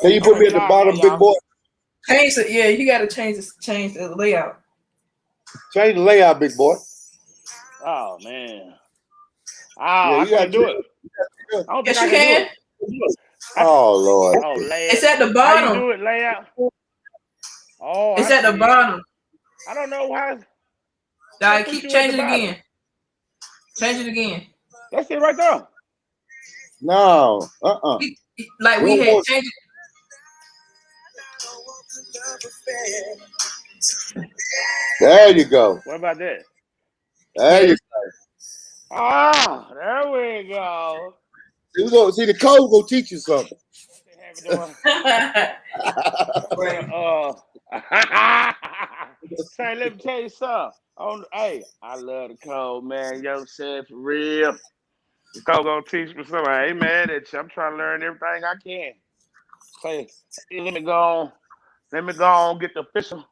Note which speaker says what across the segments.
Speaker 1: Can you put me at the bottom, big boy?
Speaker 2: Change it. Yeah, you got to change the layout.
Speaker 1: Change the layout, big boy.
Speaker 3: Oh man. I can't do it. I don't think I can do it.
Speaker 1: Oh Lord.
Speaker 3: Oh,
Speaker 2: it's at the bottom.
Speaker 3: How you do it, layout? Oh,
Speaker 2: it's at the bottom.
Speaker 3: I don't know why.
Speaker 2: Keep changing it again. Change it again.
Speaker 3: That's it right there.
Speaker 1: No.
Speaker 2: Like we had changed
Speaker 1: it. There you go.
Speaker 3: What about that?
Speaker 1: There you go.
Speaker 3: Ah, there we go.
Speaker 1: See, the cove will teach you something.
Speaker 3: Say, let me tell you something. Hey, I love the code, man. Yo, said for real. The code gonna teach me something. I ain't mad at you. I'm trying to learn everything I can. Say, let me go on, get the official.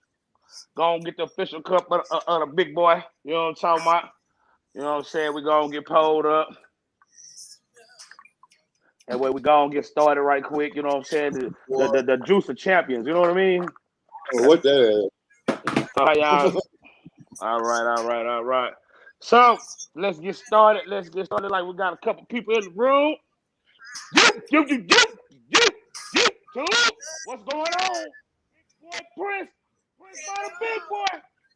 Speaker 3: Go on, get the official cup of the big boy. You know what I'm talking about? You know what I'm saying? We gonna get pulled up. That way we gonna get started right quick. You know what I'm saying? The juice of champions. You know what I mean?
Speaker 1: What the
Speaker 3: hell? All right. So let's get started. Like we got a couple people in the room. What's going on? Big boy Prince by the big boy.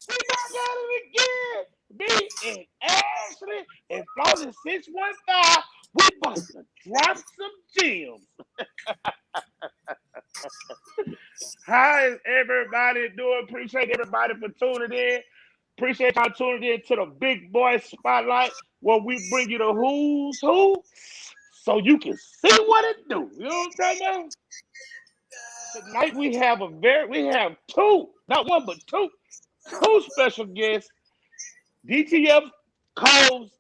Speaker 3: We back at it again. Me and Ashley and Flawless 615. We about to drop some gems. How is everybody doing? Appreciate everybody for tuning in. Appreciate y'all tuning in to the Big Boy Spotlight, where we bring you the who's who, so you can see what it do. You know what I'm talking about? Tonight we have two, not one but two special guests. DTF Coves,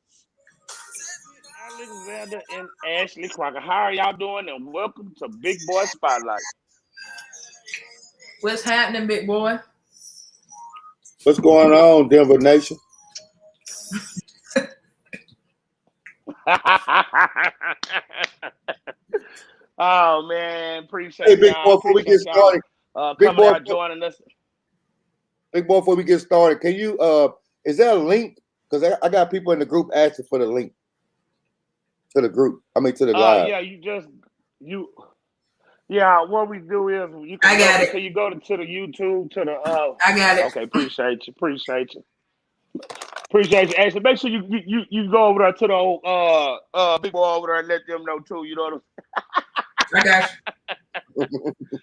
Speaker 3: Alexander and Ashley Crocker. How are y'all doing? And welcome to Big Boy Spotlight.
Speaker 2: What's happening, big boy?
Speaker 1: What's going on, Denver Nation?
Speaker 3: Oh man, appreciate
Speaker 1: hey, big boy, before we get started,
Speaker 3: coming boy, out joining us.
Speaker 1: Big boy, before we get started, can you is there a link? Because I got people in the group asking for the link to the group. I mean to the live.
Speaker 3: Yeah, what we do is you can you go to the YouTube to the
Speaker 2: I got it.
Speaker 3: Okay, appreciate you. Actually, make sure you go over there to the old big boy over there and let them know too. You know what
Speaker 2: I got
Speaker 3: you.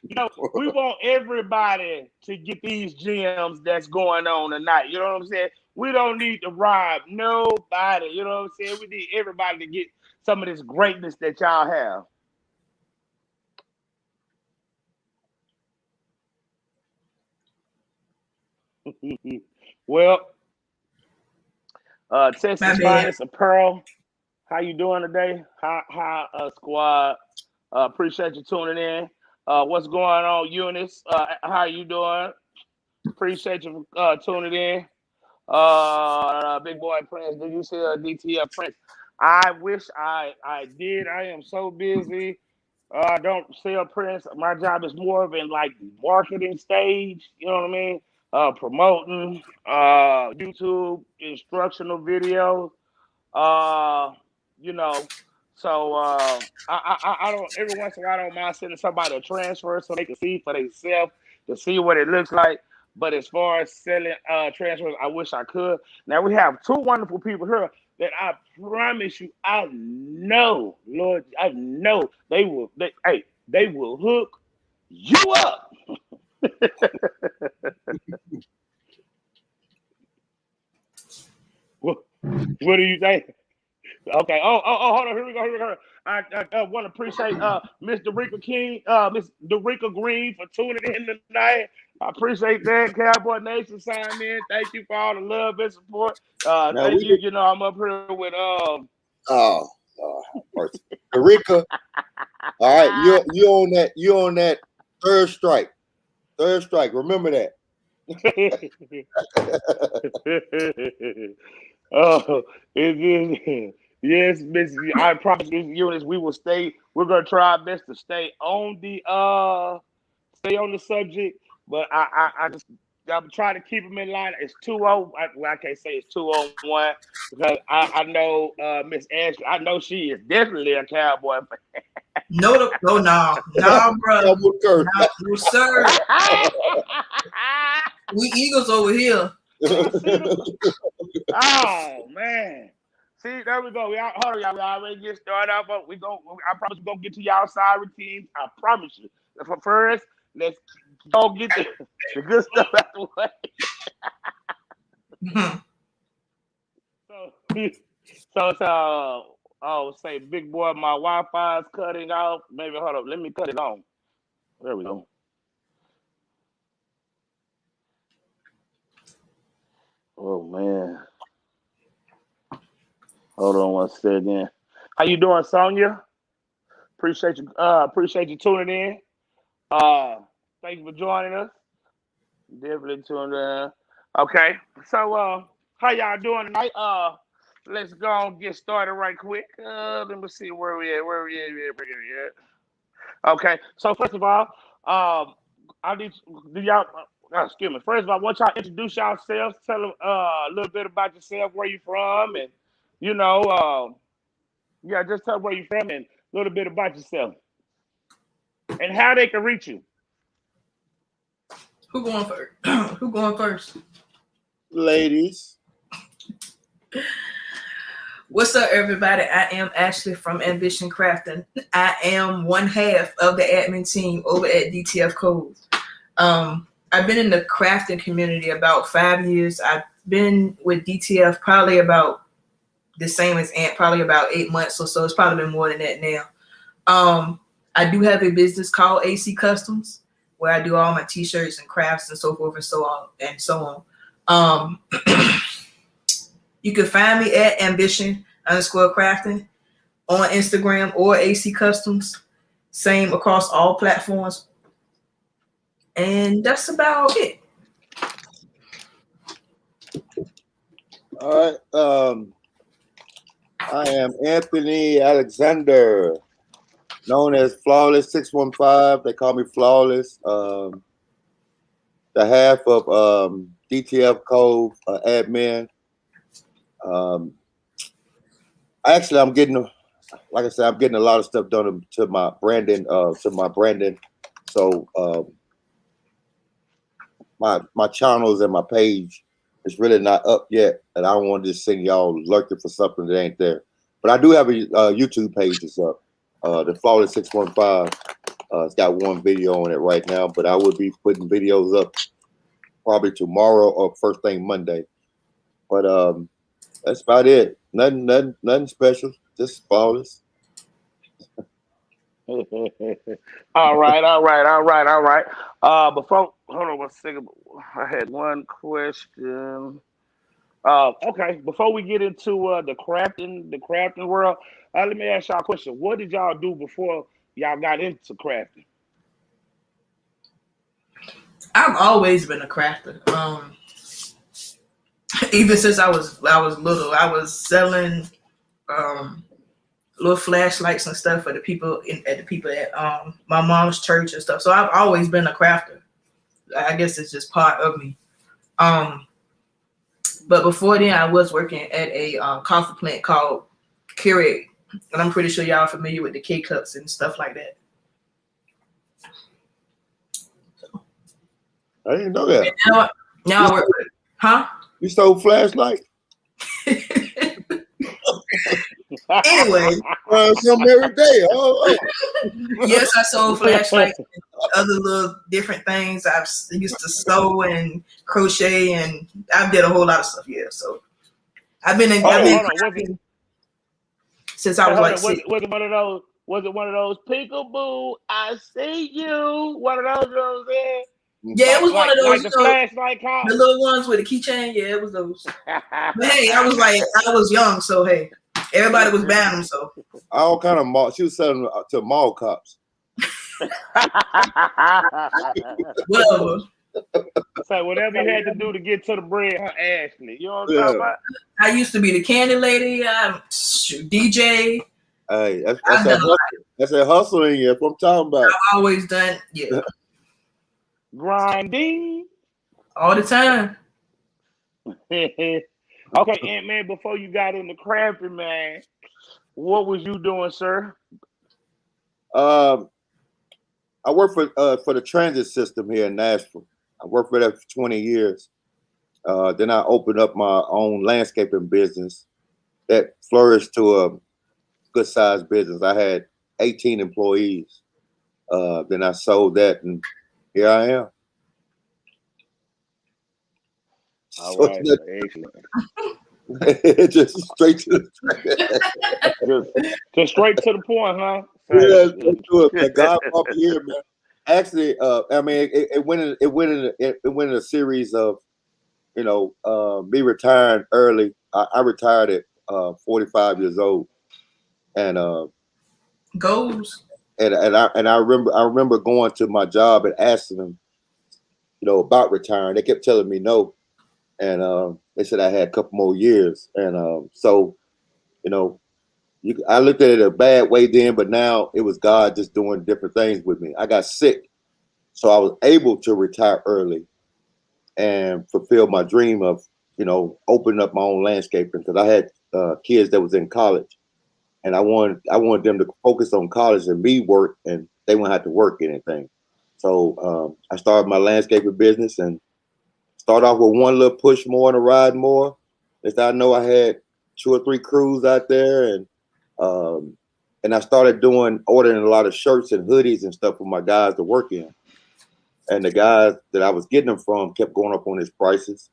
Speaker 3: You know, we want everybody to get these gems that's going on tonight. You know what I'm saying? We don't need to rob nobody. You know what I'm saying? We need everybody to get some of this greatness that y'all have. Well, Texas Finest Apparel, how you doing today? Hi, squad. Appreciate you tuning in. What's going on, Eunice? How you doing? Appreciate you tuning in. Big boy Prince, did you see DTF Prince? I wish I did. I am so busy. I don't sell Prince. My job is more of in like marketing stage. You know what I mean? Promoting YouTube instructional videos. You know, so I don't, every once in a while I don't mind sending somebody a transfer so they can see for themselves to see what it looks like. But as far as selling transfers, I wish I could. Now we have two wonderful people here that I promise you, I know, Lord, I know they will hook you up. What do you think? Okay. Oh, hold on. Here we go. I want to appreciate Miss Derica King, Miss Derica Green for tuning in tonight. I appreciate that. Cowboy Nation signed in. Thank you for all the love and support. Thank you. You know, I'm up here with
Speaker 1: Derica. All right, you on that third strike. Remember that.
Speaker 3: Oh, yeah, Yes, Miss. I promise you, Eunice, we will stay. We're gonna try our best to stay on the subject, but I'm trying to keep them in line. It's 2-0. I can't say it's 2-1 because I know Miss Ashley. I know she is definitely a Cowboy fan.
Speaker 2: No, bro. No, bro. No, sir. We Eagles over here.
Speaker 3: Oh man. See, there we go. Hold on, y'all. We already get started off. I promise we're gonna get to y'all sorry teams. I promise you. But first, let's go get the good stuff out the way. Say, big boy, my Wi-Fi is cutting off. Maybe hold up. Let me cut it on. There we go. Oh man. Hold on one second. How you doing, Sonia? Appreciate you tuning in. Thank you for joining us. Definitely tuned in. Okay. So how y'all doing tonight? Let's go and get started right quick. Let me see where we at. Okay. So first of all, I need do y'all excuse me. First of all, I want y'all to introduce yourselves, tell them a little bit about yourself, where you from, and just tell where you're from and a little bit about yourself. And how they can reach you.
Speaker 2: Who going first? Who going first?
Speaker 1: Ladies.
Speaker 2: What's up, everybody? I am Ashley from Ambition Crafting. I am one half of the admin team over at DTF Cove. I've been in the crafting community about 5 years. I've been with DTF probably about the same as Ant, probably about 8 months or so. It's probably been more than that now. I do have a business called AC Customs, where I do all my t-shirts and crafts and so forth and so on. You can find me at ambition_crafting on Instagram or AC Customs. Same across all platforms. And that's about it.
Speaker 1: All right. I am Anthony Alexander, known as Flawless 615. They call me Flawless. The half of DTF Cove admin. Actually, I'm getting a lot of stuff done to my branding. So my channels and my page is really not up yet, and I don't want to just send y'all lurking for something that ain't there. But I do have a YouTube page that's up, the Flawless 615. It's got one video on it right now, but I will be putting videos up probably tomorrow or first thing Monday. But that's about it. Nothing special. Just Flawless.
Speaker 3: All right. Before, hold on one second. I had one question. Okay. Before we get into the crafting world, let me ask y'all a question. What did y'all do before y'all got into crafting?
Speaker 2: I've always been a crafter. Even since I was little, I was selling little flashlights and stuff for the people at my mom's church and stuff. So I've always been a crafter. I guess it's just part of me. But before then, I was working at a coffee plant called Keurig, and I'm pretty sure y'all are familiar with the K-cups and stuff like that. So,
Speaker 1: I didn't know that.
Speaker 2: Now I work with, huh?
Speaker 1: You sold flashlight?
Speaker 2: Anyway,
Speaker 1: some every day. Oh.
Speaker 2: Yes, I sold flashlights and other little different things. I used to sew and crochet, and I did a whole lot of stuff. Yeah, so I've been since I was like 6.
Speaker 3: Was it one of those? Was it one of those peekaboo? I see you. One of those there.
Speaker 2: Yeah, it was one of those.
Speaker 3: Like the flashlight car.
Speaker 2: The little ones with the keychain. Yeah, it was those. But hey, I was young, so hey, everybody was buying them. So
Speaker 1: all kind of mall. She was selling to mall cops.
Speaker 2: Whatever.
Speaker 3: So whatever you had to do to get to the bread, huh, Ashley? You know what I'm
Speaker 1: Yeah.
Speaker 3: talking about?
Speaker 2: I used to be the candy lady, DJ.
Speaker 1: Hey, that's
Speaker 2: I've
Speaker 1: that
Speaker 2: done a lot.
Speaker 1: hustle. That's that hustle in you. That's what I'm talking about.
Speaker 2: I've always done, yeah,
Speaker 3: Grinding.
Speaker 2: all the time.
Speaker 3: Okay, Ant-Man, before you got into crafting, man, what was you doing, sir?
Speaker 1: I work for the transit system here in Nashville. I worked for that for 20 years. Then I opened up my own landscaping business that flourished to a good sized business. I had 18 employees. Then I sold that, and here I am.
Speaker 3: All
Speaker 1: So
Speaker 3: right, excellent.
Speaker 1: just straight to
Speaker 3: Just straight to the point, huh?
Speaker 1: yeah, straight to it. Man. God brought me here, man. Actually, I mean, it went in a series of, me retiring early. I retired at 45 years old, and
Speaker 2: Goals.
Speaker 1: I remember going to my job and asking them, about retiring. They kept telling me no, and they said I had a couple more years, and so you know, I looked at it a bad way then, but now it was God just doing different things with me. I got sick, so I was able to retire early and fulfill my dream of, opening up my own landscaping, because I had kids that was in college, and I wanted them to focus on college and me work, and they wouldn't have to work anything. So I started my landscaping business and start off with one little push more and a ride more. As I know, I had 2 or 3 crews out there, and I started ordering a lot of shirts and hoodies and stuff for my guys to work in. And the guys that I was getting them from kept going up on his prices.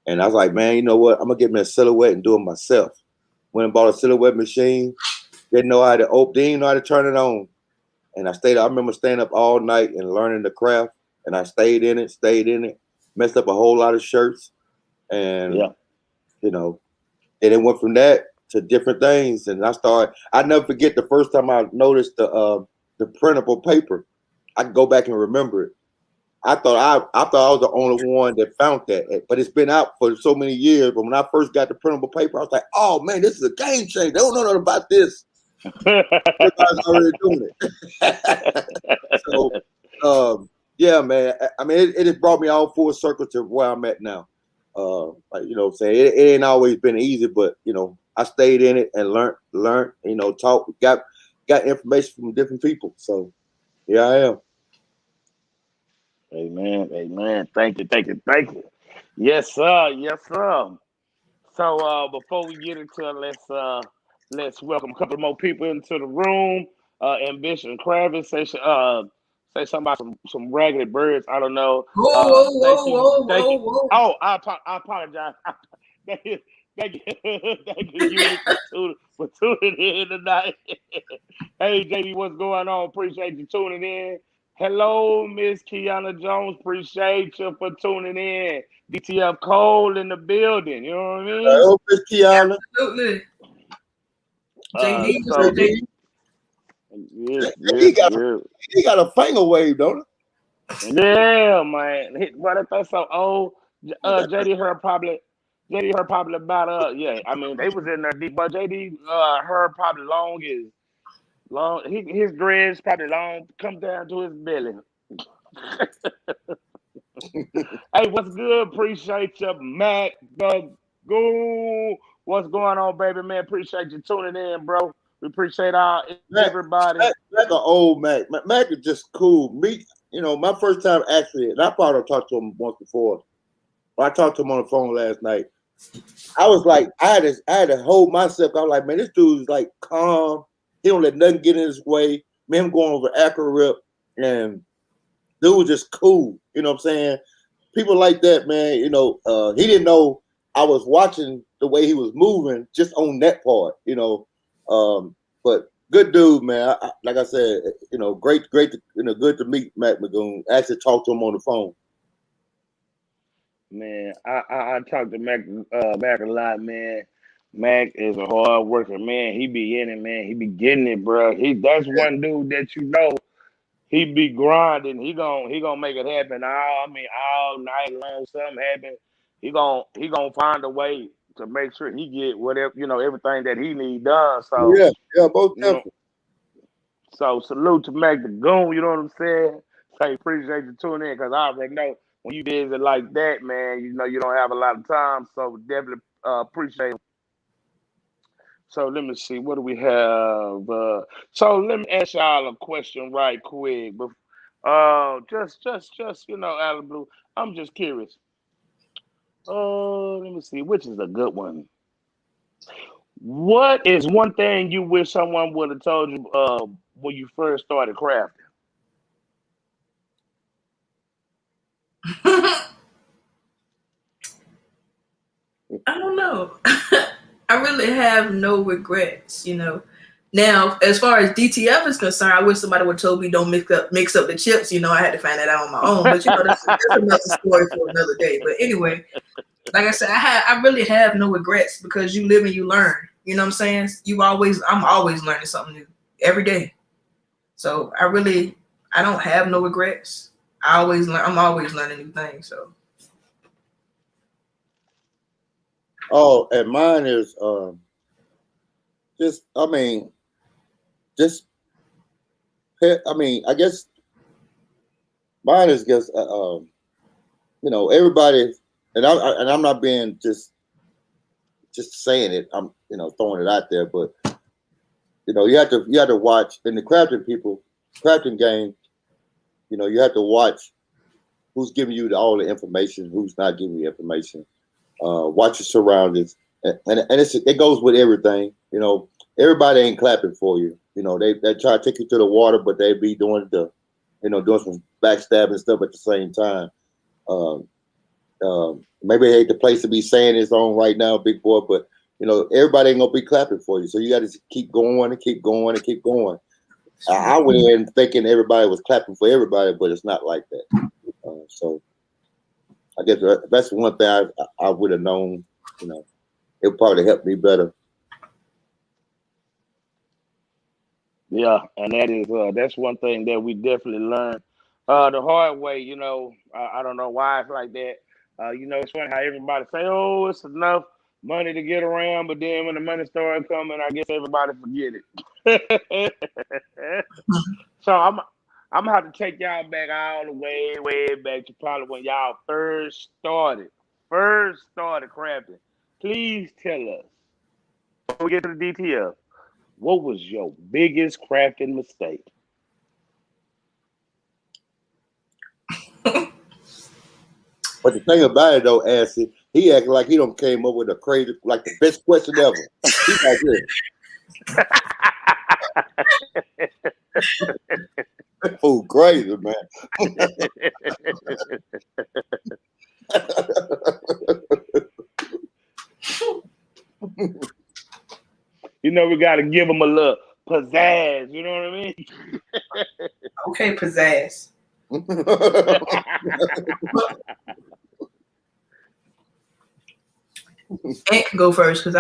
Speaker 1: And I was like, man, you know what? I'm gonna get me a silhouette and do it myself. Went and bought a silhouette machine. Didn't know how to open, didn't know how to turn it on. And I remember staying up all night and learning the craft. And I stayed in it, messed up a whole lot of shirts. And, and it went from that to different things. And I never forget the first time I noticed the printable paper. I can go back and remember it. I thought I was the only one that found that, but it's been out for so many years. But when I first got the printable paper, I was like, "Oh man, this is a game changer! They don't know nothing about this." Everybody's already doing it. So, yeah, man. I mean, it has brought me all full circle to where I'm at now. Like, I'm saying, it ain't always been easy, but I stayed in it and learned. Talk, got information from different people. So, here I am.
Speaker 3: Amen. Thank you. Yes, sir. So before we get into it, let's welcome a couple more people into the room. Ambition Kravis, say something about some raggedy birds. I don't know. Thank you.
Speaker 2: Whoa.
Speaker 3: Oh, I apologize. Thank you, Eunice, for tuning in tonight. Hey, JD, what's going on? Appreciate you tuning in. Hello, Miss Kiana Jones. Appreciate you for tuning in. DTF Cole in the building. You know what I mean?
Speaker 1: Hello, Miss Kiana.
Speaker 2: Absolutely.
Speaker 1: JD. He got a finger wave, don't
Speaker 3: he? Yeah, man. But that's so old. JD heard probably about yeah. I mean, they was in there deep, but JD heard probably his dreads probably long, come down to his belly. Hey, what's good? Appreciate you, Mac the Goo. What's going on, baby man? Appreciate you tuning in, bro. We appreciate everybody.
Speaker 1: Mac an old Mac. Mac is just cool. Me, my first time actually, and I probably talked to him once before. I talked to him on the phone last night. I was like, I had to hold myself. I was like, man, this dude's like calm. He don't let nothing get in his way. Me, him going over Acro and dude was just cool. You know what I'm saying? People like that, man. He didn't know I was watching the way he was moving just on that part. But good dude, man. Like I said, great, good to meet Mac Magoon. Actually, talk to him on the phone.
Speaker 3: Man, I talk to Mac a lot, man. Mac is a hard worker, man. He be in it, man. He be getting it, bro. That's one dude that he be grinding. He gonna make it happen. All night long. Something happen. He gonna find a way to make sure he get whatever everything that he need done. So
Speaker 1: Yeah, both
Speaker 3: you know,
Speaker 1: definitely.
Speaker 3: so salute to Mac the Goon. You know what I'm saying? Say appreciate you tuning in because I already know when you busy like that, man. You don't have a lot of time. So definitely appreciate it. So let me see, what do we have? So let me ask y'all a question right quick. But just out of the blue, I'm just curious. Let me see, which is a good one. What is one thing you wish someone would have told you when you first started crafting?
Speaker 2: I don't know. I really have no regrets, Now, as far as DTF is concerned, I wish somebody would have told me don't mix up the chips. I had to find that out on my own. But that's another story for another day. But anyway, like I said, I really have no regrets because you live and you learn. You know what I'm saying? I'm always learning something new every day. So I don't have no regrets. I'm always learning new things. So.
Speaker 1: Oh, and mine is just I guess mine is just everybody, and I'm not being just saying it. I'm throwing it out there, but you have to watch in the crafting game. You have to watch who's giving you all the information, who's not giving you information. Watch your surroundings, and it goes with everything. Everybody ain't clapping for you. They try to take you to the water, but they be doing doing some backstabbing stuff at the same time. Maybe it ain't the place to be saying it's on right now, big boy, but everybody ain't gonna be clapping for you. So you got to keep going and keep going and keep going. I went in thinking everybody was clapping for everybody, but it's not like that. So I guess that's one thing I would have known. It probably helped me better.
Speaker 3: Yeah, and that's one thing that we definitely learned the hard way. I don't know why it's like that. It's funny how everybody say, "Oh, it's enough money to get around," but then when the money started coming, I guess everybody forget it. So I'm gonna have to take y'all back all the way back to probably when y'all first started crafting. Please tell us before we get to the DTF. What was your biggest crafting mistake?
Speaker 1: But the thing about it though, Ashley, he acting like he don't came up with a crazy, like the best question ever. He's like this. That fool crazy, man.
Speaker 3: We got to give him a little pizzazz. You know what I mean?
Speaker 2: Okay, pizzazz. Ant can go first because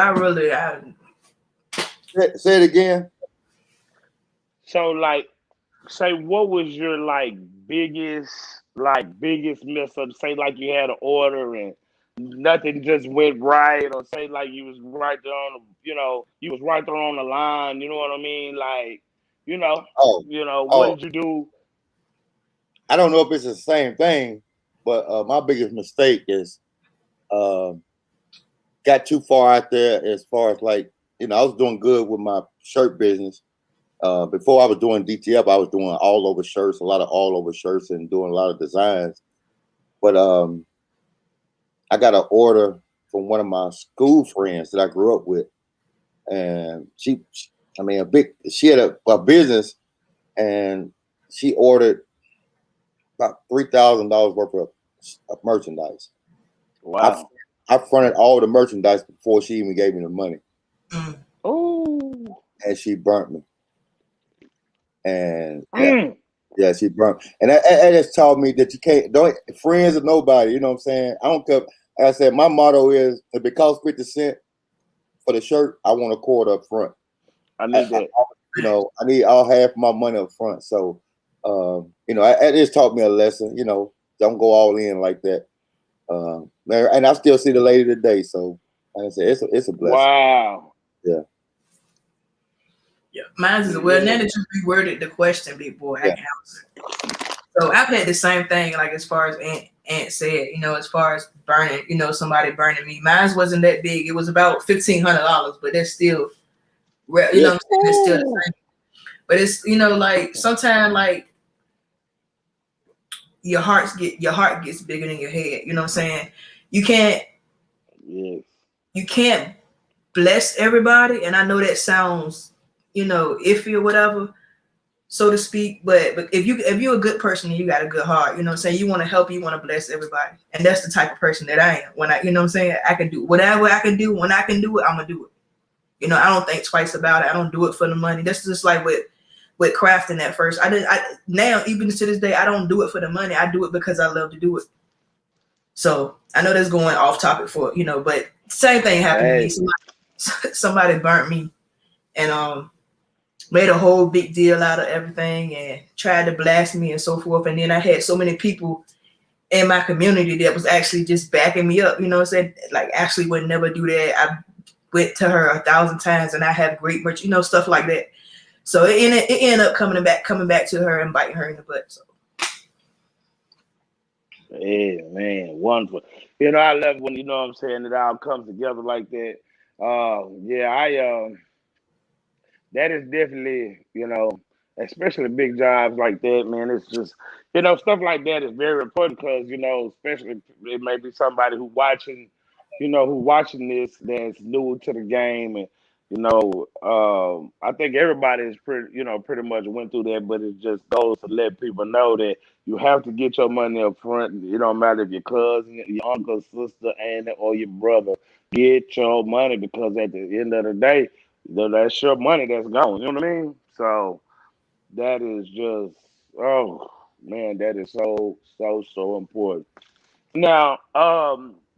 Speaker 1: Say it again.
Speaker 3: So, say what was your biggest mess up? Say you had an order and nothing just went right, or say you was right there on you was right there on the line. You know what I mean? What did you do?
Speaker 1: I don't know if it's the same thing, but my biggest mistake is got too far out there as far as I was doing good with my shirt business. Before I was doing DTF, I was doing all over shirts, a lot of all over shirts, and doing a lot of designs. But I got an order from one of my school friends that I grew up with, and she had a business, and she ordered about $3,000 worth of merchandise.
Speaker 3: Wow!
Speaker 1: I fronted all the merchandise before she even gave me the money.
Speaker 3: Oh!
Speaker 1: And she burnt me. And yeah, she burnt. And that just taught me that you don't friends or nobody. You know what I'm saying? I don't care. Like I said, my motto is if it costs 50 cents for the shirt, I want a quarter up front.
Speaker 3: I need that.
Speaker 1: I need all half my money up front. So It just taught me a lesson. Don't go all in like that. And I still see the lady today. So like I said, it's a blessing.
Speaker 3: Wow.
Speaker 1: Yeah.
Speaker 2: Yeah, mine is well. Now that you reworded the question, big boy, I can answer. So I've had the same thing, like as far as Aunt said, as far as burning, somebody burning me. Mine wasn't that big. It was about $1,500, but that's still, what I'm saying, it's still the same. But it's like sometimes like your heart gets bigger than your head. You know what I'm saying? You can't bless everybody, and I know that sounds iffy or whatever, so to speak, but if you're a good person and you got a good heart, you know what I'm saying, you want to help, you want to bless everybody, and that's the type of person that I am. When I what I'm saying, I can do whatever I can do. When I can do it, I'm gonna do it. I don't think twice about it. I don't do it for the money. That's just like with crafting at first. Now even to this day, I don't do it for the money. I do it because I love to do it. So I know that's going off topic for but same thing happened to me. Somebody burnt me and made a whole big deal out of everything and tried to blast me and so forth. And then I had so many people in my community that was actually just backing me up, saying like Ashley would never do that. I went to her 1,000 times and I have great merch, stuff like that. So it ended up coming back to her and biting her in the butt. So.
Speaker 3: Yeah, man, wonderful. I love when what I'm saying, it all comes together like that. That is definitely, especially big jobs like that, man. It's just, stuff like that is very important because, especially it may be somebody who watching this that's new to the game, and I think everybody is pretty much went through that, but it just goes to let people know that you have to get your money up front. It don't matter if your cousin, your uncle, sister, aunt, or your brother. Get your money because at the end of the day, that's your money that's gone. You know what I mean? So that is just, oh man, that is so important. Now,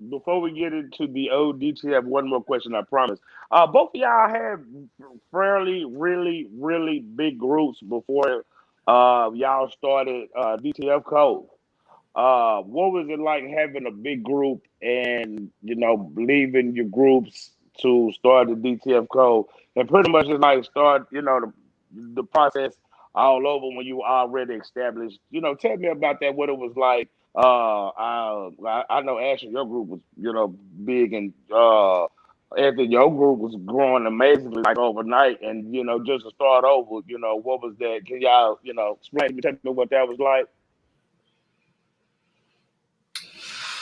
Speaker 3: before we get into the ODT, I have one more question, I promise. Both of y'all had fairly, really, really big groups before y'all started DTF Cove. What was it like having a big group and leaving your groups to start the DTF Cove and pretty much just like start the process all over when you were already established? Tell me about that. What it was like. I know Ashley, your group was big, and Anthony, your group was growing amazingly like overnight, and just to start over, what was that? Can y'all explain to me, tell me what that was like?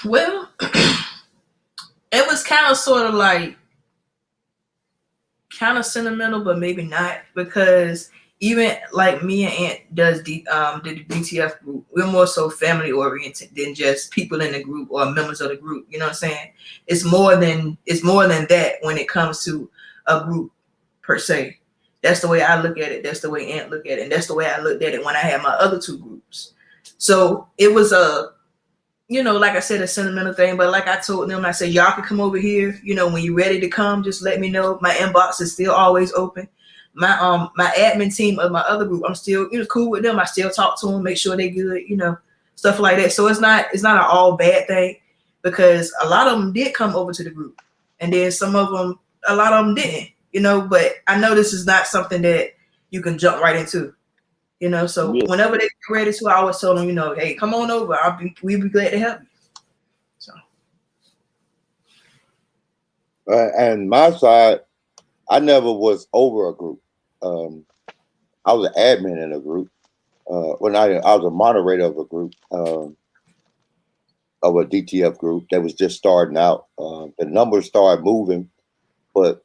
Speaker 2: Well, it was kind of sort of like kind of sentimental, but maybe not, because even like me and Aunt does the DTF group, we're more so family oriented than just people in the group or members of the group. You know what I'm saying? It's more than that when it comes to a group per se. That's the way I look at it. That's the way Aunt look at it, and that's the way I looked at it when I had my other two groups. So it was like I said, a sentimental thing. But like I told them, I said, y'all can come over here. When you're ready to come, just let me know. My inbox is still always open. My admin team of my other group, I'm still cool with them. I still talk to them, make sure they good, stuff like that. So it's not an all bad thing, because a lot of them did come over to the group, and then a lot of them didn't. But I know this is not something that you can jump right into. So whenever they get ready to, I always tell them, hey, come on over. We'd be glad to help you. So.
Speaker 1: And my side, I never was over a group. I was an admin in a group. When I was a moderator of a group, of a DTF group that was just starting out. The numbers started moving, but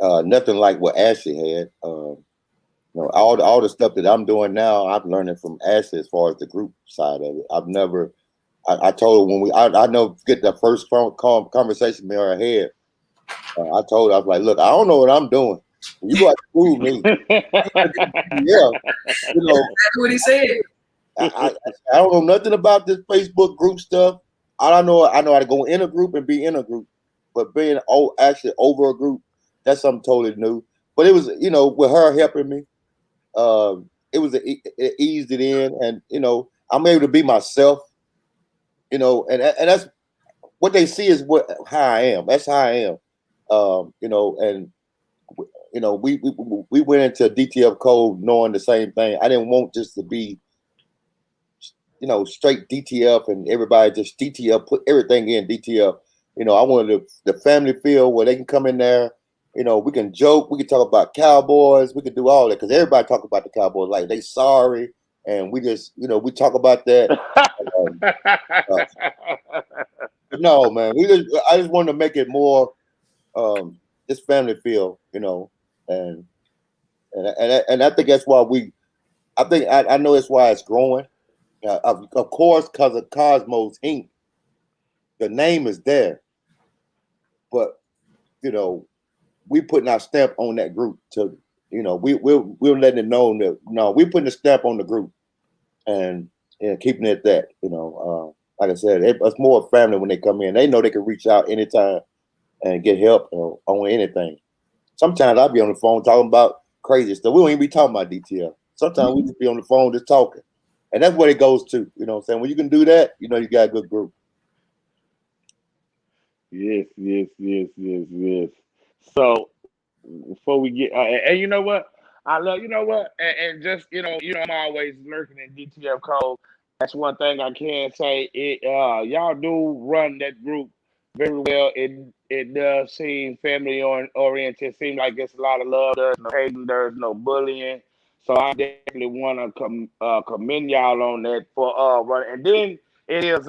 Speaker 1: nothing like what Ashley had. All the stuff that I'm doing now, I'm learning from Ashley as far as the group side of it. I've never. I told her when I know get the first phone conversation in her head. I told her, I was like, look, I don't know what I'm doing. You got to prove me. Yeah,
Speaker 2: That's what he said.
Speaker 1: I don't know nothing about this Facebook group stuff. I know how to go in a group and be in a group, but being actually over a group, that's something totally new. But it was, with her helping me, it eased it in, and I'm able to be myself. And that's what they see is how I am. That's how I am. And we went into DTF code knowing the same thing. I didn't want just to be straight DTF and everybody just DTF, put everything in DTF. I wanted the family feel where they can come in there. We can joke, we can talk about Cowboys, we can do all that because everybody talk about the Cowboys like they sorry, and we just we talk about that. No, man, I just wanted to make it more this family feel, and I think that's why I know it's why it's growing. Of course, because of Cosmos Inc., the name is there, but we putting our stamp on that group to we're letting it know that no, we putting a stamp on the group and keeping it that like I said, it's more family when they come in. They know they can reach out anytime and get help on anything. Sometimes I'll be on the phone talking about crazy stuff. We don't even be talking about DTL. Sometimes we just be on the phone just talking. And that's what it goes to. You know what I'm saying? When you can do that, you got a good group.
Speaker 3: Yes. So before we get, and you know what? I love, and just, I'm always lurking in DTF code. That's one thing I can say. Y'all do run that group very well. It does seem family oriented. It seems like it's a lot of love. There's no hating. There's no bullying. So I definitely want to commend y'all on that for running. And then it is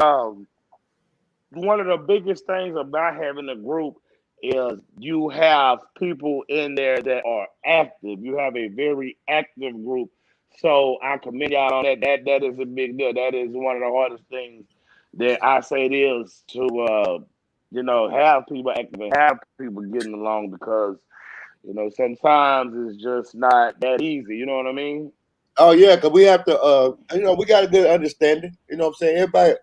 Speaker 3: one of the biggest things about having a group is you have people in there that are active. You have a very active group. So I commend y'all on that. That is a big deal. That is one of the hardest things that I say it is to have people active and have people getting along because sometimes it's just not that easy. You know what I mean?
Speaker 1: Oh yeah, because we have to we got a good understanding. You know what I'm saying? Everybody,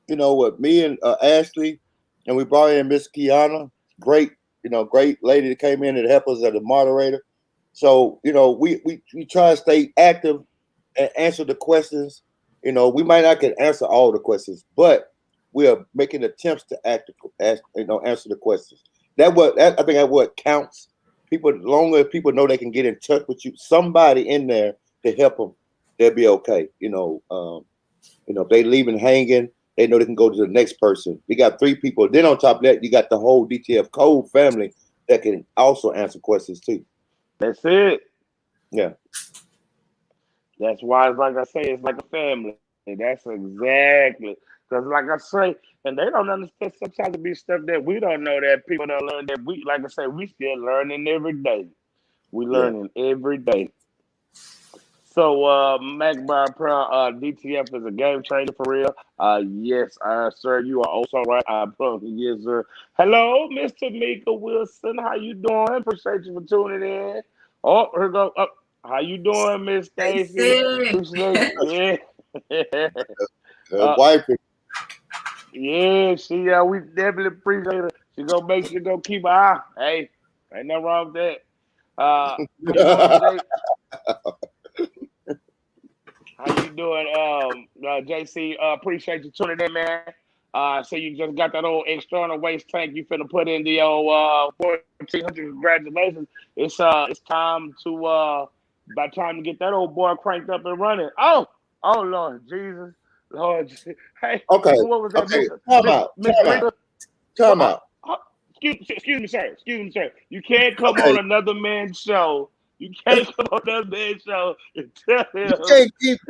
Speaker 1: with me and Ashley, and we brought in Miss Kiana, great lady that came in to help us as a moderator. So, we try to stay active and answer the questions. We might not can answer all the questions, but we are making attempts to answer the questions. I think that's what counts. People, as long as people know they can get in touch with you, somebody in there to help them, they'll be okay. If they leaving hanging, they know they can go to the next person. We got 3 people. Then on top of that, you got the whole DTF Code family that can also answer questions too.
Speaker 3: That's it.
Speaker 1: Yeah.
Speaker 3: That's why, like I say, it's like a family. That's exactly. Because, like I say, and they don't understand sometimes it be stuff that we don't know that people don't learn that we, like I say, we still learning every day. We learning every day. So, Mac Bar DTF is a game changer for real. Yes, sir, you are also right. Yes, sir. Hello, Mr. Mika Wilson. How you doing? Appreciate you for tuning in. Oh, here go. Oh, how you doing, Miss Stacy? Yeah.
Speaker 1: Wife.
Speaker 3: Yeah, we definitely appreciate her. She gonna make sure go keep her eye. Hey, ain't nothing wrong with that. How you doing, Jay? How you doing, JC? Appreciate you tuning in, man. So you just got that old external waste tank you finna put in the old 1400. Congratulations! It's time to by time to get that old boy cranked up and running. Oh Lord Jesus, Lord. Hey,
Speaker 1: Okay.
Speaker 3: what was that,
Speaker 1: Okay.
Speaker 3: Miss Rita?
Speaker 1: Time out.
Speaker 3: Excuse me, sir. You can't come on another man's show. You can't come on another man's show and tell him.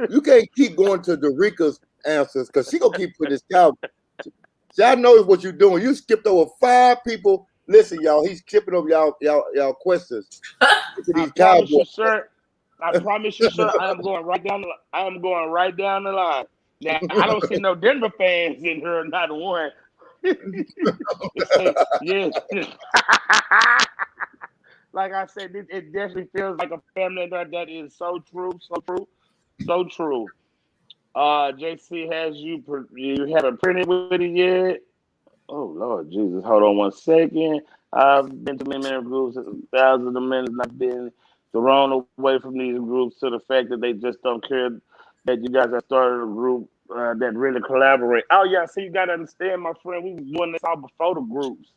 Speaker 1: You can't keep going to Dorica's answers because she gonna keep putting this cow. See, I know what you're doing. You skipped over 5 people. Listen, y'all, he's skipping over y'all questions.
Speaker 3: I promise you, sir. I am going right down the line. Now I don't see no Denver fans in here, not one. Yes. Like I said, it definitely feels like a family. That is so true, so true. JC, you haven't printed with it yet? Oh Lord Jesus, hold on one second. I've been to many groups, thousands of minutes. I've been thrown away from these groups to the fact that they just don't care that you guys have started a group that really collaborate. Oh yeah, so you gotta understand, my friend, we was doing this all before the groups.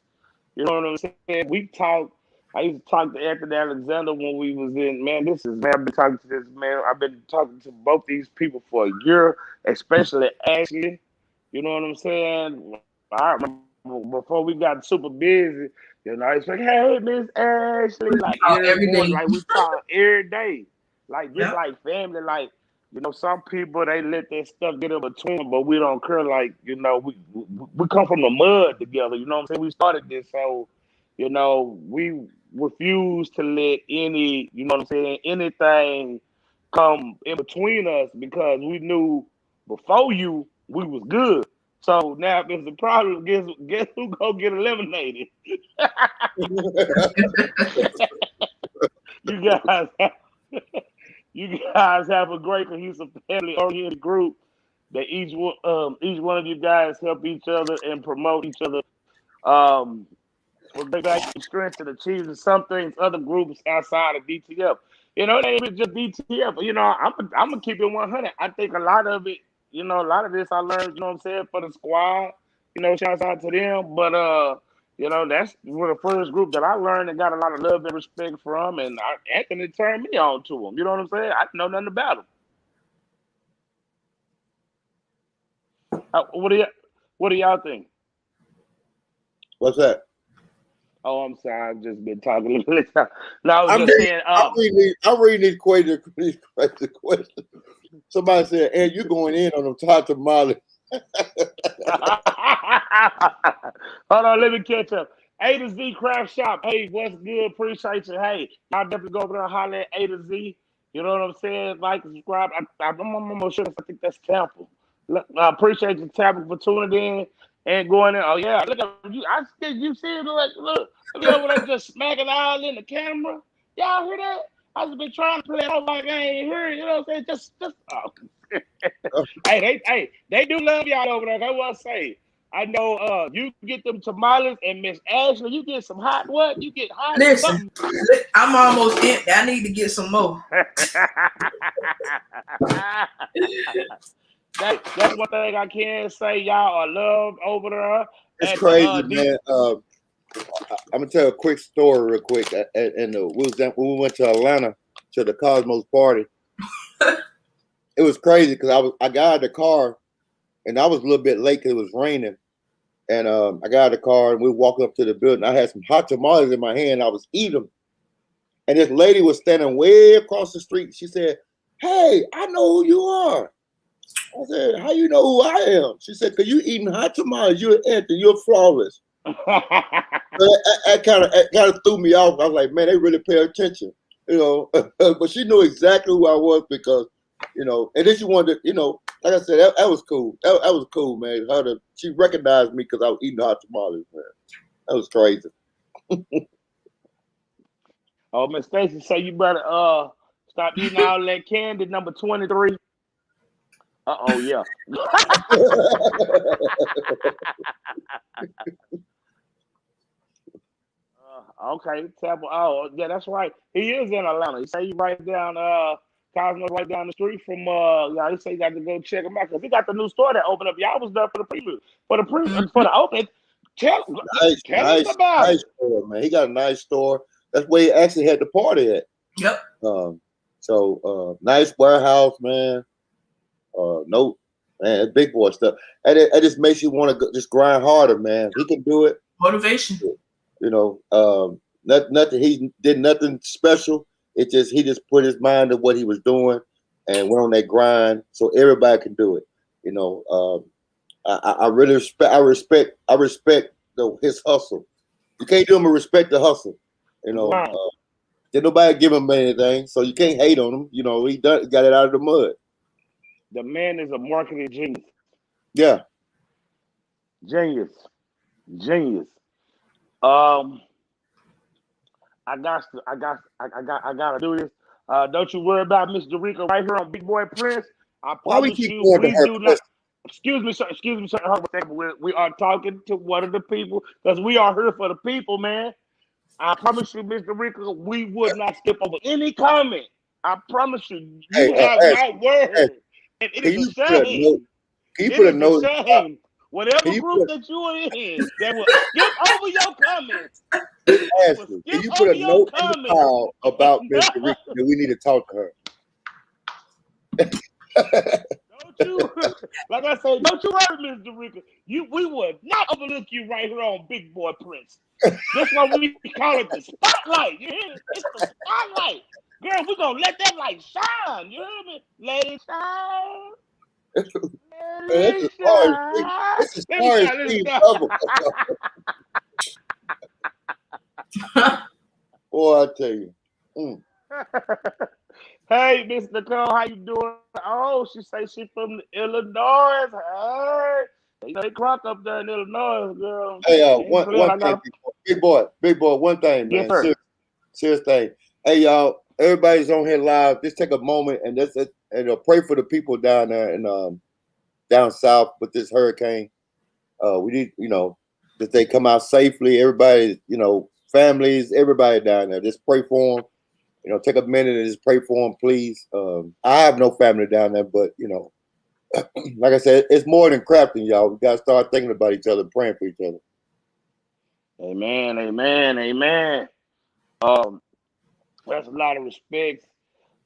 Speaker 3: You know what I'm saying? We talked. I used to talk to Anthony Alexander when we was in. Man, I've been talking to this man. I've been talking to both these people for a year, especially Ashley. You know what I'm saying? I remember before we got super busy. You know, it's like, hey, Miss Ashley, like every
Speaker 2: every
Speaker 3: morning,
Speaker 2: day.
Speaker 3: like we talk every day, like just
Speaker 2: Yep.
Speaker 3: like family, like. You know, some people they let that stuff get in between them, but we don't care. Like, you know, we come from the mud together. You know what I'm saying? We started this, so you know, we refuse to let any, you know what I'm saying, anything come in between us because we knew before you we was good. So now if there's a problem, guess who go get eliminated? You guys have, you guys have a great cohesive family oriented group that each one of you guys help each other and promote each other. For back strength and achieving some things other groups outside of DTF. You know, it ain't even just DTF. You know, I'm gonna keep it 100. I think a lot of it, you know, a lot of this I learned, you know what I'm saying, for the squad. You know, shouts out to them. But you know, that's one of the first group that I learned and got a lot of love and respect from, and Anthony turned me on to them. You know what I'm saying? I didn't know nothing about them. What do y'all think?
Speaker 1: What's that?
Speaker 3: Oh, I'm sorry. I've just been talking. No, I was
Speaker 1: I'm
Speaker 3: just saying.
Speaker 1: I'm reading these crazy questions. Somebody said, "And you going in on them Tata Molly?"
Speaker 3: Hold on, let me catch up. A to Z Craft Shop. Hey, what's good? Appreciate you. Hey, y'all definitely go over there and holler at A to Z. You know what I'm saying? Like, subscribe. I'm almost sure. I think that's Tampa. I appreciate you, Tampa, for tuning in and going in. Oh yeah, look at you. I see you see it. Look over there just smacking all in the camera. Y'all hear that? I just been trying to play it out like I ain't hear it. You know what I'm saying? Just. Oh. They do love y'all over there. That's what I say. I know you get them tamales and Miss Ashley, you get some hot what? You get hot
Speaker 2: Listen,
Speaker 3: something.
Speaker 2: I'm almost empty. I need to get some more.
Speaker 3: That's one thing I can say. Y'all are loved over there.
Speaker 1: It's crazy, man. I'm gonna tell a quick story real quick. And when we went to Atlanta to the Cosmos party, it was crazy because I got out of the car and I was a little bit late because it was raining. And I got out of the car and we walked up to the building. I had some hot tamales in my hand. I was eating them. And this lady was standing way across the street. She said, "Hey, I know who you are." I said, "How you know who I am?" She said, "Cause you eating hot tamales. You're Anthony. You're flawless." That kind of threw me off. I was like, man, they really pay attention, you know. But she knew exactly who I was because, you know. And then she wanted, to, you know, like I said, that was cool. That was cool, man. She recognized me because I was eating hot tamales, man. That was crazy.
Speaker 3: Oh, Miss Stacy, say you better stop eating all that candy. Number 23. Oh yeah. Okay, Tampa. Oh yeah, that's right. He is in Atlanta. He say he right down Cosmo right down the street from yeah. He say you got to go check him out because he got the new store that opened up. Y'all was there for the preview for the open. Tell us about
Speaker 1: nice
Speaker 3: it.
Speaker 1: store, man. He got a nice store. That's where he actually had the party at.
Speaker 2: Yep.
Speaker 1: So nice warehouse, man. No, man, big boy stuff. And it just makes you want to just grind harder, man. He can do it.
Speaker 2: Motivation.
Speaker 1: You know, nothing. He did nothing special. It just he just put his mind to what he was doing and went on that grind, so everybody can do it. You know, I really respect his hustle. You can't do him and respect the hustle. You know,
Speaker 3: Right.
Speaker 1: did nobody give him anything, so you can't hate on him. You know, he got it out of the mud.
Speaker 3: The man is a marketing genius.
Speaker 1: Yeah.
Speaker 3: Genius. I gotta do this. Don't you worry about Miss Dorica right here on Big Boy Prince. I
Speaker 1: Why we
Speaker 3: promise
Speaker 1: keep
Speaker 3: you,
Speaker 1: going to
Speaker 3: we
Speaker 1: her?
Speaker 3: do not. Excuse me, sir. Hold on a second. We are talking to one of the people because we are here for the people, man. I promise you, Mr. Rico, we would not skip over any comment. I promise you,
Speaker 1: Hey,
Speaker 3: you have my word. And it
Speaker 1: can
Speaker 3: is
Speaker 1: you
Speaker 3: a
Speaker 1: put a
Speaker 3: shame.
Speaker 1: note? Can you
Speaker 3: It
Speaker 1: put a
Speaker 3: is a
Speaker 1: note?
Speaker 3: shame. Whatever
Speaker 1: Can you
Speaker 3: group
Speaker 1: put,
Speaker 3: that you are in, that will skip over your comments.
Speaker 1: Ashley, can
Speaker 3: Skip
Speaker 1: you put
Speaker 3: over
Speaker 1: a
Speaker 3: your
Speaker 1: note in the
Speaker 3: comments.
Speaker 1: call about Mr. Rico that we need to talk to her?
Speaker 3: Don't you, like I say, don't you worry, Mr. Rico. We would not overlook you right here on Big Boy Prince. That's why we call it the spotlight. You hear me? It's the spotlight. Girl, we're going to let that light shine. You hear me? Let it shine. Let it shine.
Speaker 1: That's as
Speaker 3: Let me
Speaker 1: far as
Speaker 3: stop. Let me
Speaker 1: Steve
Speaker 3: stop.
Speaker 1: Boy, I tell you.
Speaker 3: Hey, Miss Nicole, how you doing? Oh, she say she from Illinois. Hey, they clock up there in Illinois, girl.
Speaker 1: Hey,
Speaker 3: Ain't playing.
Speaker 1: one
Speaker 3: I
Speaker 1: thing,
Speaker 3: got
Speaker 1: big boy, one thing,
Speaker 3: yes,
Speaker 1: man.
Speaker 3: sir.
Speaker 1: Serious thing. Hey, y'all, everybody's on here live. Just take a moment and pray for the people down there and down south with this hurricane. We need, that they come out safely. Everybody, families, everybody down there. Just pray for them. Take a minute and just pray for them, please. I have no family down there, but like I said, it's more than crafting, y'all. We gotta start thinking about each other, praying for each other.
Speaker 3: Amen, amen, amen. That's a lot of respect,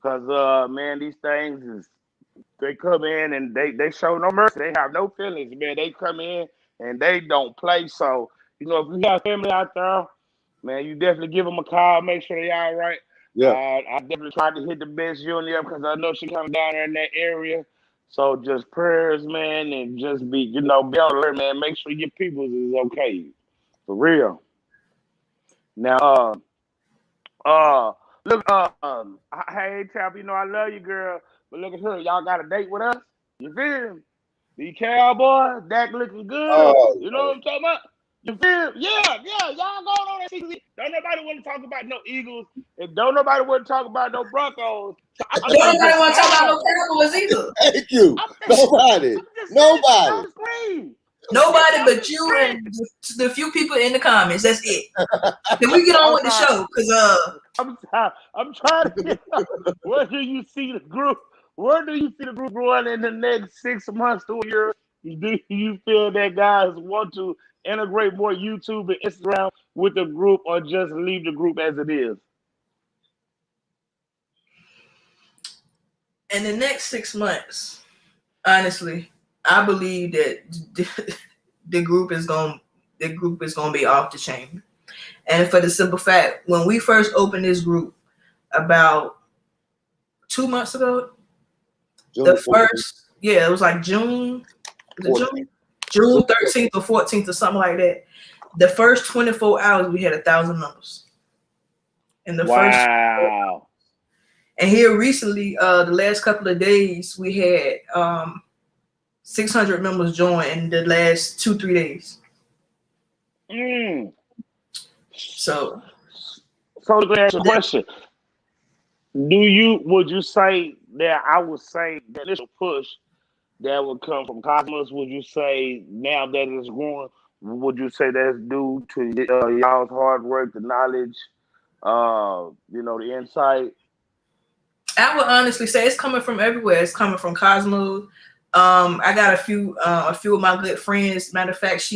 Speaker 3: cause man, these things they come in and they show no mercy. They have no feelings, man. They come in and they don't play. So if you got family out there, man, you definitely give them a call. Make sure they all right.
Speaker 1: Yeah.
Speaker 3: I definitely tried to hit the best unit up because I know she come down there in that area. So just prayers, man, and just be on alert, man. Make sure your people is okay, for real. Now, look, hey, Tap, I love you, girl, but look at her. Y'all got a date with us? You feel me? The Cowboys, Dak looking good.
Speaker 1: Oh,
Speaker 3: You know what I'm talking about? You feel? Yeah. Y'all going on that season. Don't nobody want to talk about no Eagles, and don't nobody want to talk about no Broncos. So I'm
Speaker 2: Don't
Speaker 3: trying to
Speaker 2: nobody
Speaker 3: get
Speaker 2: want to talk about
Speaker 3: y'all.
Speaker 2: no Cowboys either.
Speaker 1: thank you.
Speaker 3: I'm
Speaker 1: Nobody.
Speaker 3: just saying
Speaker 1: Nobody.
Speaker 3: on the screen.
Speaker 2: Nobody
Speaker 3: I'm
Speaker 2: but
Speaker 3: just
Speaker 2: you
Speaker 3: saying.
Speaker 2: and the few people in the comments. That's it. Can we get on with the show?
Speaker 3: I'm trying to get where do you see the group? Where do you see the group growing in the next 6 months to a year? Do you feel that guys want to integrate more YouTube and Instagram with the group, or just leave the group as it is?
Speaker 2: In the next 6 months, honestly, I believe that the group is going to be off the chain. And for the simple fact, when we first opened this group about 2 months ago, it was like June 13th or 14th or something like that. The first 24 hours we had 1,000 members. And
Speaker 3: Wow.
Speaker 2: And here recently, the last couple of days, we had 600 members join in the last 2-3 days. So
Speaker 3: let me ask you a question. Would you say that I would say the initial push that would come from Cosmos, would you say now that it's growing, would you say that's due to y'all's hard work, the knowledge, the insight?
Speaker 2: I would honestly say it's coming from everywhere. It's coming from Cosmos. I got a few of my good friends. Matter of fact,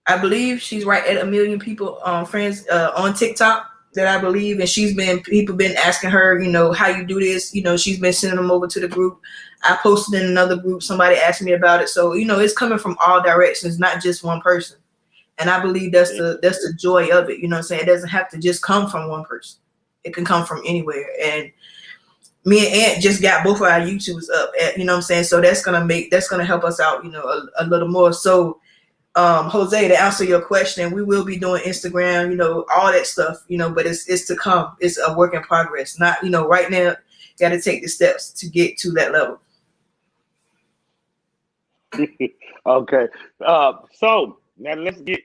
Speaker 2: I believe she's right at 1 million people, friends on TikTok that I believe, and people been asking her, how you do this. She's been sending them over to the group. I posted in another group. Somebody asked me about it. So, it's coming from all directions, not just one person. And I believe that's the joy of it. You know what I'm saying? It doesn't have to just come from one person. It can come from anywhere. And me and Aunt just got both of our YouTubes up. You know what I'm saying? So that's gonna help us out, a little more. So Jose, to answer your question, we will be doing Instagram, all that stuff, but it's to come. It's a work in progress. Not, right now, got to take the steps to get to that level.
Speaker 3: Okay. So now let's get.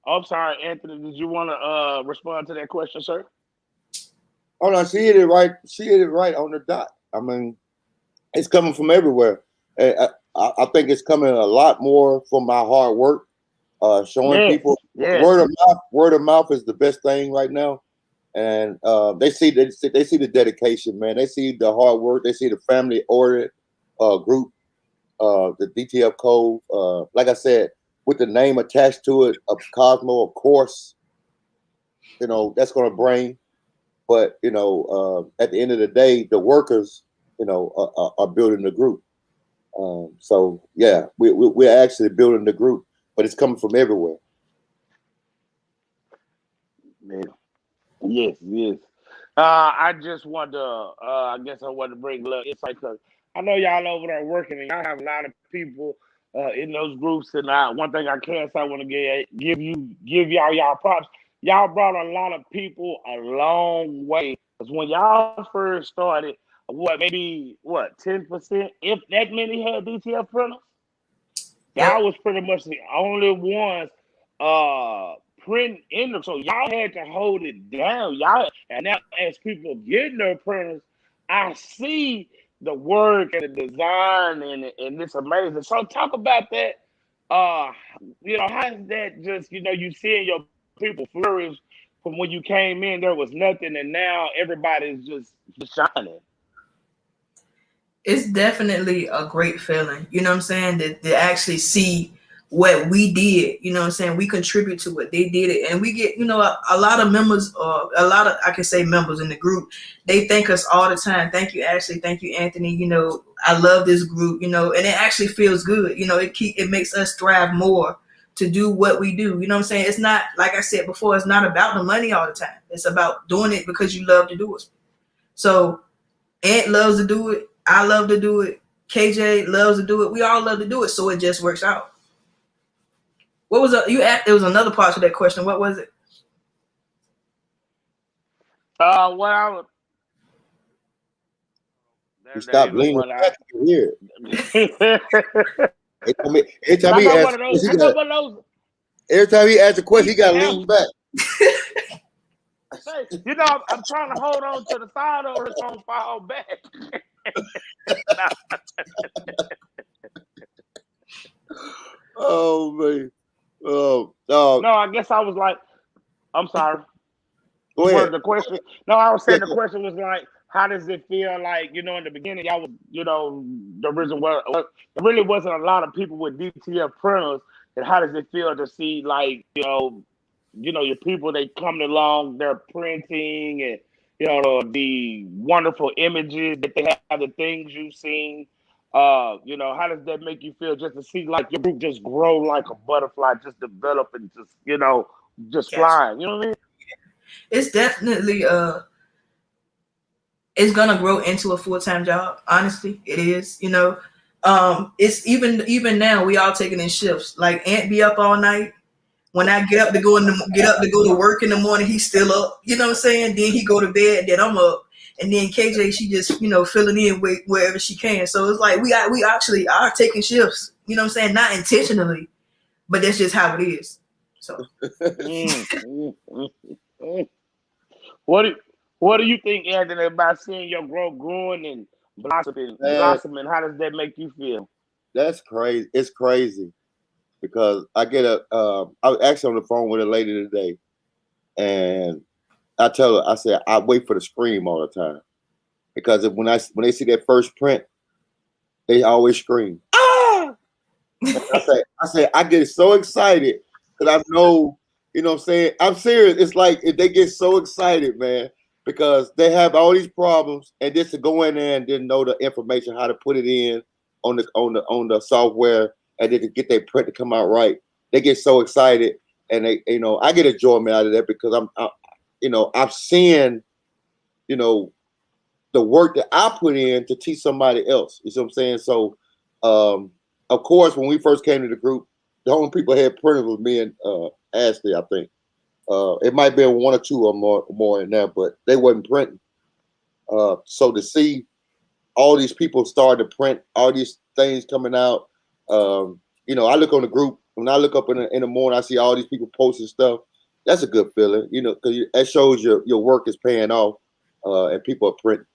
Speaker 3: I'm sorry, Anthony. Did you want to respond to that question, sir?
Speaker 1: Oh no, she hit it right. She hit it right on the dot. I mean, it's coming from everywhere. I think it's coming a lot more from my hard work. Showing people
Speaker 3: Yeah.
Speaker 1: Word of mouth is the best thing right now. And they see the dedication, man. They see the hard work. They see the family oriented group, the DTF Cove. Like I said, with the name attached to it of Cosmo, of course, that's going to bring. But at the end of the day, the workers, are building the group. So yeah, we're actually building the group, but it's coming from everywhere.
Speaker 3: Yeah. Yes, yes. I just wanted to, I guess I wanted to bring a little insight because I know y'all over there working and y'all have a lot of people in those groups. And one thing I can say, I want to give y'all props. Y'all brought a lot of people a long way. Because when y'all first started, maybe 10%, if that many had DTF printers?
Speaker 2: Yep.
Speaker 3: Y'all was pretty much the only ones printing in them. So y'all had to hold it down. Y'all, and now as people getting their printers, I see the work and the design and it's amazing. So talk about that. How is that just, you seeing your people flourish from when you came in, there was nothing, and now everybody's just shining.
Speaker 2: It's definitely a great feeling, you know what I'm saying, to actually see what we did, you know what I'm saying, we contribute to what they did it, and we get, a lot of members, or a lot of, I can say, members in the group, they thank us all the time. Thank you, Ashley. Thank you, Anthony. I love this group, and it actually feels good. It makes us thrive more to do what we do. You know what I'm saying? It's not, like I said before, it's not about the money all the time. It's about doing it because you love to do it. So Ant loves to do it. I love to do it. KJ loves to do it. We all love to do it, so it just works out. What was you asked? There was another part to that question. What was it?
Speaker 3: Well,
Speaker 1: You stop leaning back here. Every time
Speaker 3: I
Speaker 1: he
Speaker 3: got
Speaker 1: asks
Speaker 3: one of those. I got one of those.
Speaker 1: Every time he asks a question, he got to lean back.
Speaker 3: Hey, I'm trying to hold on to the side over it so I don't fall back.
Speaker 1: Oh man. Oh no.
Speaker 3: No, I guess I was like, I'm sorry.
Speaker 1: Go ahead.
Speaker 3: The question. No, I was saying the question was like, how does it feel like, in the beginning, y'all was, the reason why there really wasn't a lot of people with DTF printers, and how does it feel to see, like, your people, they coming along, they're printing, and the wonderful images that they have, the things you've seen. How does that make you feel just to see, like, your group just grow like a butterfly, just develop and just flying? You know what I mean?
Speaker 2: It's definitely it's gonna grow into a full-time job. Honestly, it is. It's even now we all taking in shifts. Like Ant be up all night. When I get up to go to work in the morning, he's still up. You know what I'm saying? Then he go to bed, then I'm up, and then KJ, she just filling in wherever she can. So it's like we actually are taking shifts. You know what I'm saying? Not intentionally, but that's just how it is. So.
Speaker 3: What do you think, Anthony, about seeing your growth growing and blossoming? How does that make you feel?
Speaker 1: That's crazy. It's crazy because I was actually on the phone with a lady today, and I tell her, I said, I wait for the scream all the time because when they see that first print, they always scream. Ah! I say, I get so excited because I know, what I'm saying? I'm serious. It's like they get so excited, man, because they have all these problems, and just to go in there and then know the information, how to put it in on the software, and then to get their print to come out right. They get so excited, and they, I get enjoyment out of that because I'm seeing, the work that I put in to teach somebody else. You see what I'm saying? So, of course, when we first came to the group, the only people had printers was me and Ashley, I think. It might be one or two or more in there, but they wasn't printing. So to see all these people start to print, all these things coming out, I look on the group. When I look up in the morning, I see all these people posting stuff. That's a good feeling, because that shows your work is paying off, and people are printing.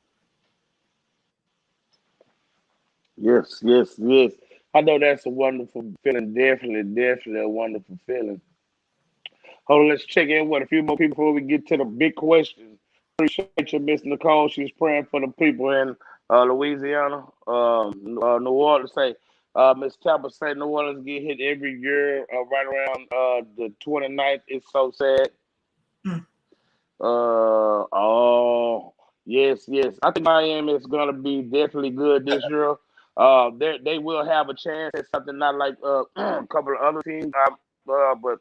Speaker 3: Yes. I know that's a wonderful feeling. Definitely a wonderful feeling. Hold on, let's check in with a few more people before we get to the big questions. Appreciate you, Miss Nicole. She's praying for the people in Louisiana, New Orleans. Say, Miss Tapper said New Orleans get hit every year right around the 29th. It's so sad.
Speaker 2: Hmm.
Speaker 3: Oh, yes. I think Miami is gonna be definitely good this year. They will have a chance at something not like a couple of other teams. But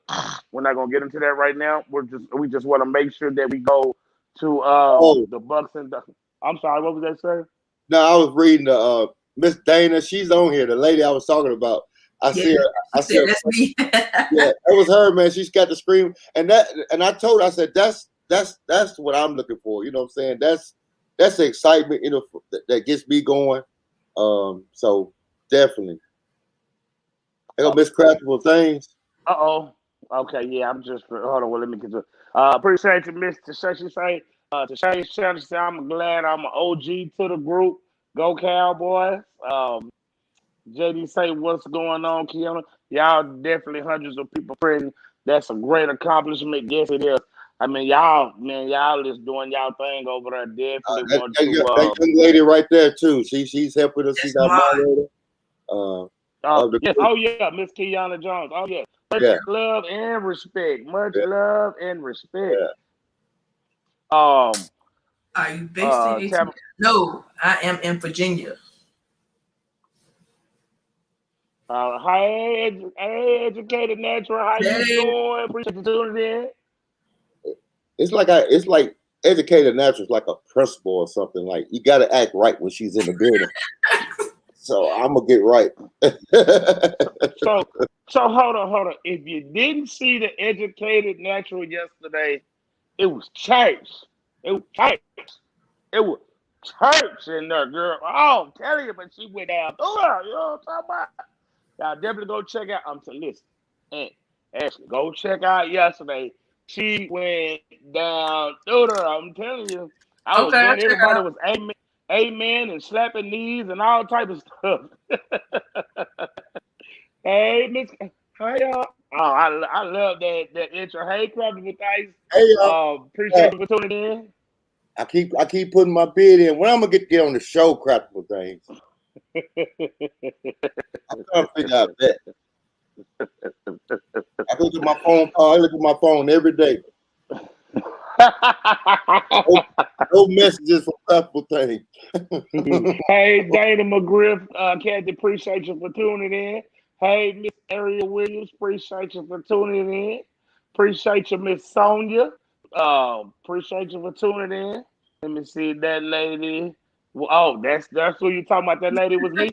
Speaker 3: we're not gonna get into that right now. We just want to make sure that we go to
Speaker 1: Oh,
Speaker 3: the Bucks and I'm sorry, what was that, sir?
Speaker 1: no, I was reading the Miss Dana. She's on here. The lady I was talking about. I see her. I see her.
Speaker 2: That's me.
Speaker 1: Yeah, it was her, man. She's got the scream, and I told her, I said, that's what I'm looking for. You know what I'm saying? That's the excitement, you know, that gets me going. So definitely. They gonna miss craftable things.
Speaker 3: Okay, yeah, I'm just hold on. Well, let me get to. Appreciate you, Mr. Shay. Say to Shay, I'm glad I'm an OG to the group. Go Cowboys. JD say what's going on, Kiana? Y'all definitely hundreds of people praying. That's a great accomplishment. Yes, it is. I mean, y'all is doing y'all thing over there. Definitely want
Speaker 1: That
Speaker 3: to.
Speaker 1: young lady right there too. She's helping us. She's our
Speaker 2: mine.
Speaker 1: moderator. Of the
Speaker 3: Yes.
Speaker 1: group.
Speaker 3: Oh yeah, Miss Kiana Jones. Oh yeah. Much
Speaker 1: Yeah,
Speaker 3: love and respect. Much
Speaker 1: yeah,
Speaker 3: love and respect.
Speaker 1: yeah.
Speaker 2: Are you based in ATL?
Speaker 3: Tab-
Speaker 2: No, I am in Virginia.
Speaker 3: hey, educated natural. How you
Speaker 2: Hey,
Speaker 3: doing? Appreciate you tuning in.
Speaker 1: It's like educated natural is like a principal or something. Like you got to act right when she's in the building. So I'm gonna get right.
Speaker 3: So hold on. If you didn't see the educated natural yesterday, it was church. It was church. It was church in there, girl. Oh, I'm telling you, but she went down through her. You know what I'm talking about? Y'all definitely go check out. I'm telling you, listen, and Ashley, go check out yesterday. She went down through her. I'm telling you, I was
Speaker 2: okay, I'll
Speaker 3: doing.
Speaker 2: check it
Speaker 3: Everybody
Speaker 2: out.
Speaker 3: was amen, and slapping knees and all type of stuff. Hey, Miss. Hi, y'all. Oh, I love that intro. Hey, Crocker with Ice.
Speaker 1: Hey y'all,
Speaker 3: Appreciate you for tuning in.
Speaker 1: I keep putting my bid in. When I'm gonna get on the show, craftable things. I'm trying to figure out that. I look at my phone. I look at my phone every day. No messages from craftable things.
Speaker 3: Hey, Dana McGriff, Kathy, appreciate you for tuning in. Hey, Miss Ariel Williams, appreciate you for tuning in. Appreciate you, Miss Sonia. Appreciate you for tuning in. Let me see that lady. Well, oh, that's who you talking about. That lady was me,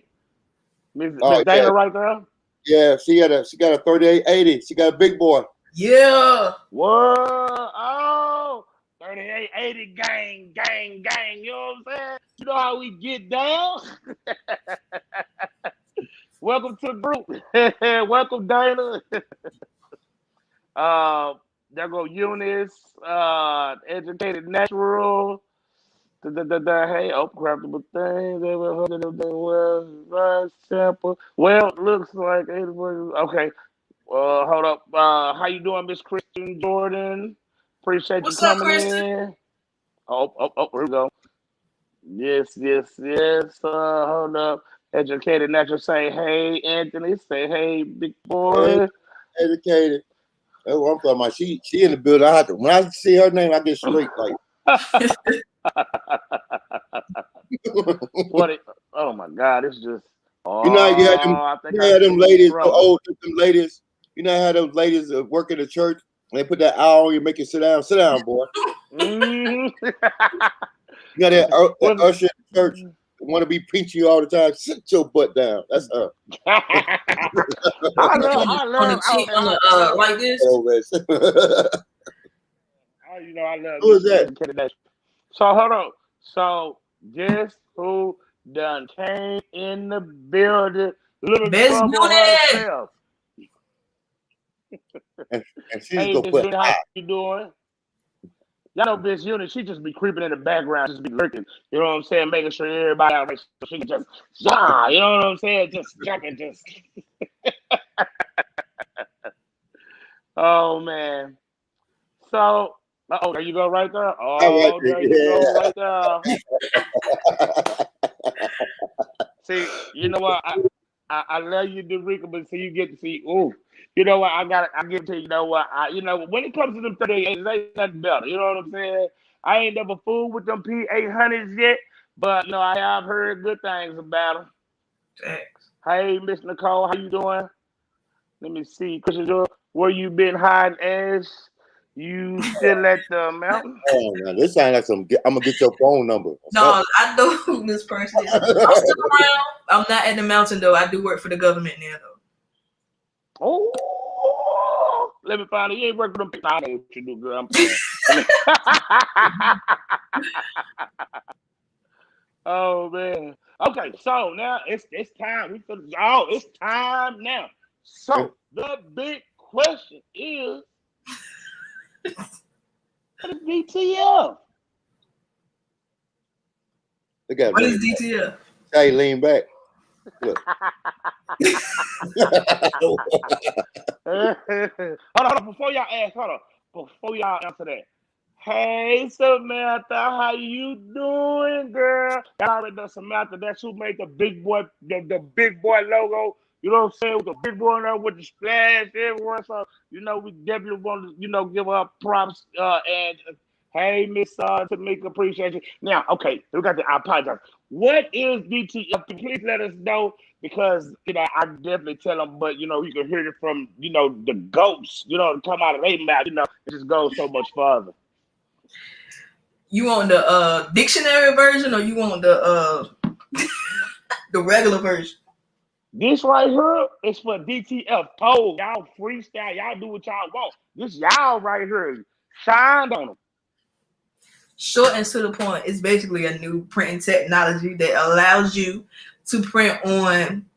Speaker 3: Miss
Speaker 1: Oh yeah,
Speaker 3: Dana, right there.
Speaker 1: yeah. She got a 3880. She got a big boy.
Speaker 2: Yeah.
Speaker 3: Whoa, oh, 3880 gang. You know what I'm saying? You know how we get down. Welcome to the group. Welcome, Dana. There go Eunice, educated natural. Hey, craftable things. They were hundred of them was sample. Well, looks like okay. Hold up. How you doing, Miss Christian Jordan? Appreciate you
Speaker 2: What's up,
Speaker 3: coming
Speaker 2: Kristen?
Speaker 3: in. Here we go. Yes. Hold up. Educated natural. Say hey, Anthony. Say hey, big
Speaker 1: Hey,
Speaker 3: boy.
Speaker 1: educated. That's what I'm talking about. She in the building. I have to, when I see her name, I get straight like.
Speaker 3: What? Oh my God! It's just.
Speaker 1: You know,
Speaker 3: I think
Speaker 1: you
Speaker 3: I
Speaker 1: had them
Speaker 3: see you
Speaker 1: ladies, the
Speaker 3: struggling.
Speaker 1: old them ladies. You know how those ladies work in the church and they put that owl on you, make you sit down. Sit down, boy.
Speaker 3: Mm-hmm.
Speaker 1: You got that
Speaker 3: What?
Speaker 1: usher in the church want to be preachy all the time. Sit your butt down. That's her.
Speaker 2: You on the cheek on the like this?
Speaker 3: I love
Speaker 1: Who
Speaker 3: me
Speaker 1: is
Speaker 3: some
Speaker 1: that?
Speaker 3: educated natural. So hold on. So guess who done came in the building? Little
Speaker 2: Best
Speaker 3: trouble
Speaker 2: unit.
Speaker 3: herself.
Speaker 1: And she's
Speaker 3: Hey,
Speaker 1: gonna
Speaker 3: Miss
Speaker 1: put
Speaker 3: Unit, how you doing? Y'all know Miss Unit, she just be creeping in the background, just be lurking. You know what I'm saying? Making sure everybody out there so she can just, yeah, you know what I'm saying? Just jumping, just. Oh man. So, there you go right there.
Speaker 1: All
Speaker 3: Oh,
Speaker 1: right,
Speaker 3: there you go right there. See, you know what? I love you, Derica, but see, you get to see. Ooh, you know what? I get to you know what? When it comes to them 38s, they ain't nothing better. You know what I'm saying? I ain't never fooled with them P800s yet, but I have heard good things about them.
Speaker 2: Thanks.
Speaker 3: Hey, Miss Nicole, how you doing? Let me see, Christian, where you been hiding, Ash? You still at the mountain?
Speaker 1: Oh man, this sounds like some. I'm gonna get your phone number.
Speaker 2: No, I know who this person is. I'm still around. I'm not at the mountain though. I do work for the government now though.
Speaker 3: Oh, let me find it. You ain't working with them people. I know what you do, girl. I'm playing. Oh man. Okay, so now it's time. It's time now. So the big question is, what is DTF?
Speaker 1: Look at
Speaker 2: What
Speaker 1: me.
Speaker 2: is DTF?
Speaker 1: Hey, lean back. Look.
Speaker 3: Hold on, before y'all ask, before y'all answer that. Hey Samantha, how you doing, girl? Y'all already know Samantha. That's who made the big boy, the big boy logo. You know what I'm saying? With the big boy there with the splash everywhere. So we definitely want to give her props. And hey, Miss Tamika, appreciate you. Now, okay, I apologize. What is DTF? Please let us know because I definitely tell them, but you can hear it from the ghosts, to come out of their mouth. It just goes so much further.
Speaker 2: You want the dictionary version or you want the the regular version?
Speaker 3: This right here is for DTF. Y'all freestyle. Y'all do what y'all want. This y'all right here. Shine on them.
Speaker 2: Short and to the point, it's basically a new printing technology that allows you to print on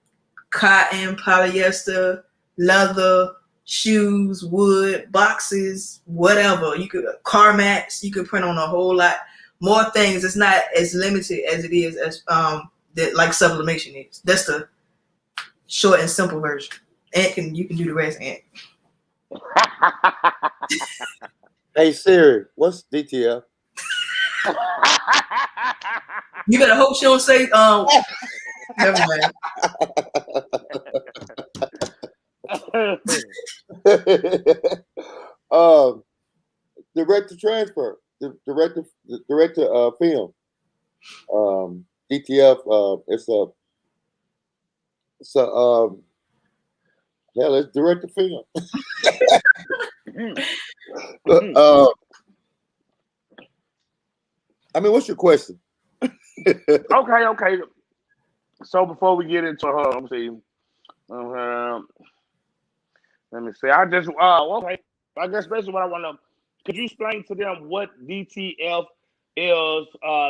Speaker 2: cotton, polyester, leather, shoes, wood, boxes, whatever. You could car mats. You could print on a whole lot more things. It's not as limited as it is as that like sublimation is. That's the short and simple version. And you can do the rest. And
Speaker 1: Hey Siri, what's DTF?
Speaker 2: you better hope she don't say never mind.
Speaker 1: Direct to transfer, direct to film. DTF. It's direct to film. I mean, what's your question?
Speaker 3: Okay. So before we get into her, let me see. Let me see. Okay. I guess basically what I want to. Could you explain to them what DTF is?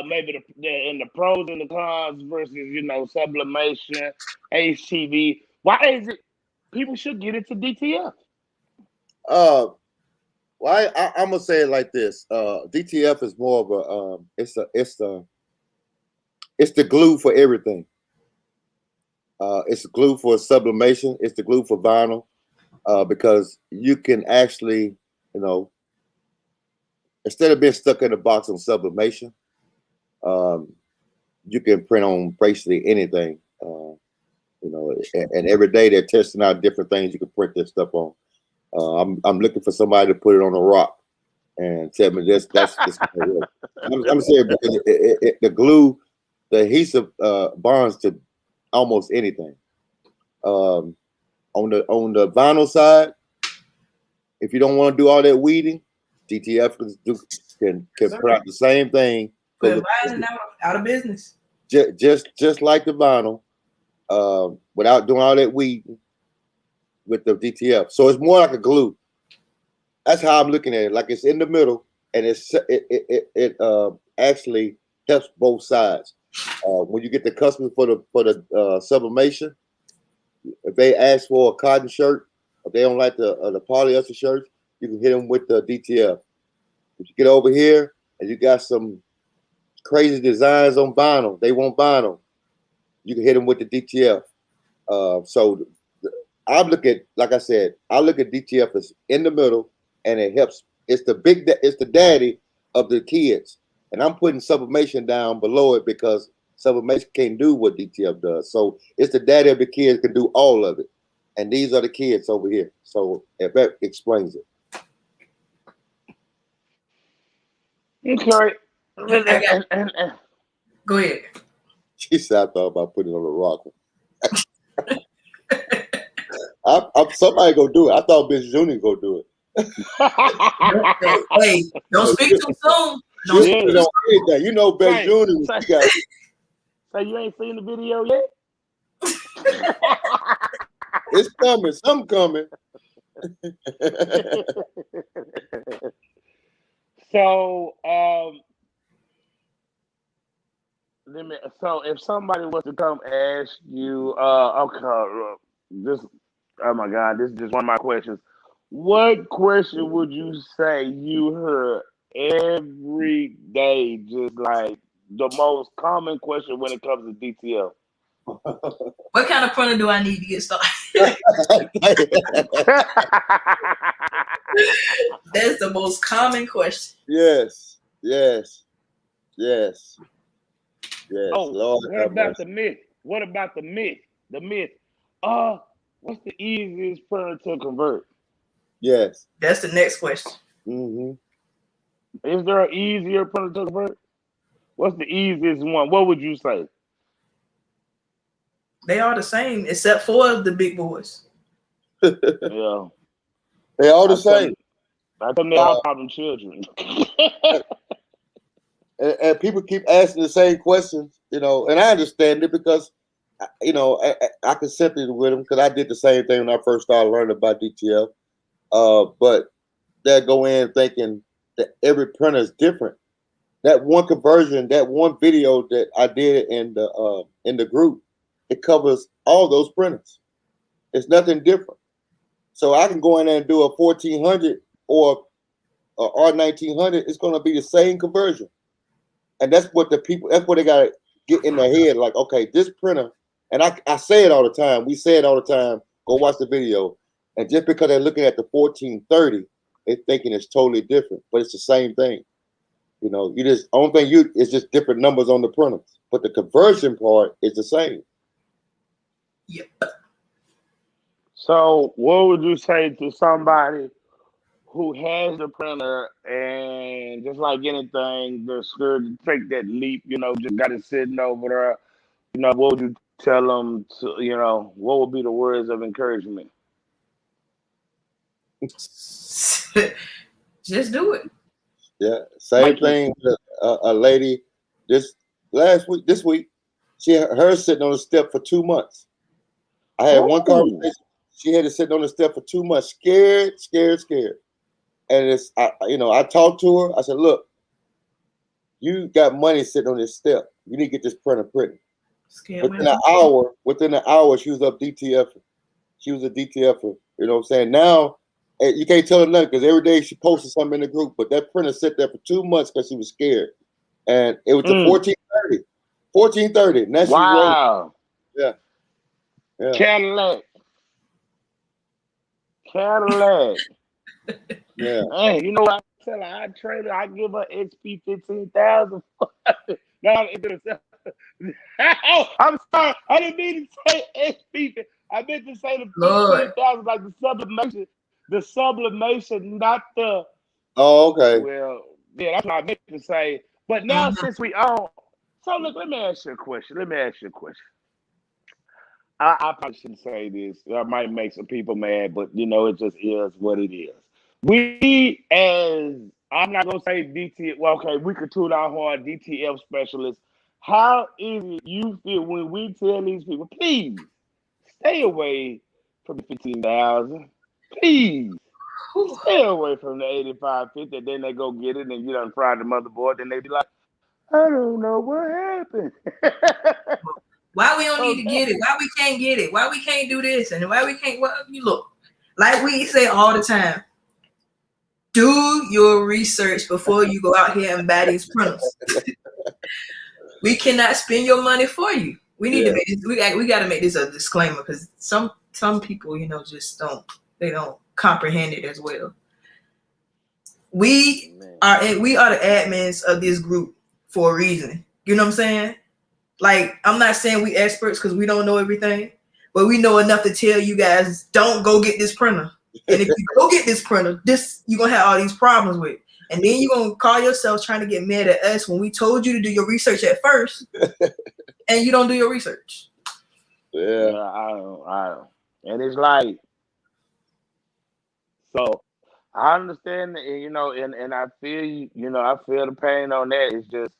Speaker 3: Maybe in the pros and the cons versus sublimation, HTV. Why is it people should get into DTF?
Speaker 1: Well, I'm gonna say it like this. DTF is more of a it's the glue for everything. It's the glue for sublimation. It's the glue for vinyl because you can actually, instead of being stuck in a box on sublimation, you can print on basically anything. And every day they're testing out different things you can print this stuff on. I'm looking for somebody to put it on a rock and tell me that's I'm saying because the glue, the adhesive bonds to almost anything. On the vinyl side, if you don't want to do all that weeding, DTF can print out the same thing.
Speaker 2: Quit buying it out of business.
Speaker 1: Just like the vinyl, without doing all that weeding with the DTF. So it's more like a glue. That's how I'm looking at it. Like it's in the middle, and it actually helps both sides. When you get the customer for the sublimation, if they ask for a cotton shirt, if they don't like the polyester shirts, you can hit them with the DTF. If you get over here and you got some crazy designs on vinyl, they want vinyl, you can hit them with the DTF. I look at DTF as in the middle, and it helps It's the daddy of the kids, and I'm putting sublimation down below it because sublimation can't do what DTF does. So it's the daddy of the kids can do all of it, and these are the kids over here. So if that explains it.
Speaker 3: Okay.
Speaker 2: Go ahead.
Speaker 1: She said, I thought about putting it on the rock. Somebody go do it. I thought Bitch Junior go do it.
Speaker 2: Hey, don't speak too soon. Don't speak too
Speaker 1: soon. You know, Bitch Junior.
Speaker 3: So you ain't seen the video yet?
Speaker 1: It's coming. Some coming.
Speaker 3: So, so if somebody was to come ask you, oh my God, this is just one of my questions. What question would you say you heard every day? Just like the most common question when it comes to DTF.
Speaker 2: What kind of printer do I need to get started? That's the most common question.
Speaker 3: Oh,
Speaker 1: Yes.
Speaker 3: Lord, what about the myth? What about the myth? The myth. What's the easiest printer to convert?
Speaker 1: Yes.
Speaker 2: That's the next question.
Speaker 1: Mm-hmm.
Speaker 3: Is there an easier printer to convert? What's the easiest one? What would you say?
Speaker 2: They are the same, except for the big boys.
Speaker 3: Yeah.
Speaker 1: They all the same.
Speaker 3: I think they all problem children.
Speaker 1: and people keep asking the same questions, and I understand it because, I can sympathize with them because I did the same thing when I first started learning about DTF. But they go in thinking that every printer is different. That one conversion, that one video that I did in the group, it covers all those printers. It's nothing different. So I can go in there and do a 1400 or a R1900. It's going to be the same conversion, and that's what they got to get in their head. Like, okay, this printer, and I say it all the time. We say it all the time. Go watch the video, and just because they're looking at the 1430, they're thinking it's totally different, but it's the same thing. Only thing it's just different numbers on the printers, but the conversion part is the same.
Speaker 2: Yep.
Speaker 3: So, what would you say to somebody who has the printer and just like anything, they're scared to take that leap? Just got it sitting over there. What would you tell them to? What would be the words of encouragement?
Speaker 2: Just do it.
Speaker 1: Yeah, same thing. A lady this week, hers sitting on the step for 2 months. I had one conversation. She had to sit on the step for 2 months, scared. And I talked to her. I said, "Look, you got money sitting on this step. You need to get this printer printed." Within an hour, she was up DTF. She was a DTFer. You know what I'm saying? Now, you can't tell her nothing because every day she posted something in the group, but that printer sat there for 2 months because she was scared. And it was the 1430. 1430. And that's
Speaker 3: wow.
Speaker 1: Yeah.
Speaker 3: Cadillac.
Speaker 1: Yeah.
Speaker 3: Hey, you know what I tell her? I trade her. I give her XP 15,000. No, I'm sorry. I didn't mean to say XP. I meant to say the 15,000, like the sublimation, not the.
Speaker 1: Oh, okay.
Speaker 3: Well, yeah, that's what I meant to say. But now since we own, so look, let me ask you a question. I probably shouldn't say this. I might make some people mad, but it just is what it is. We, as I'm not gonna say DTF. Well, okay, we could tune our horn DTF specialists. How is it you feel when we tell these people, please stay away from the 15,000? Please stay away from the 8550. Then they go get it, and you done fried the motherboard. Then they be like, I don't know what happened.
Speaker 2: Why we don't need to get it? Why we can't get it? Why we can't do this? And why we can't? Well, you look, like we say all the time, do your research before you go out here and buy these printers. We cannot spend your money for you. We need to make this, we got to make this a disclaimer because some people, just don't comprehend it as well. We are the admins of this group for a reason. You know what I'm saying? Like, I'm not saying we experts because we don't know everything, but we know enough to tell you guys, don't go get this printer. And if you go get this printer, you're going to have all these problems with. And then you're going to call yourself trying to get mad at us when we told you to do your research at first, and you don't do your research.
Speaker 3: Yeah, I don't. And it's like, so I understand, and I feel I feel the pain on that. It's just,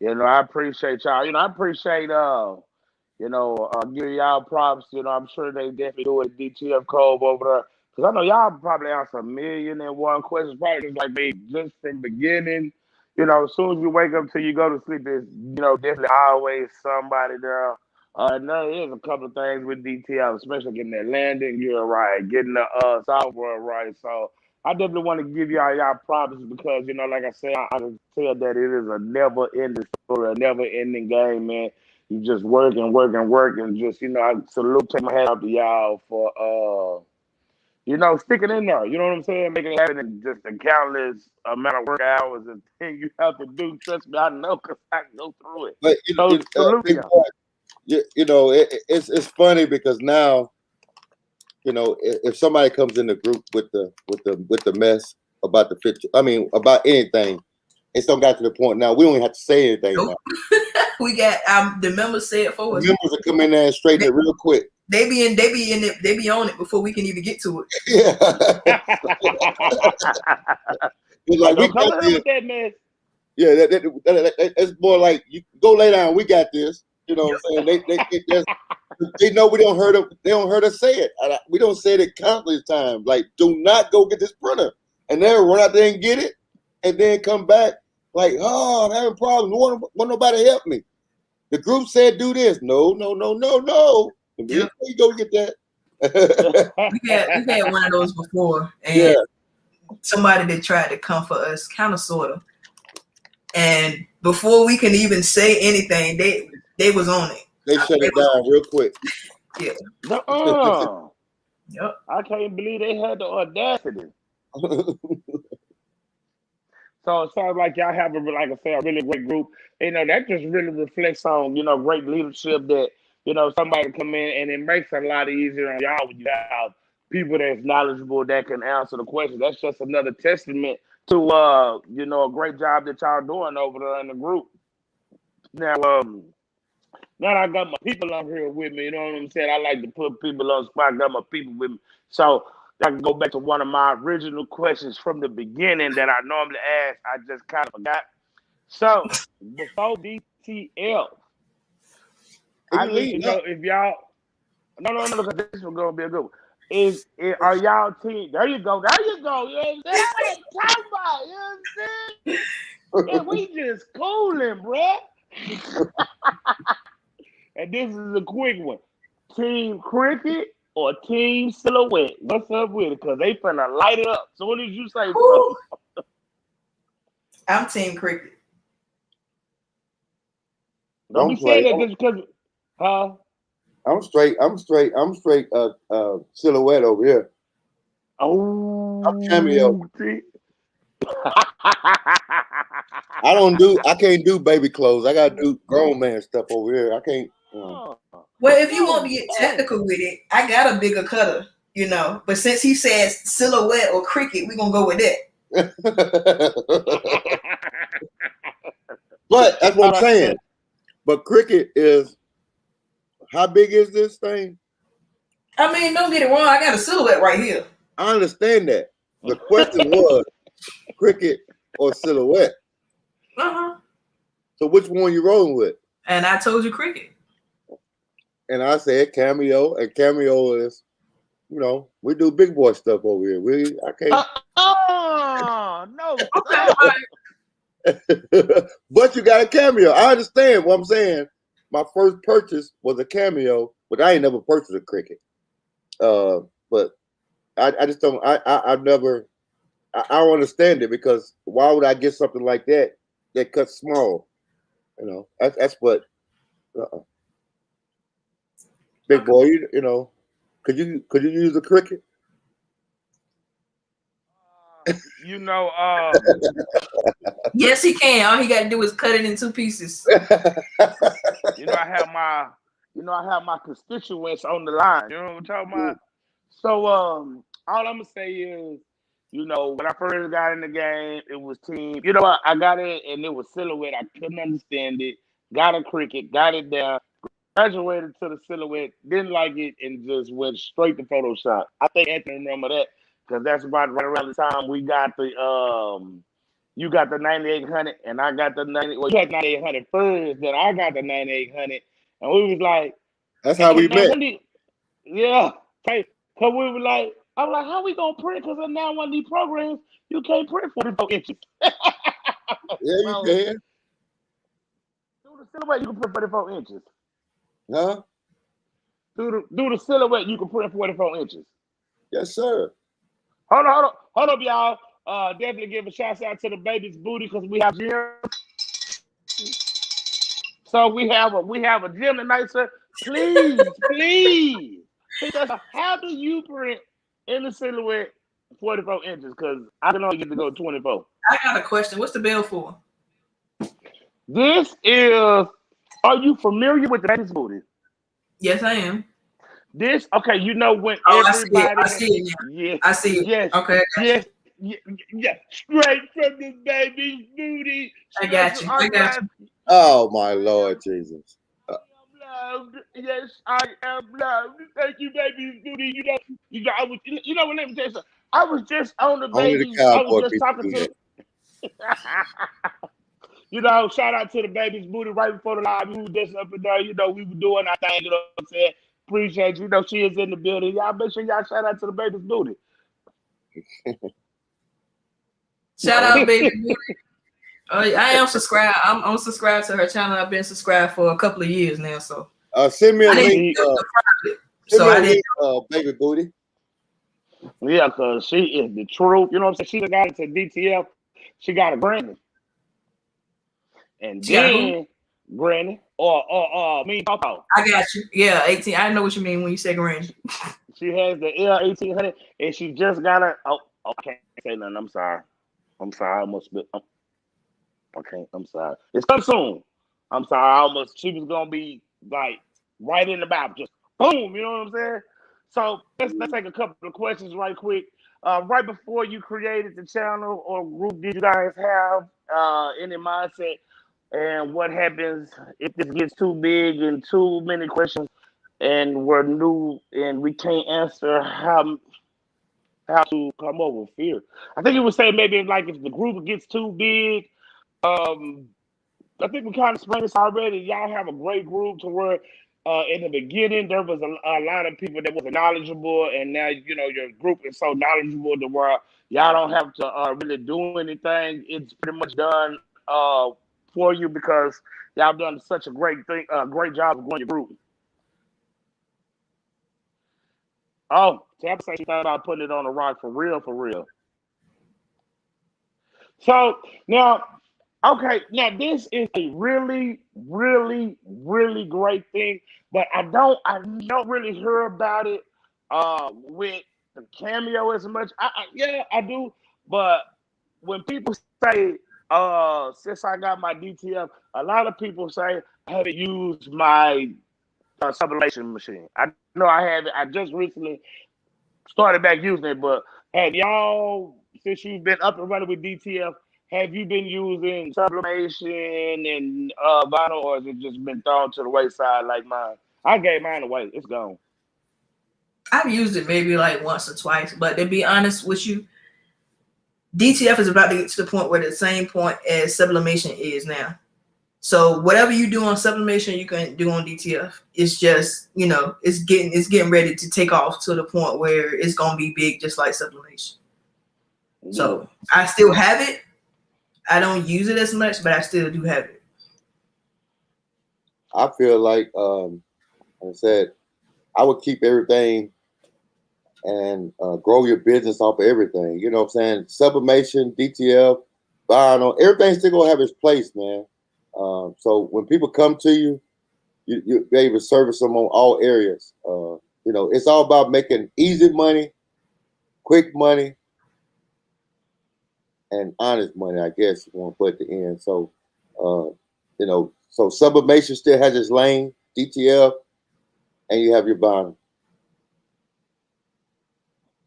Speaker 3: I appreciate y'all. I appreciate give y'all props. I'm sure they definitely do it DTF Cove over there. Because I know y'all probably answer 1,000,001 questions, probably just like me, just from beginning. As soon as you wake up till you go to sleep, there's, definitely always somebody there. And there is a couple of things with DTF, especially getting that landing gear right, getting the software right. So I definitely want to give y'all props because, like I said, I can tell that it is a never-ending story, a never-ending game, man. You just work and work and work and just, I salute, take my hat off to y'all for, sticking in there. You know what I'm saying? Making it happen, just a countless amount of work hours and things you have to do. Trust me, I know because I go through it.
Speaker 1: But
Speaker 3: salute
Speaker 1: big boy, it's funny because now, if somebody comes in the group with the mess about the picture, about anything, it's don't got to the point now we don't even have to say anything.
Speaker 2: Nope. Now we got the members say it for us.
Speaker 1: The members will come in there and straighten it real quick.
Speaker 2: They be on it before we can even get to it.
Speaker 1: Yeah. It's like we got this.
Speaker 3: With that mess.
Speaker 1: Yeah, that's more like you go lay down. We got this. You know what I'm saying? They know we don't hurt them. They don't hurt us say it. We don't say it countless times. Like, do not go get this printer, and they'll run out there and get it, and then come back like, oh, I'm having problems. Want nobody help me? The group said do this. No.
Speaker 2: Yep.
Speaker 1: You go get that.
Speaker 2: we had one of those before, and somebody that tried to come for us, kind of, sort of. And before we can even say anything, they was on it.
Speaker 1: They shut it down real quick.
Speaker 2: Yeah.
Speaker 3: Yep. I can't believe they had the audacity. So it sounds like y'all have a really great group. That just really reflects on, great leadership that, somebody come in and it makes it a lot easier on y'all when you have people that's knowledgeable that can answer the questions. That's just another testament to a great job that y'all doing over there in the group. Now I got my people up here with me, you know what I'm saying? I like to put people on the spot, I got my people with me. So I can go back to one of my original questions from the beginning that I normally ask. I just kind of forgot. So before DTL, I need to know if y'all no, because this is gonna be a good one. Are y'all team? There you go. You know what I'm saying? That's what I'm talking about. You know what I'm saying? Yeah, we just cooling, bruh. And this is a quick one. Team Cricket or Team Silhouette? What's up with it? Because they finna light it up. So what did you say, bro?
Speaker 2: I'm Team Cricket.
Speaker 3: Don't be saying that just because,
Speaker 1: I'm straight Silhouette over here.
Speaker 3: Oh,
Speaker 1: I'm Cameo. I can't do baby clothes. I gotta do grown man stuff over here. I can't.
Speaker 2: Well, if you want to get technical with it, I got a bigger cutter, But since he says Silhouette or Cricket, we're gonna go with that.
Speaker 1: But that's what I'm saying. But Cricket is, how big is this thing?
Speaker 2: I mean, don't get it wrong. I got a Silhouette right here.
Speaker 1: I understand that. The question was Cricket or Silhouette. So which one you rolling with?
Speaker 2: And I told you Cricket.
Speaker 1: And I said Cameo, and Cameo is, we do big boy stuff over here. I can't.
Speaker 3: No.
Speaker 1: But you got a Cameo. I understand what I'm saying. My first purchase was a Cameo, but I ain't never purchased a Cricket. But I just don't. I don't understand it, because why would I get something like that cuts small? That's what. Big boy, could you use a Cricket?
Speaker 3: you know,
Speaker 2: Yes, he can. All he got to do is cut it in 2 pieces.
Speaker 3: you know, I have my constituents on the line. You know what I'm talking about? So, all I'm gonna say is, you know, when I first got in the game, it was team. You know what? I got it, and it was silhouette. I couldn't understand it. Got a cricket, got it down. Graduated to the silhouette, didn't like it, and just went straight to Photoshop. I think Anthony remember that because that's about right around the time we got the you got the 9800 and I got the 90. Well, you had 9800 first, then I got the 9800, and we was like,
Speaker 1: That's how we met.
Speaker 3: Yeah, okay, cause we were like, I'm like, how we gonna print? Cause now one of these programs you can't print 44 inches.
Speaker 1: Yeah, you can.
Speaker 3: Through the silhouette, you can print 44 inches.
Speaker 1: Huh?
Speaker 3: Through the silhouette, you can print 44 inches.
Speaker 1: Yes, sir.
Speaker 3: Hold up, y'all. Definitely give a shout out to the baby's booty because we have gym. So we have a gym tonight, sir. Please. How do you print in the silhouette 44 inches? Because I can only get to go 24.
Speaker 2: I got a question. What's the bell for?
Speaker 3: This is. Are you familiar with the baby's booty?
Speaker 2: Yes, I am.
Speaker 3: This okay. You know when
Speaker 2: everybody.
Speaker 3: I
Speaker 2: see it.
Speaker 3: Yes.
Speaker 2: I see it.
Speaker 3: Yes.
Speaker 2: Okay.
Speaker 3: Yes. Yeah, straight from the baby's booty.
Speaker 2: I got you.
Speaker 1: Oh my Lord Jesus.
Speaker 3: I am loved. Yes, I am loved. Thank you, baby's booty. You know what? Let me tell you something. I was just on the baby. I was just talking to. You know, shout out to the baby's booty right before the live. We were just up in there. You know, we were doing our thing. You know what I'm saying? Appreciate you. You know, she is in the building. Y'all make sure y'all shout out to the baby's booty.
Speaker 2: Shout out, baby booty. I am subscribed. I'm subscribed to her channel. I've been subscribed for a couple of years now. So
Speaker 1: send me a link. Baby booty.
Speaker 3: Yeah, cause she is the truth. You know what I'm saying? She got into DTF. She got a Granny. And then Granny or me Papa.
Speaker 2: I got you. Yeah, 18. I know what you mean when you say Granny.
Speaker 3: She has the L1800 and she just got a I can't say nothing. I'm sorry. I almost I'm sorry. It's coming soon. I'm sorry. She was gonna be like right in the mouth, just boom, you know what I'm saying? So let's take a couple of questions right quick. Right before you created the channel or group, did you guys have any mindset? And what happens if this gets too big and too many questions and we're new and we can't answer how to come over with fear? I think it would say maybe like if the group gets too big, I think we kind of explained this already. Y'all have a great group to where in the beginning there was a lot of people that was knowledgeable, and now you know your group is so knowledgeable to where y'all don't have to really do anything. It's pretty much done for you because y'all done such a great job of growing your group. Oh, Tab said she thought about putting it on the rock for real. So now, okay, now this is a really great thing, but I don't really hear about it with the cameo as much. Yeah, I do, but when people say since I got my DTF, a lot of people say I haven't used my sublimation machine. I know I have it. I just recently started back using it, but have y'all, since you've been up and running with DTF, have you been using sublimation and vinyl, or has it just been thrown to the wayside like mine? I gave mine away. It's gone.
Speaker 2: I've used it maybe like once or twice, but to be honest with you, DTF is about to get to the point where the same point as sublimation is now. So whatever you do on sublimation, you can do on DTF. It's just, you know, it's getting ready to take off to the point where it's gonna be big, just like sublimation. So I still have it. I don't use it as much, but I still do have it.
Speaker 1: I feel like I said, I would keep everything and grow your business off of everything. You know what I'm saying? Sublimation, DTF, vinyl, everything's still gonna have its place, man. So when people come to you, you'll be able to service them on all areas. You know, it's all about making easy money, quick money, and honest money, I guess you want to put at the end. So, so sublimation still has its lane, DTF, and you have your bottom.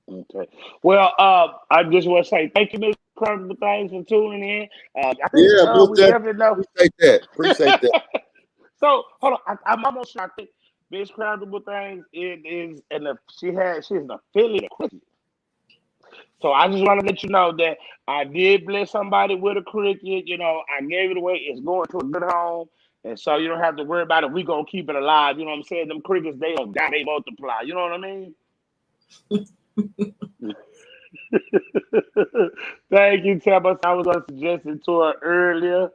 Speaker 3: Okay. Well, I just want to say thank you, Mr. Crocker, thanks for tuning in. I think we definitely know.
Speaker 1: Appreciate that.
Speaker 3: So hold on, I'm almost sure. I think Miss Crowdable Things is, and she's an affiliate of Cricket. So I just want to let you know that I did bless somebody with a cricket. You know, I gave it away. It's going to a good home, and so you don't have to worry about it. We gonna keep it alive. You know what I'm saying? Them crickets, they don't die, they multiply. You know what I mean? Thank you, Tabas. I was gonna suggest it to her earlier.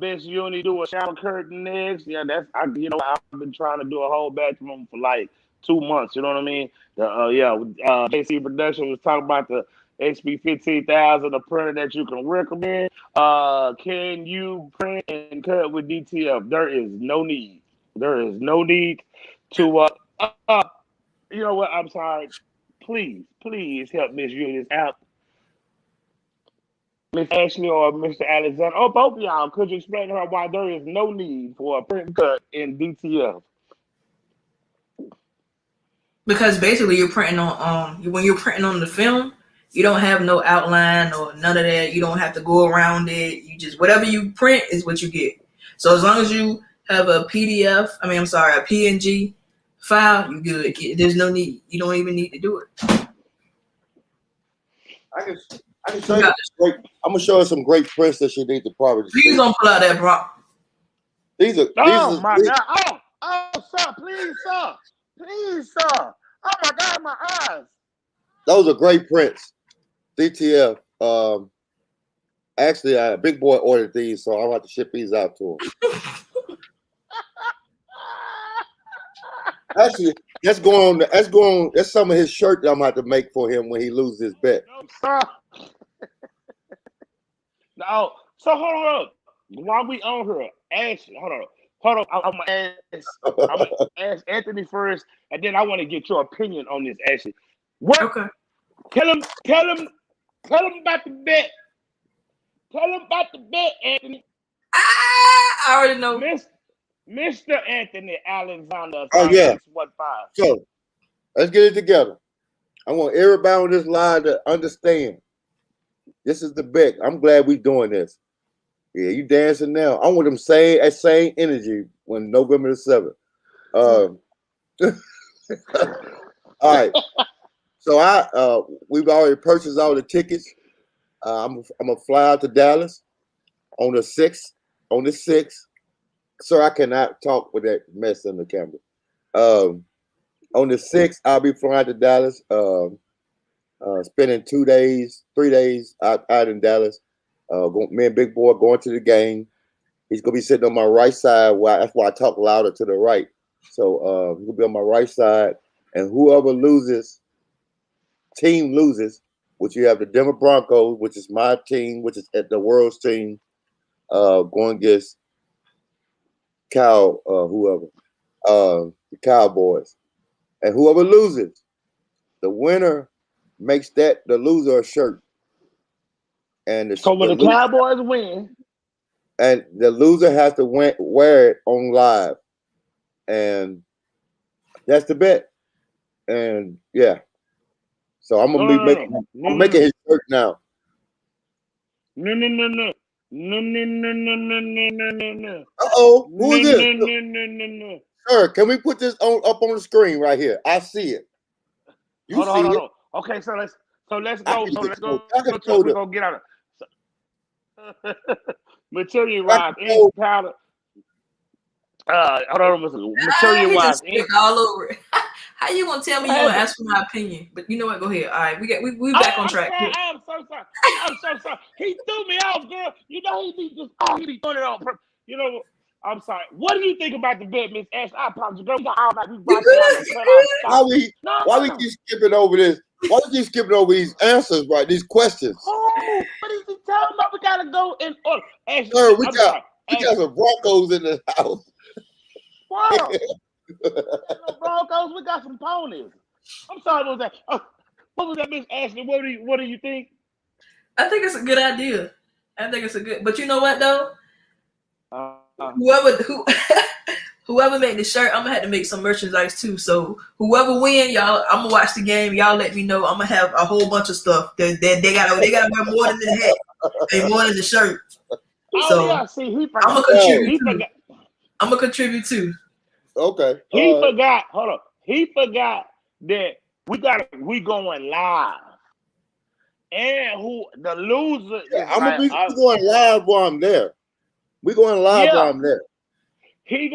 Speaker 3: Best Uni do a shower curtain next. Yeah, I've been trying to do a whole bathroom for like 2 months. You know what I mean? JC Production was talking about the XP 15,000, the printer that you can recommend. Can you print and cut with DTF? There is no need. There is no need to. You know what? I'm sorry. Please help Miss Eunice out. Miss Ashley or Mr. Alexander, or both of y'all, could you explain to her why there is no need for a print cut in DTF?
Speaker 2: Because basically you're printing on when you're printing on the film, you don't have no outline or none of that. You don't have to go around it. You just whatever you print is what you get. So as long as you have a PNG file, you good. There's no need. You don't even need to do it.
Speaker 1: I can show you great. I'm gonna show her some great prints that she needs to probably.
Speaker 2: Please don't pull out that Brock.
Speaker 1: These are.
Speaker 3: Oh my God! Oh, sir, please, sir. Oh my God, my eyes.
Speaker 1: Those are great prints. DTF. Actually, Big Boy ordered these, so I'll have to ship these out to him. Actually, that's some of his shirt that I'm gonna have to make for him when he loses his bet.
Speaker 3: No, so hold on. While we on her, Ashley, hold on. I'm gonna ask Anthony first, and then I want to get your opinion on this, Ashley. What?
Speaker 2: Okay.
Speaker 3: Tell him about the bet. Tell him about the bet, Anthony.
Speaker 2: I already know.
Speaker 3: Mr. Anthony Alexander.
Speaker 1: Oh yeah.
Speaker 3: 615.
Speaker 1: So let's get it together. I want everybody on this line to understand. This is the bet. I'm glad we're doing this. Yeah, you dancing now. I want them that same energy when November the 7th. All right. So we've already purchased all the tickets. I'm gonna fly out to Dallas on the 6th. On the 6th. Sir, I cannot talk with that mess on the camera. On the 6th, I'll be flying to Dallas. Spending 3 days out in Dallas. Me and Big Boy going to the game. He's gonna be sitting on my right side. That's why I talk louder to the right. So he'll be on my right side, and whoever team loses, which you have the Denver Broncos, which is my team, which is at the world's team, going against the Cowboys, and whoever loses, the winner makes the loser a shirt. And
Speaker 3: so when the Cowboys win,
Speaker 1: and the loser has to wear it on live, and that's the bet. And yeah, so I'm gonna I'm making his shirt now.
Speaker 3: No.
Speaker 1: Uh-oh, who is this? No. Sir, can we put this up on the screen right here? I see it.
Speaker 3: Hold on. Okay, so let's go. We're gonna get out of material wise, ink powder. Hold on, material wise, ink
Speaker 2: all over it. How you gonna tell me you wanna ask for my opinion? But you know what? Go ahead. All right, we back on track.
Speaker 3: I'm so sorry. He threw me off, girl. You know he be doing it on purpose. You know, I'm sorry. What do you think about the bet, Miss Ash? I apologize, girl. We got all that.
Speaker 1: Why we keep skipping over this? Why we keep skipping over these answers, right? These questions.
Speaker 3: Oh, what is he talking about? We gotta go in order. Ashley,
Speaker 1: sir, we got some Broncos in the house.
Speaker 3: Wow. No Broncos, we got some ponies. I'm sorry, what was that? What was that, Miss Ashley? What do you think?
Speaker 2: I think it's a good idea. I think it's a good, but you know what though?
Speaker 3: Uh,
Speaker 2: Whoever made the shirt, I'm gonna have to make some merchandise too. So whoever win, y'all, I'm gonna watch the game. Y'all let me know. I'm gonna have a whole bunch of stuff. They gotta wear more than the hat. They more than the shirt.
Speaker 3: oh
Speaker 2: So
Speaker 3: yeah, see, he
Speaker 2: I'm
Speaker 3: forgot.
Speaker 2: gonna contribute
Speaker 3: He
Speaker 2: too.
Speaker 3: forgot.
Speaker 2: I'm gonna contribute too.
Speaker 1: Okay.
Speaker 3: He forgot. Hold on. He forgot that we going live, and who the loser
Speaker 1: Yeah,
Speaker 3: is
Speaker 1: I'm gonna
Speaker 3: like.
Speaker 1: be we going live while I'm there. We going live while
Speaker 3: Yeah,
Speaker 1: I'm there.
Speaker 3: He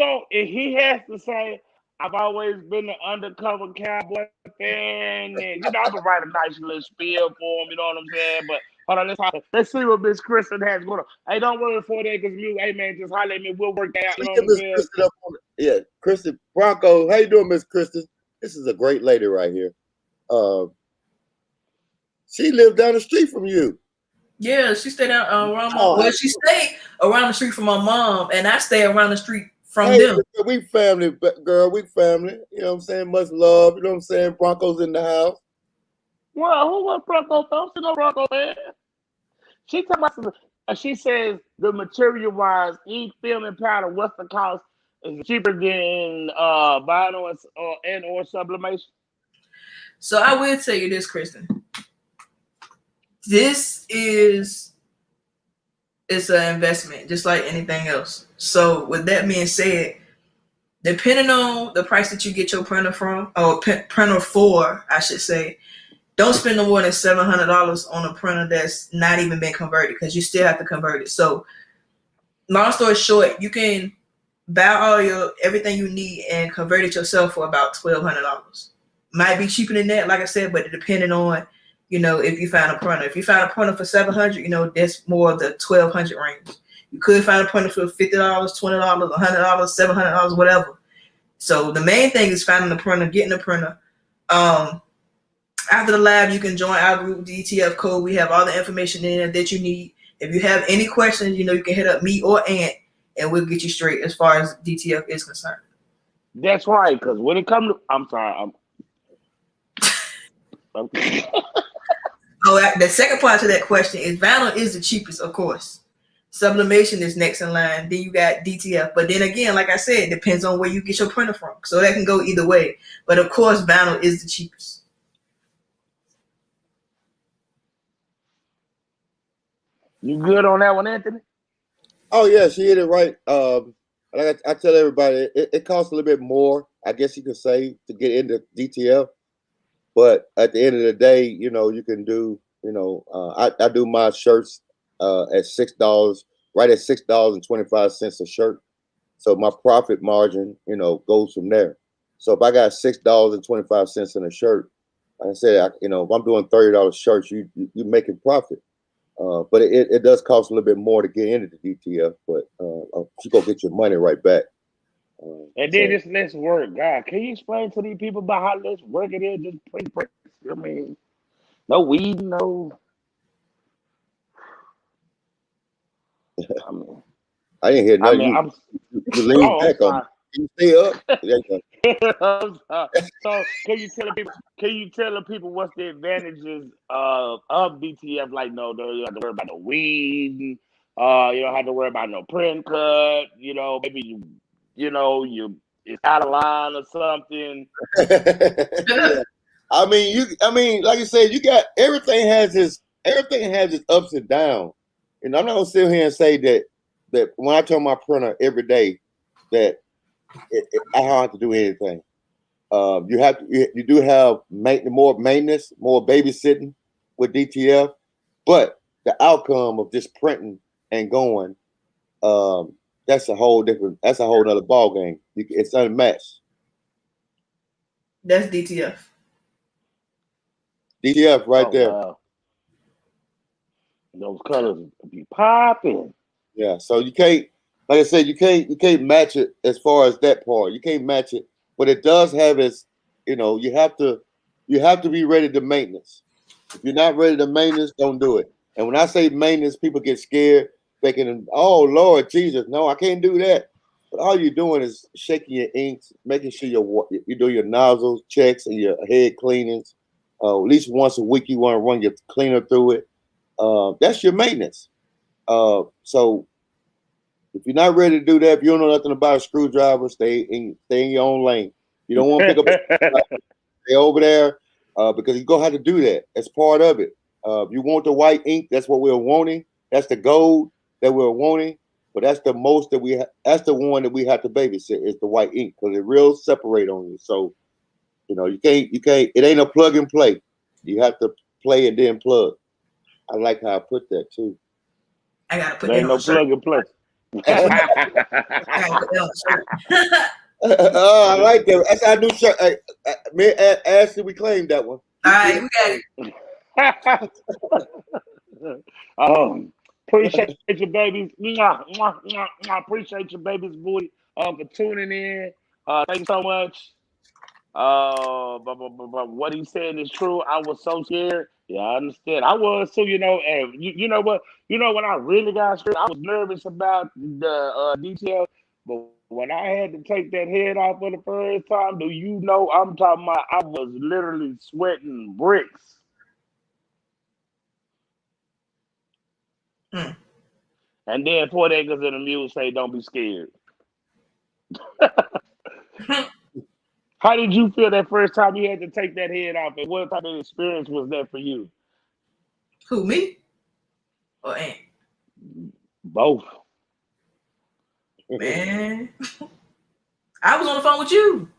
Speaker 3: has to say, "I've always been an undercover cowboy fan," and I'm gonna write a nice little spiel for him. You know what I'm saying? But hold on, let's see what Miss Kristen has going on. Hey, don't worry for that, because you, hey man, just holler at me. We'll work that out. You
Speaker 1: We
Speaker 3: know what
Speaker 1: get
Speaker 3: I'm
Speaker 1: Miss
Speaker 3: saying?
Speaker 1: Kristen up on it. Yeah, Kristen Bronco. How you doing, Miss Kristen? This is a great lady right here. She lived down the street from you.
Speaker 2: Yeah, she stayed out around my.
Speaker 1: Oh,
Speaker 2: Well, she stayed around the street from my mom, and I stay around the street from
Speaker 1: hey,
Speaker 2: them.
Speaker 1: we family, girl. We family. You know what I'm saying? Much love. You know what I'm saying? Broncos in the house.
Speaker 3: Well, who was Bronco? Don't see no Bronco man. She talking about. She says the material wise, each filming powder, what's the cost? Is cheaper than vinyl or sublimation.
Speaker 2: So I will tell you this, Kristen. This is it's an investment, just like anything else. So with that being said, depending on the price that you get your printer from, or printer for, I should say, don't spend no more than $700 on a printer that's not even been converted, because you still have to convert it. So long story short, you can buy all your everything you need and convert it yourself for about $1,200. Might be cheaper than that, like I said, but depending on, if you find a printer. If you find a printer for $700, that's more of the $1,200 range. You could find a printer for $50, $20, $100, $700, whatever. So the main thing is finding the printer, getting the printer. After the lab, you can join our group, DTF Code. We have all the information in there that you need. If you have any questions, you can hit up me or Ant, and we'll get you straight as far as DTF is concerned.
Speaker 3: That's right, because when it comes to, I'm sorry,
Speaker 2: The second part to that question is vinyl is the cheapest, of course. Sublimation is next in line. Then you got DTF. But then again, like I said, it depends on where you get your printer from. So that can go either way. But of course, vinyl is the cheapest.
Speaker 3: You good on that one, Anthony?
Speaker 1: Oh yeah, she hit it right. Like I tell everybody, it costs a little bit more, I guess you could say, to get into DTF. But at the end of the day, you can do. I do my shirts at $6, right at $6.25 a shirt. So my profit margin, goes from there. So if I got $6.25 in a shirt, like I said, if I'm doing $30 shirts, you making profit. But it does cost a little bit more to get into the DTF, but you go get your money right back.
Speaker 3: And then this less work, God. Can you explain to these people about how less work it is? Just print. I mean, no weed, no.
Speaker 1: I didn't hear nothing.
Speaker 3: I'm.
Speaker 1: You lean back on me. Can you stay up? There you
Speaker 3: go. So can you tell the people what's the advantages of DTF? Like, no, you don't have to worry about no weed. You don't have to worry about no print cut. Maybe you it's out of line or something.
Speaker 1: I mean, like you said, you got everything has its ups and downs. And I'm not gonna sit here and say that when I tell my printer every day that I don't have to do anything. You do have more maintenance, more babysitting with DTF, but the outcome of just printing and going, that's a whole other ball game. It's unmatched.
Speaker 2: That's DTF.
Speaker 1: DTF right there.
Speaker 3: Wow. Those colors be popping.
Speaker 1: Yeah, so you can't, like I said, you can't match it as far as that part. You can't match it, but it does have its, you have to be ready to maintenance. If you're not ready to maintenance, don't do it. And when I say maintenance, people get scared, thinking, "Oh Lord Jesus, no, I can't do that." But all you're doing is shaking your inks, making sure you do your nozzles checks and your head cleanings. At least once a week, you want to run your cleaner through it. That's your maintenance. So if you're not ready to do that, if you don't know nothing about a screwdriver, stay in your own lane. You don't want to pick up a screwdriver, stay over there, because you're gonna have to do that. That's part of it. If you want the white ink, that's what we're wanting. That's the gold that we're wanting. But that's the most that that's the one that we have to babysit is the white ink because it real separate on you. So you can't. It ain't a plug and play. You have to play and then plug. I like how I put that too.
Speaker 2: I gotta put
Speaker 3: There
Speaker 2: that
Speaker 3: ain't
Speaker 2: on
Speaker 3: no
Speaker 2: a shirt.
Speaker 3: plug and play.
Speaker 2: I gotta put that on a shirt.
Speaker 1: Oh, I like that. That's our new shirt. Me and Ashley, we claimed that one.
Speaker 2: All right, we got it.
Speaker 3: Appreciate your babies. Mwah, mwah, mwah, mwah. Appreciate your babies, boy, for tuning in. Thank you so much. But what he said is true. I was so scared. Yeah, I understand. I was too. And you know what? When I really got scared, I was nervous about the detail. But when I had to take that head off for the first time, do you know? I'm talking about. I was literally sweating bricks. And then 4 acres in the mule say, "Don't be scared." How did you feel that first time you had to take that head off, and what type of experience was that for you?
Speaker 2: Who, me or Aunt?
Speaker 3: Both.
Speaker 2: Man, I was on the phone with you.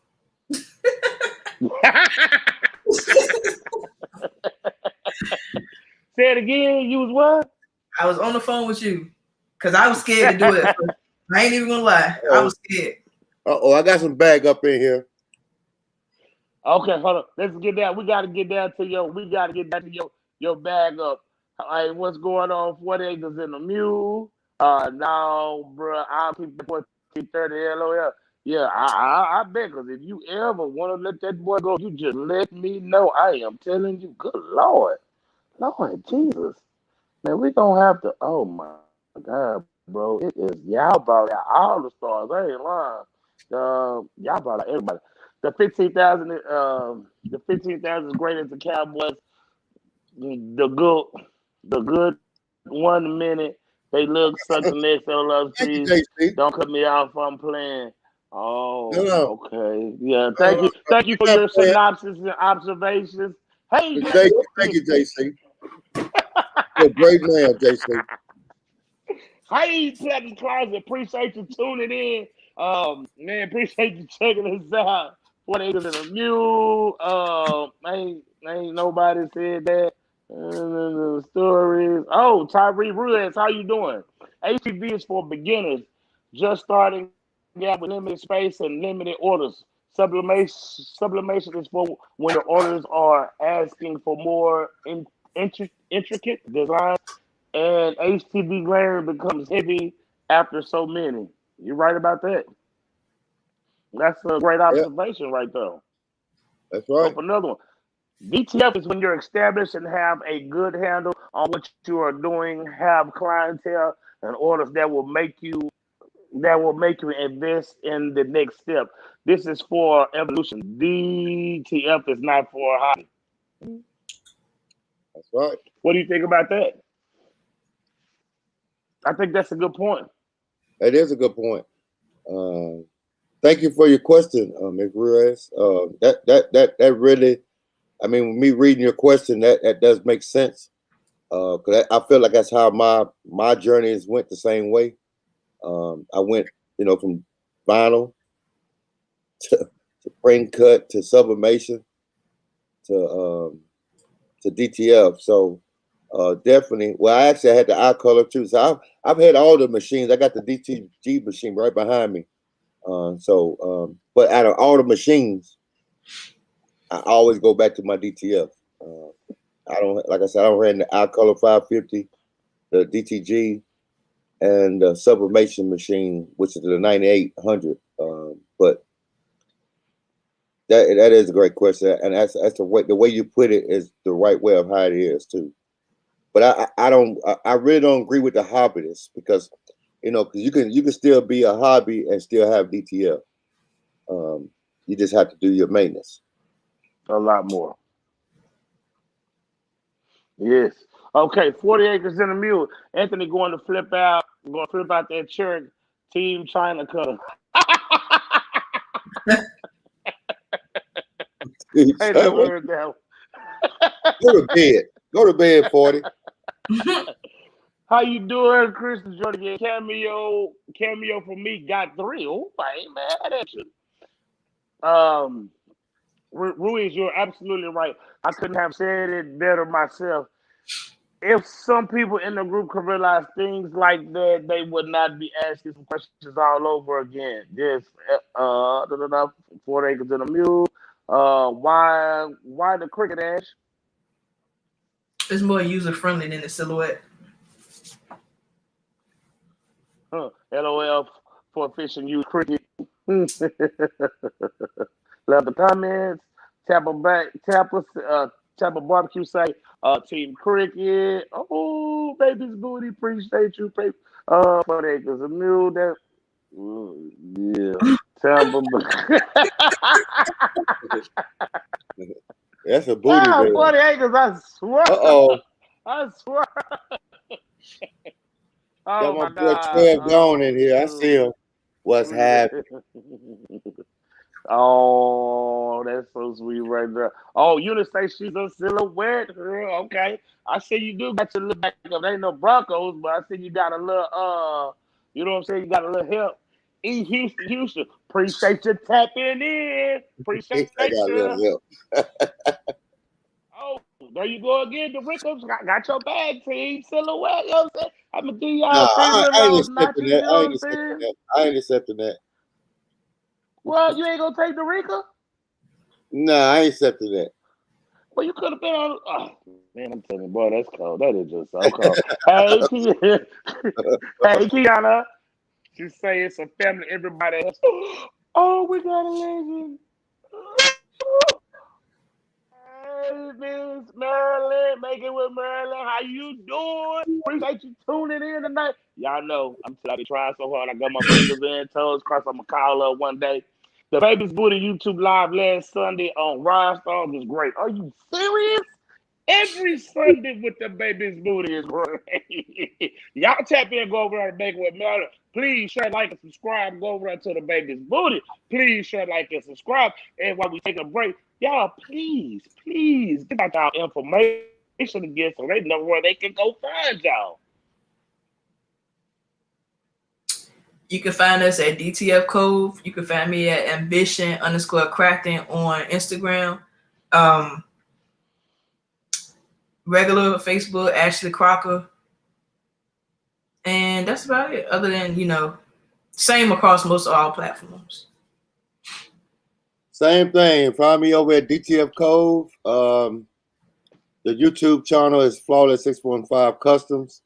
Speaker 3: Say it again. You was what?
Speaker 2: I was on the phone with you because I was scared to do it. I ain't even gonna lie. I was scared.
Speaker 1: I got some bag up in here.
Speaker 3: Okay, hold on. Let's get down. We got to get down to your bag up. All right, what's going on? 4 acres in the mule. No, bro. I'll keep the 1430 LOL. Yeah, I bet, because if you ever want to let that boy go, you just let me know. I am telling you, good Lord. Lord Jesus. Man, we gonna have to, oh my God, bro. It is, y'all brought out all the stars. I ain't lying. Y'all brought out everybody. The 15,000 is great as the Cowboys. The good 1 minute. They look suck the next LLC. Don't cut me off if I'm playing. Oh, okay. Yeah, thank you. Thank you for your synopsis and observations. Hey,
Speaker 1: thank you, JC. You're a great man, JC.
Speaker 3: Hey, Pleasant Closet. Appreciate you tuning in. Man, appreciate you checking us out. 4 acres and a mule. Ain't nobody said that. Stories. Oh, Tyree Ruiz, how you doing? HTV is for beginners, just starting out with limited space and limited orders. Sublimation is for when the orders are asking for more intricate design, and HTV glaring becomes heavy after so many. You're right about that. That's a great observation right there.
Speaker 1: That's right.
Speaker 3: Hope another one. DTF is when you're established and have a good handle on what you are doing, have clientele and orders that will make you invest in the next step. This is for evolution. DTF is not for a hobby.
Speaker 1: That's right.
Speaker 3: What do you think about that? I think that's a good point.
Speaker 1: That is a good point. Thank you for your question, Ms. Ruiz. That really, I mean, with me reading your question, that does make sense. Cause I feel like that's how my journeys went the same way. I went, from vinyl to frame cut to sublimation to DTF. So definitely. Well, I actually had the eye color too. So I've had all the machines. I got the DTG machine right behind me. But out of all the machines, I always go back to my DTF. I don't, like I said, I don't run the eye color 550, the DTG, and the sublimation machine, which is the 9800. But that is a great question, and that's the way you put it is the right way of how it is too. But I really don't agree with the hobbyists because because you can still be a hobby and still have DTF. You just have to do your maintenance
Speaker 3: a lot more. Yes. Okay, 40 acres and a mule. Anthony going to flip out that church. Team China color. Hey, never
Speaker 1: Go
Speaker 3: heard that.
Speaker 1: to bed. Go to bed, 40.
Speaker 3: How you doing, Chris Jordan? Your cameo for me got 3. Oh, I ain't mad at you. Ruiz, you're absolutely right. I couldn't have said it better myself. If some people in the group could realize things like that, they would not be asking some questions all over again. Yes, 4 acres and a mule. Why the cricket ash?
Speaker 2: It's more user friendly than the silhouette.
Speaker 3: LOL for fishing use cricket. Love the comments. Tap a barbecue say, Team Cricket. Oh, baby's booty. Appreciate you. 4 acres of mule. That, yeah. Tampa.
Speaker 1: That's a booty there.
Speaker 3: 40 acres, I swear.
Speaker 1: Uh-oh.
Speaker 3: I swear.
Speaker 1: Got
Speaker 3: Oh,
Speaker 1: my
Speaker 3: my
Speaker 1: boy
Speaker 3: God.
Speaker 1: 12 gone in here. I see him. What's happening?
Speaker 3: Oh, that's so sweet right there. Oh, Eunice say she's a silhouette. Okay. I see you do got your little back up. There ain't no Broncos, but I see you got a little you know what I'm saying? You got a little help. Houston. Appreciate you tapping in. Appreciate
Speaker 1: I got a
Speaker 3: you.
Speaker 1: little help.
Speaker 3: Oh, there you go again. The Rickles got your bag, team. Silhouette, you know what I'm saying? I'm gonna give y'all
Speaker 1: Nah,
Speaker 3: three
Speaker 1: I ain't
Speaker 3: little
Speaker 1: accepting
Speaker 3: notches,
Speaker 1: that.
Speaker 3: you know
Speaker 1: I
Speaker 3: what
Speaker 1: ain't
Speaker 3: I'm
Speaker 1: accepting
Speaker 3: saying?
Speaker 1: that. I ain't accepting that.
Speaker 3: Well, you ain't gonna take the Rica?
Speaker 1: Nah, I ain't accepting that.
Speaker 3: Well, you could have been on. Oh, man, I'm telling you, boy, that's cold. That is just so cold. Hey, hey, Kiana. She say it's a family. Everybody else. Oh, we got a legend. Hey, Miss Marilyn, make it with Marilyn. How you doing? Appreciate you tuning in tonight. Y'all know I be trying so hard. I got my fingers and toes crossed. I'm gonna call her one day. The Baby's Booty YouTube live last Sunday on Rhinestone was great. Are you serious? Every Sunday with the Baby's Booty is great. Y'all tap in, go over there and make it with Marilyn. Please share, like, and subscribe. Go over there to the Baby's Booty. Please share, like, and subscribe. And while we take a break, y'all, please get out y'all information again so they know where they can go find y'all.
Speaker 2: You can find us at DTF Cove. You can find me at ambition_crafting on Instagram. Regular Facebook, Ashley Crocker. And that's about it. Other than, same across most of all platforms.
Speaker 1: Same thing. Find me over at DTF Cove. The YouTube channel is Flawless615 Customs.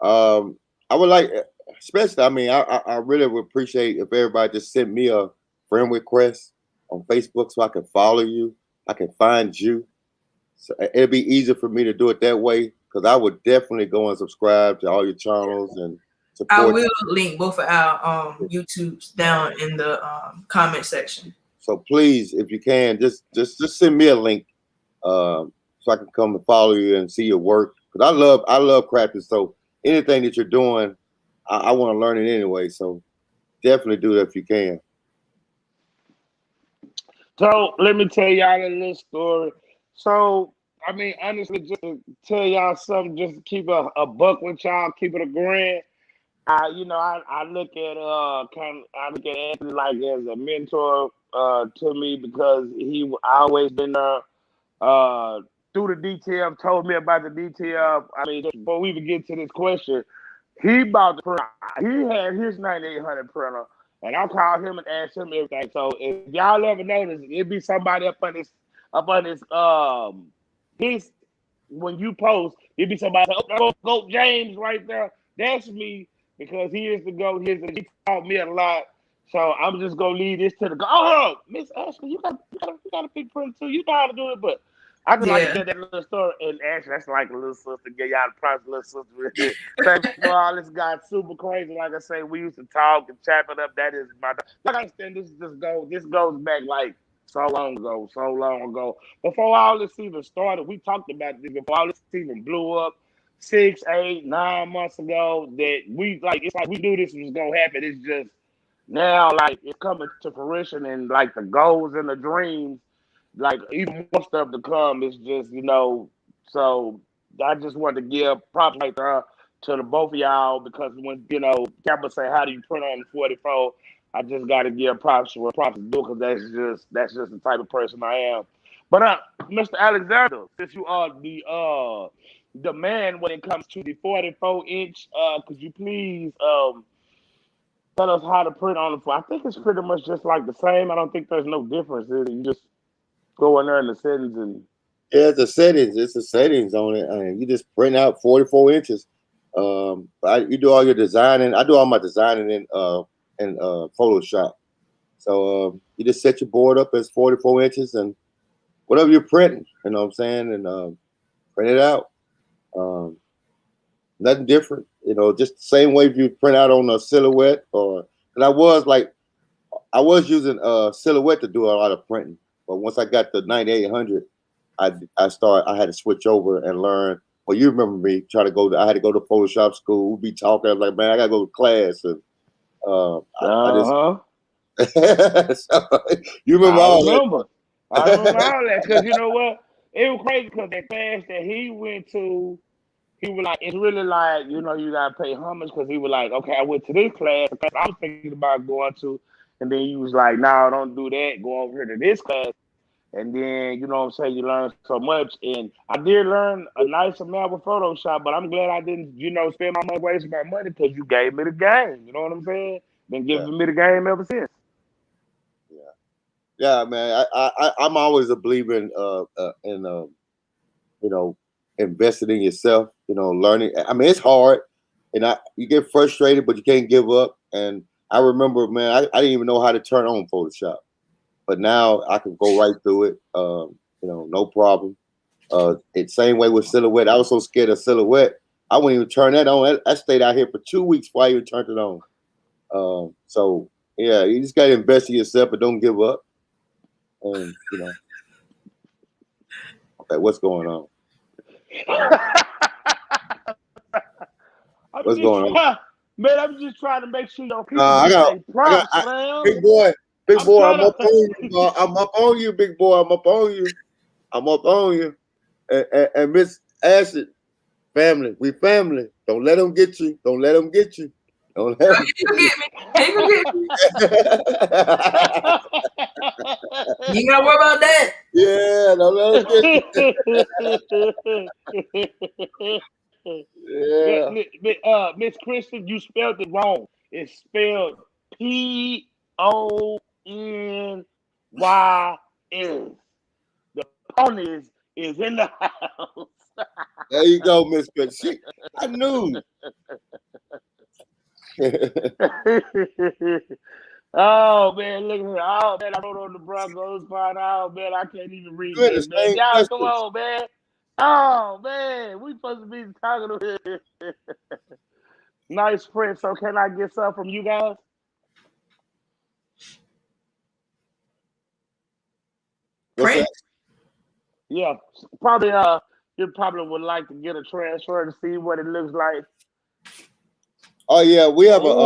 Speaker 1: I would like, especially, I really would appreciate if everybody just sent me a friend request on Facebook so I can follow you. I can find you. So it'd be easier for me to do it that way because I would definitely go and subscribe to all your channels and support.
Speaker 2: I will link both of our YouTubes down in the comment section.
Speaker 1: So please, if you can, just send me a link so I can come and follow you and see your work. Because I love crafting. So anything that you're doing, I want to learn it anyway. So definitely do that if you can.
Speaker 3: So let me tell y'all a little story. So honestly, just to tell y'all something, just to keep a buck with y'all, keep it a grand. I look at I look at Anthony like as a mentor to me because he always been there through the DTF, told me about the DTF. Just before we even get to this question, he bought the printer. He had his 9800 printer, and I called him and asked him everything. So if y'all ever notice, it'd be somebody up on this his when you post, it'd be somebody go James right there. That's me because he is the GOAT. He taught me a lot. So I'm just gonna leave this to the go. Oh, Miss Ashley, you got a big print too. You know how to do it, but I just like to get that little story. And Ashley, that's like a little sister. Get y'all the props, little sister. Thanks for all this. Got super crazy. Like I say, we used to talk and chop it up. That is my. Like I understand, this goes back like So long ago, so long ago. Before all this even started, we talked about this before all this even blew up 6, 8, 9 months ago. That we like, it's like we knew this was gonna happen. It's just now, like, it's coming to fruition, and like the goals and the dreams, like even more stuff to come. It's just, so I just wanted to give props right there to the both of y'all, because when Kappa say, how do you print on the 44, I just got to give props where props is due, because that's just the type of person I am. But Mr. Alexander, since you are the man when it comes to the 44-inch, could you please tell us how to print on the? I think it's pretty much just like the same. I don't think there's no difference. You just go in there in the settings and.
Speaker 1: Yeah, it's the settings. It's the settings on it. I mean, you just print out 44 inches. You do all your designing. I do all my designing in Photoshop. So you just set your board up as 44 inches and whatever you're printing, you know what I'm saying, and print it out. Nothing different, just the same way if you print out on a silhouette and I was using silhouette to do a lot of printing, but once I got the 9800, I had to switch over and learn. Well, you remember me I had to go to Photoshop school. We'd be talking. I was like, man, I gotta go to class, and so, you remember all that?
Speaker 3: I remember all that, because you know what? It was crazy, because that class that he went to, he was like, it's really like, you gotta pay homage, because he was like, okay, I went to this class I was thinking about going to, and then he was like, no, don't do that. Go over here to this class. And then, you know what I'm saying, you learn so much. And I did learn a nice amount with Photoshop, but I'm glad I didn't, spend my money, waste my money, because you gave me the game. You know what I'm saying? Been giving me the game ever since.
Speaker 1: Yeah, man. I'm always a believer in investing in yourself. Learning. I mean, it's hard, and you get frustrated, but you can't give up. And I remember, man, I didn't even know how to turn on Photoshop. But now I can go right through it, no problem. It's same way with silhouette. I was so scared of silhouette, I wouldn't even turn that on. I stayed out here for 2 weeks before I even turned it on. So yeah, you just gotta invest in yourself, but don't give up. And okay, what's going on? What's going on?
Speaker 3: Man, I'm just trying to make sure your people
Speaker 1: Big boy. I'm up on you. I'm up on you, big boy. I'm up on you. I'm up on you. And Miss Ashley, family. We family. Don't let them get you. Don't let them get you. Don't let them
Speaker 2: get me. Can't forget me. You ain't gotta worry about that.
Speaker 1: Yeah, don't let them get you.
Speaker 3: Yeah. Miss Kristen, you spelled it wrong. It's spelled PONYS. The ponies is in the house.
Speaker 1: There you go, Miss Kristen. I knew.
Speaker 3: Oh man, look at her. Oh man, I wrote on the Broncos part. Oh man, I can't even read this, man. Y'all, come on, man. Oh man, we supposed to be talking to him. Nice print. So can I get some from you guys?
Speaker 2: Print?
Speaker 3: Yeah, probably. You probably would like to get a transfer to see what it looks like.
Speaker 1: Oh yeah, we have our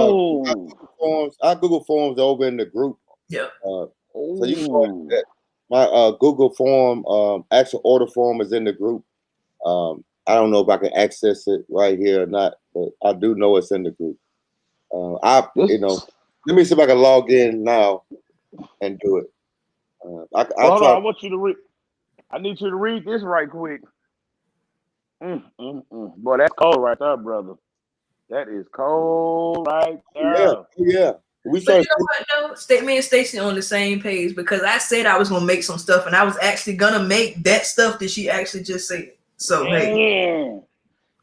Speaker 1: Google Forms over in the group.
Speaker 2: Yeah.
Speaker 1: So you can go ahead. My Google form, actual order form is in the group. I don't know if I can access it right here or not, but I do know it's in the group. Let me see if I can log in now and do it.
Speaker 3: Hold on, I want you to read. I need you to read this right quick. Boy, that's cold right there, brother. That is cold right there.
Speaker 1: Yeah.
Speaker 2: But you know what, though? Me and Stacey on the same page, because I said I was gonna make some stuff, and I was actually gonna make that stuff that she actually just said. So hey,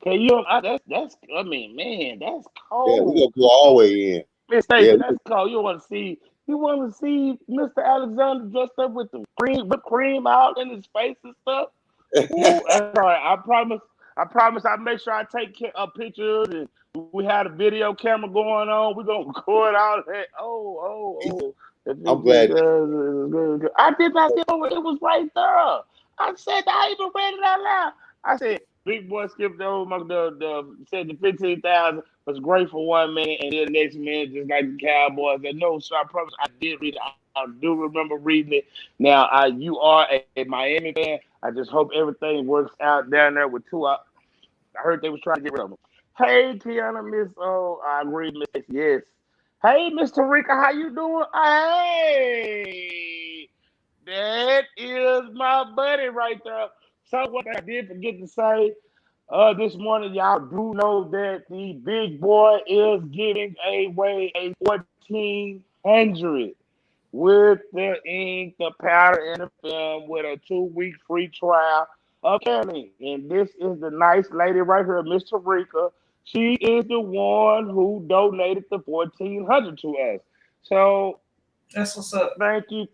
Speaker 3: can you? That's. I mean, man, that's cold.
Speaker 1: Yeah, we gonna go all the way in.
Speaker 3: Miss Stacey, that's cold. You want to see Mr. Alexander dressed up with the whipped cream out in his face and stuff? Ooh, that's all right. I promise I'll make sure I take pictures, and we had a video camera going on. We're gonna record all that.
Speaker 1: I'm glad.
Speaker 3: I did not get over it. It was right there. I said, I even read it out loud. I said, Big Boy skipped over said the 15,000 was great for 1 minute, and then the next minute, just like the Cowboys. And no, so I promise I did read it. I do remember reading it. Now, you are a Miami fan. I just hope everything works out down there with Tua. I heard they was trying to get rid of him. Hey, Tiana, Miss O. I agree, Miss Yes. Hey, Mr. Rika, how you doing? Hey, that is my buddy right there. So what I did forget to say this morning, y'all do know that the big boy is giving away a 1,400 with the ink, the powder, and the film with a 2-week free trial of Kelly. And this is the nice lady right here, Miss Tarika. She is the one who donated the 1,400 to us. So
Speaker 2: That's what's up.
Speaker 3: thank you.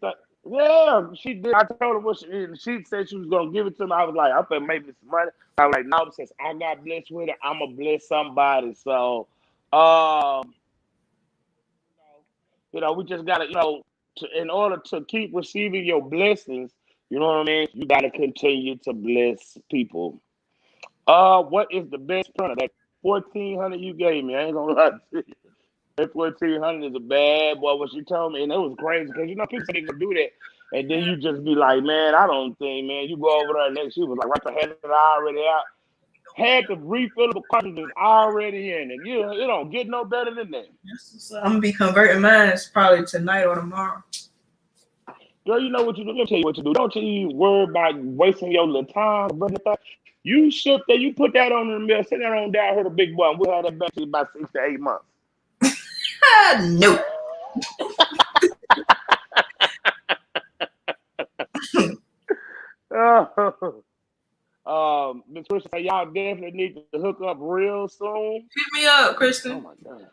Speaker 3: Yeah, she did. I told her what she said she was gonna give it to me. I was like, I'm gonna make me some money. I was like, no, since I got blessed with it, I'm gonna bless somebody. So, we just gotta, in order to keep receiving your blessings, you know what I mean? You gotta continue to bless people. What is the best printer? That 1,400 you gave me, I ain't gonna lie to you. That 1,400 is a bad boy. What she told me, and it was crazy because people say they gonna do that, and then you just be like, man, I don't think, man. You go over there, and then she was like, right the head already out, had the refillable cartridges already in it. You don't get no better than that.
Speaker 2: I'm gonna be converting mine probably tonight or tomorrow.
Speaker 3: Girl, you know what you do. Let me tell you what you do. Don't you worry about wasting your little time. You ship that, you put that on the mill, send that on down here to Big Boy, and we'll have that back to you about 6 to 8 months.
Speaker 2: No.
Speaker 3: Miss Christian, y'all definitely need to hook up real soon.
Speaker 2: Hit me up, Kristen.
Speaker 3: Oh my God.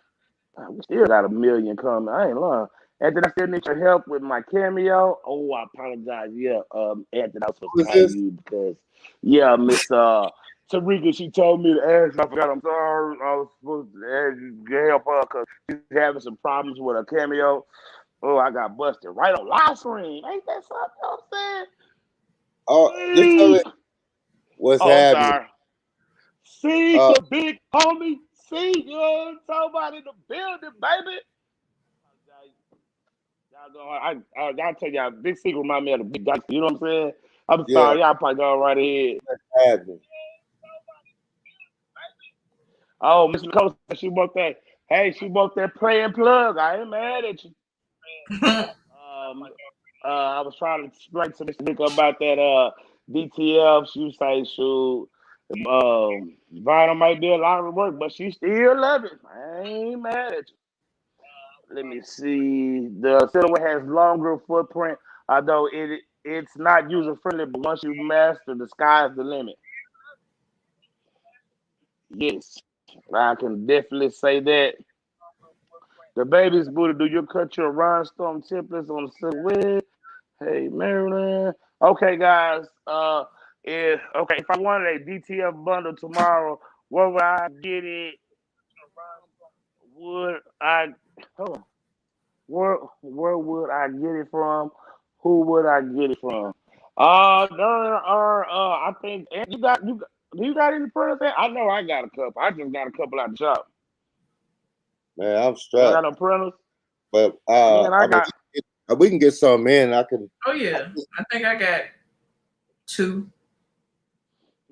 Speaker 3: We still got 1 million coming. I ain't lying. Anthony, I still need your help with my cameo. Oh, I apologize. Yeah, Anthony, I was supposed to call you because, Miss Tarika, she told me to ask. I forgot. I'm sorry. I was supposed to ask you to help her because she's having some problems with her cameo. Oh, I got busted right on live stream. Ain't that something? You know what I'm saying?
Speaker 1: Oh, just tell me what's happening.
Speaker 3: Sorry. See the big homie. See you somebody in the building, baby. Y'all tell y'all, big secret remind me of the big guy. You know what I'm saying? I'm sorry, y'all probably go right ahead.
Speaker 1: What's happening?
Speaker 3: Oh, Mr. Coach, she bought that. Hey, she bought that play and plug. I ain't mad at you. I was trying to explain to Mr. Nick about that DTF. She say, shoot, vinyl might be a lot of work, but she still love it. I ain't mad at you. Let me see. The silhouette has longer footprint, although it's not user friendly. But once you master, the sky's the limit. Yes, I can definitely say that. The baby's booty. Do you cut your rhinestone templates on the silhouette? Hey, Maryland. Okay, guys. If I wanted a DTF bundle tomorrow, where would I get it? Where would I get it from? Who would I get it from? There are I think you got do you got any printers? I know I got a couple. I just got a couple out the shop.
Speaker 1: Man, I'm strapped.
Speaker 3: I got no printers.
Speaker 1: But we can get some in. I can.
Speaker 2: Oh yeah, I think I got 2.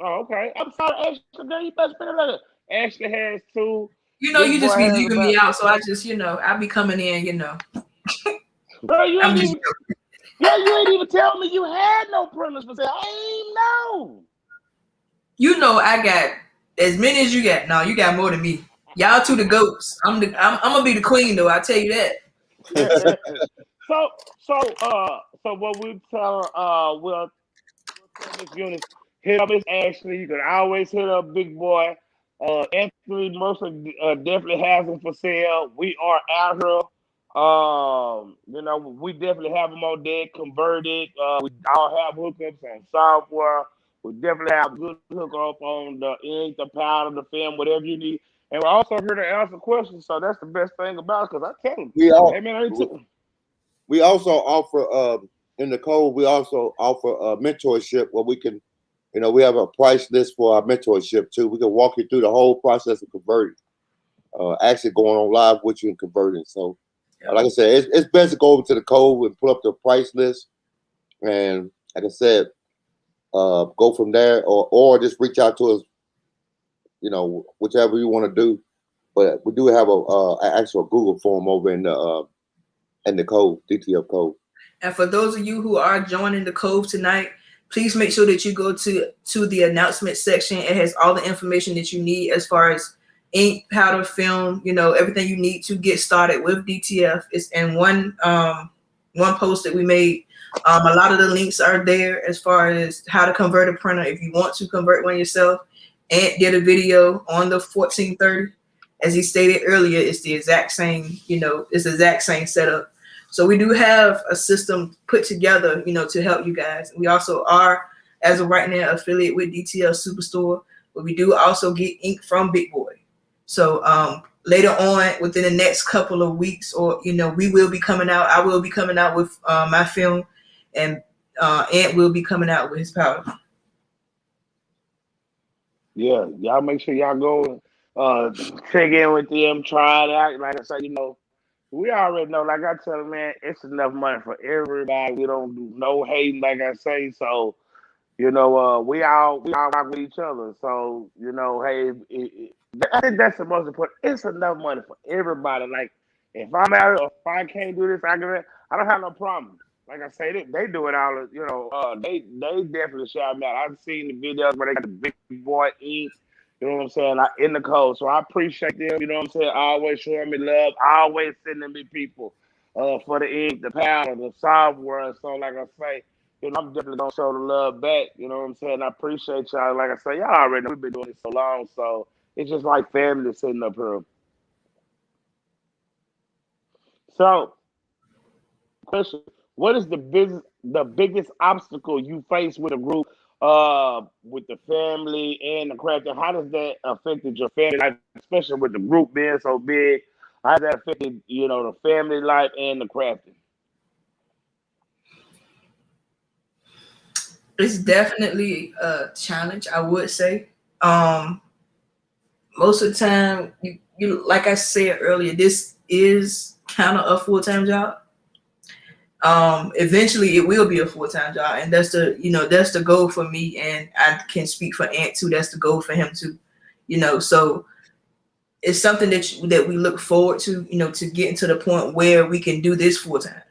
Speaker 3: Oh, okay. I'm sorry, Ashley. You better spend it. Ashley has 2.
Speaker 2: You just be leaving me out, so I just, I be coming in,
Speaker 3: Bro, you ain't even tell me you had no printers for sale. I ain't know.
Speaker 2: I got as many as you got. No, you got more than me. Y'all 2 the goats. I'm gonna be the queen though. I tell you that.
Speaker 3: So what we tell we'll tell Miss Eunice, hit up Miss Ashley. You can always hit up Big Boy. Anthony Mercer definitely has them for sale. We are out here. We definitely have them on deck, converted. We all have hookups on software. We definitely have good hookup on the ink, the powder, the film, whatever you need. And we're also here to answer questions. So that's the best thing about it, because I tell them, hey man,
Speaker 1: we also offer in the code. We also offer mentorship where we can, we have a price list for our mentorship too. We can walk you through the whole process of converting, actually going on live with you and converting. So, like I said, it's best to go over to the code and pull up the price list, and like I said, go from there, or just reach out to us. Whichever you want to do. But we do have an actual Google form over in the code, DTF code.
Speaker 2: And for those of you who are joining the Cove tonight, please make sure that you go to the announcement section. It has all the information that you need as far as ink, powder, film, everything you need to get started with DTF. It's in one post that we made. A lot of the links are there as far as how to convert a printer if you want to convert one yourself. Ant did a video on the 1430. As he stated earlier, it's the exact same, it's the exact same setup. So we do have a system put together, to help you guys. We also are, as of right now, affiliate with DTL Superstore, but we do also get ink from Big Boy. So later on, within the next couple of weeks, or we will be coming out. I will be coming out with my film, and Ant will be coming out with his powder.
Speaker 3: Yeah, y'all make sure y'all go check in with them, try it out. Like I said, we already know, like I tell them, man, it's enough money for everybody. We don't do no hating, like I say. So, we all rock with each other. So, hey, I think that's the most important. It's enough money for everybody. Like, if I'm out, or if I can't do this, I don't have no problem. Like I say, they do it all. They definitely shout me out. I've seen the videos where they got the big boy ink. You know what I'm saying? In the code. So I appreciate them. You know what I'm saying? Always showing me love. Always sending me people for the ink, the powder, the software. So like I say, I'm definitely gonna show the love back. You know what I'm saying? I appreciate y'all. Like I say, y'all already know we've been doing this so long. So it's just like family sitting up here. So, question: what is the biggest obstacle you face with a group, with the family and the craft? And how does that affected your family life, especially with the group being so big? How has that affected, the family life and the crafting?
Speaker 2: It's definitely a challenge, I would say. Most of the time, you like I said earlier, this is kind of a full-time job. Eventually it will be a full-time job, and that's the goal for me, and I can speak for Ant too. That's the goal for him too. So it's something that we look forward to, to getting to the point where we can do this full-time.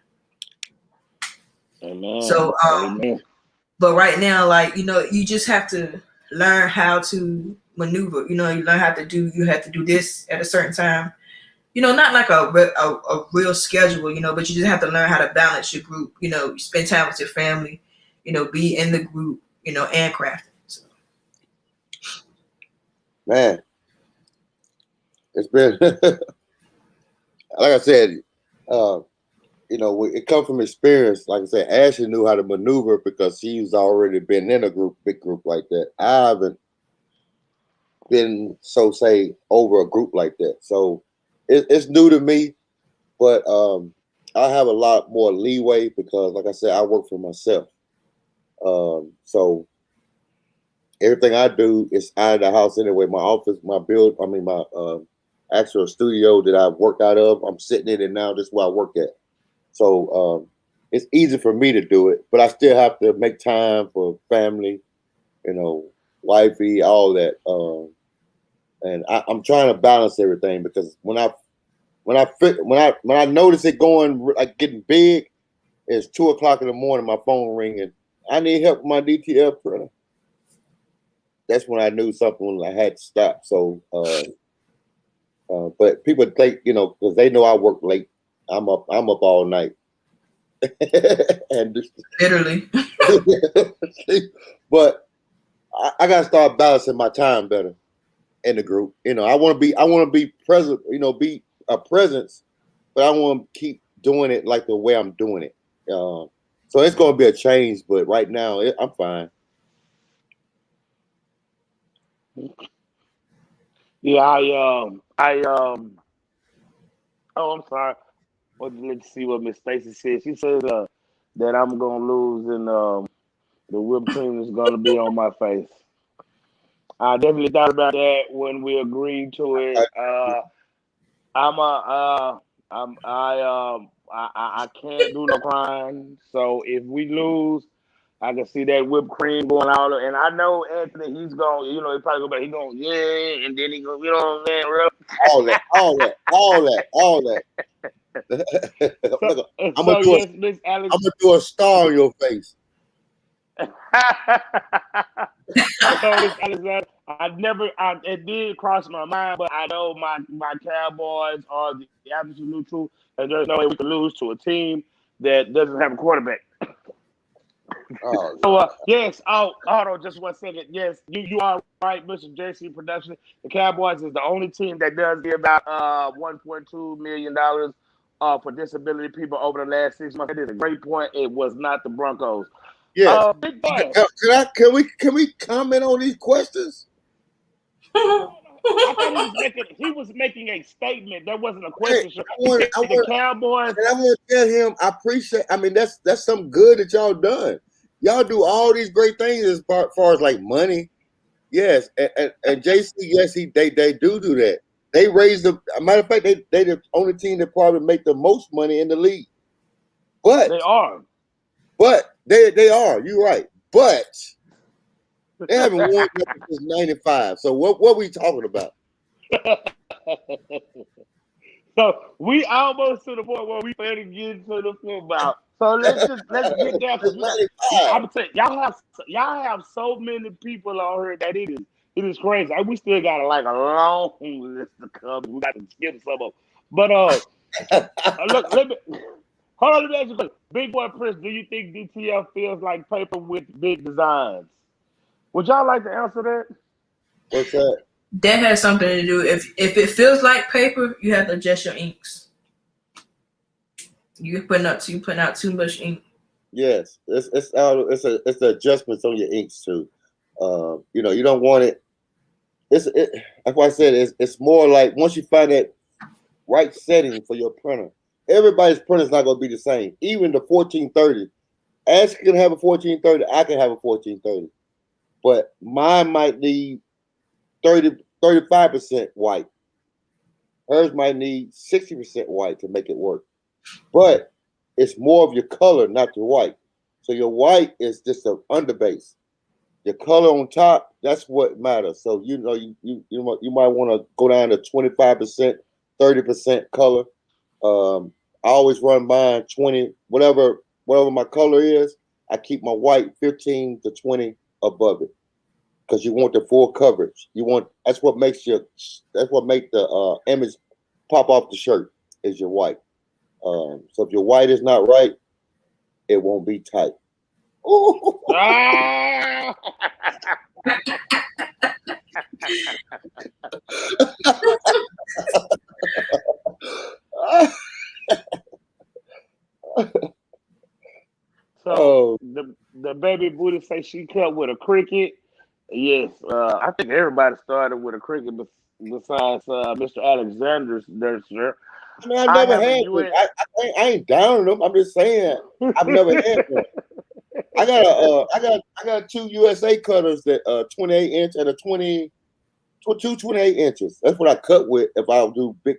Speaker 3: Amen.
Speaker 2: So
Speaker 3: Amen.
Speaker 2: but right now, like, you just have to learn how to maneuver. You have to do this at a certain time. Not like a real schedule, but you just have to learn how to balance your group. Spend time with your family. Be in the group. And crafting. So.
Speaker 1: Man, it's been like I said, it comes from experience. Like I said, Ashley knew how to maneuver because she's already been in a big group like that. I haven't been over a group like that, so it's new to me. But I have a lot more leeway because, like I said, I work for myself. So everything I do is out of the house anyway. My office, my actual studio that I work out of, I'm sitting in it now. This is where I work at. So it's easy for me to do it, but I still have to make time for family, wifey, all that. And I'm trying to balance everything because when I notice it going like getting big, it's 2:00 in the morning. My phone ringing. I need help with my DTF printer. That's when I knew something I had to stop. So, but people think because they know I work late. I'm up all night. And
Speaker 2: Literally.
Speaker 1: but I gotta start balancing my time better in the group. I want to be present. Be a presence, but I want to keep doing it like the way I'm doing it. So it's gonna be a change, but right now I'm fine.
Speaker 3: Yeah, oh, I'm sorry. let's see what Miss Stacy said. She says that I'm gonna lose and the whipped cream is gonna be on my face. I definitely thought about that when we agreed to it. I'm a I can't do no crying. So if we lose, I can see that whipped cream going out, and I know Anthony. He's going, he probably go back. He going, yeah, and then he go, what I'm saying, real.
Speaker 1: All that. I'm gonna
Speaker 3: Yes, Miss Alex.
Speaker 1: do a star on your face.
Speaker 3: So Miss Alexander, it did cross my mind, but I know my Cowboys are the absolute truth, and there's no way we can lose to a team that doesn't have a quarterback.
Speaker 1: Oh,
Speaker 3: So yes, Otto, just 1 second. Yes, you are right, Mr. JC Production. The Cowboys is the only team that does give out $1.2 million for disability people over the last 6 months. That is a great point. It was not the Broncos.
Speaker 1: yes.
Speaker 3: Big boy.
Speaker 1: Can we comment on these questions?
Speaker 3: I thought he was making a statement. That wasn't a question. The Cowboys.
Speaker 1: And I want to tell him I appreciate. I mean, that's something good that y'all done. Y'all do all these great things as far as like money. Yes, and JC, yes, they do that. They raise the matter of fact, they the only team that probably make the most money in the league. But
Speaker 3: they are.
Speaker 1: But they are. You're right. But they haven't won since '95. So what we talking about?
Speaker 3: So we almost to the point where we ready to get into the football. So let's get there because I'm gonna tell you, y'all have so many people on here that it is crazy. We still got a long list to come. We got to skip some of them. But look, let me ask you a question. Big Boy Prince, do you think DTF feels like paper with big designs? Would y'all like to answer that?
Speaker 1: What's that?
Speaker 2: That has something to do. If it feels like paper, you have to adjust your inks. You're putting out too much ink.
Speaker 1: Yes, it's the adjustments on your inks too. You don't want it. That's why I said it's more like once you find that right setting for your printer. Everybody's printer is not going to be the same. Even the 1430. Ash can have a 1430. I can have a 1430. But mine might need 35% white. Hers might need 60% white to make it work. But it's more of your color, not your white. So your white is just an underbase. Your color on top, that's what matters. So you might want to go down to 25%, 30% color. I always run mine 20, whatever my color is. I keep my white 15 to 20 above it because you want the full coverage. That's what makes the image pop off the shirt is your white. So if your white is not right, it won't be tight.
Speaker 3: So the baby booty say she cut with a cricket. Yes, I think everybody started with a cricket besides Mr. Alexander's.
Speaker 1: I mean, I never had one. I ain't down on them. I'm just saying I've never had one. I got two USA cutters that 28 inch and a 28 inches. That's what I cut with if I do big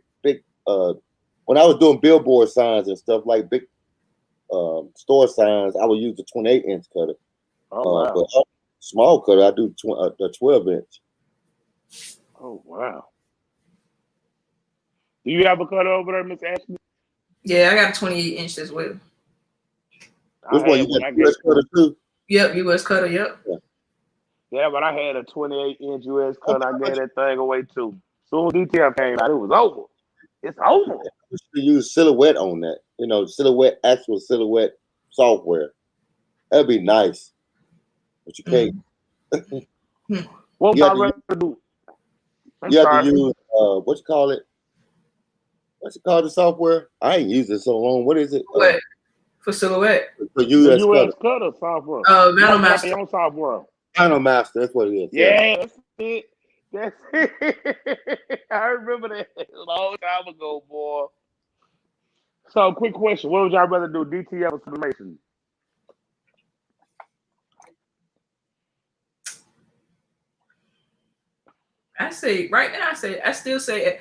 Speaker 1: when I was doing billboard signs and stuff like big store signs, I would use the 28 inch cutter.
Speaker 3: Oh, wow.
Speaker 1: But small cutter, I do the 12 inch.
Speaker 3: Oh wow. Do you have a cutter over there, Miss Ashley?
Speaker 2: Yeah, I got a 28 inch as well.
Speaker 1: Which one you got? US cutter too?
Speaker 2: Yep, US cutter. Yep.
Speaker 3: Yeah, but I had a 28 inch US cutter. I gave that thing away too. Soon DTF came out, it was over. It's over.
Speaker 1: You should use Silhouette on that. Actual Silhouette software. That'd be nice. But you can't.
Speaker 3: What I ready to do?
Speaker 1: You have to use what you call it? What's it called? The software? I ain't used it so long. What is it?
Speaker 2: What? For Silhouette?
Speaker 1: For US
Speaker 3: cutter software.
Speaker 2: Vanomaster.
Speaker 3: Your own software.
Speaker 1: Vanomaster. That's what it is.
Speaker 3: Yeah, that's it. That's it. I remember that a long time ago, boy. So, quick question: what would y'all rather do, DTF or sublimation?
Speaker 2: I say right now. I still say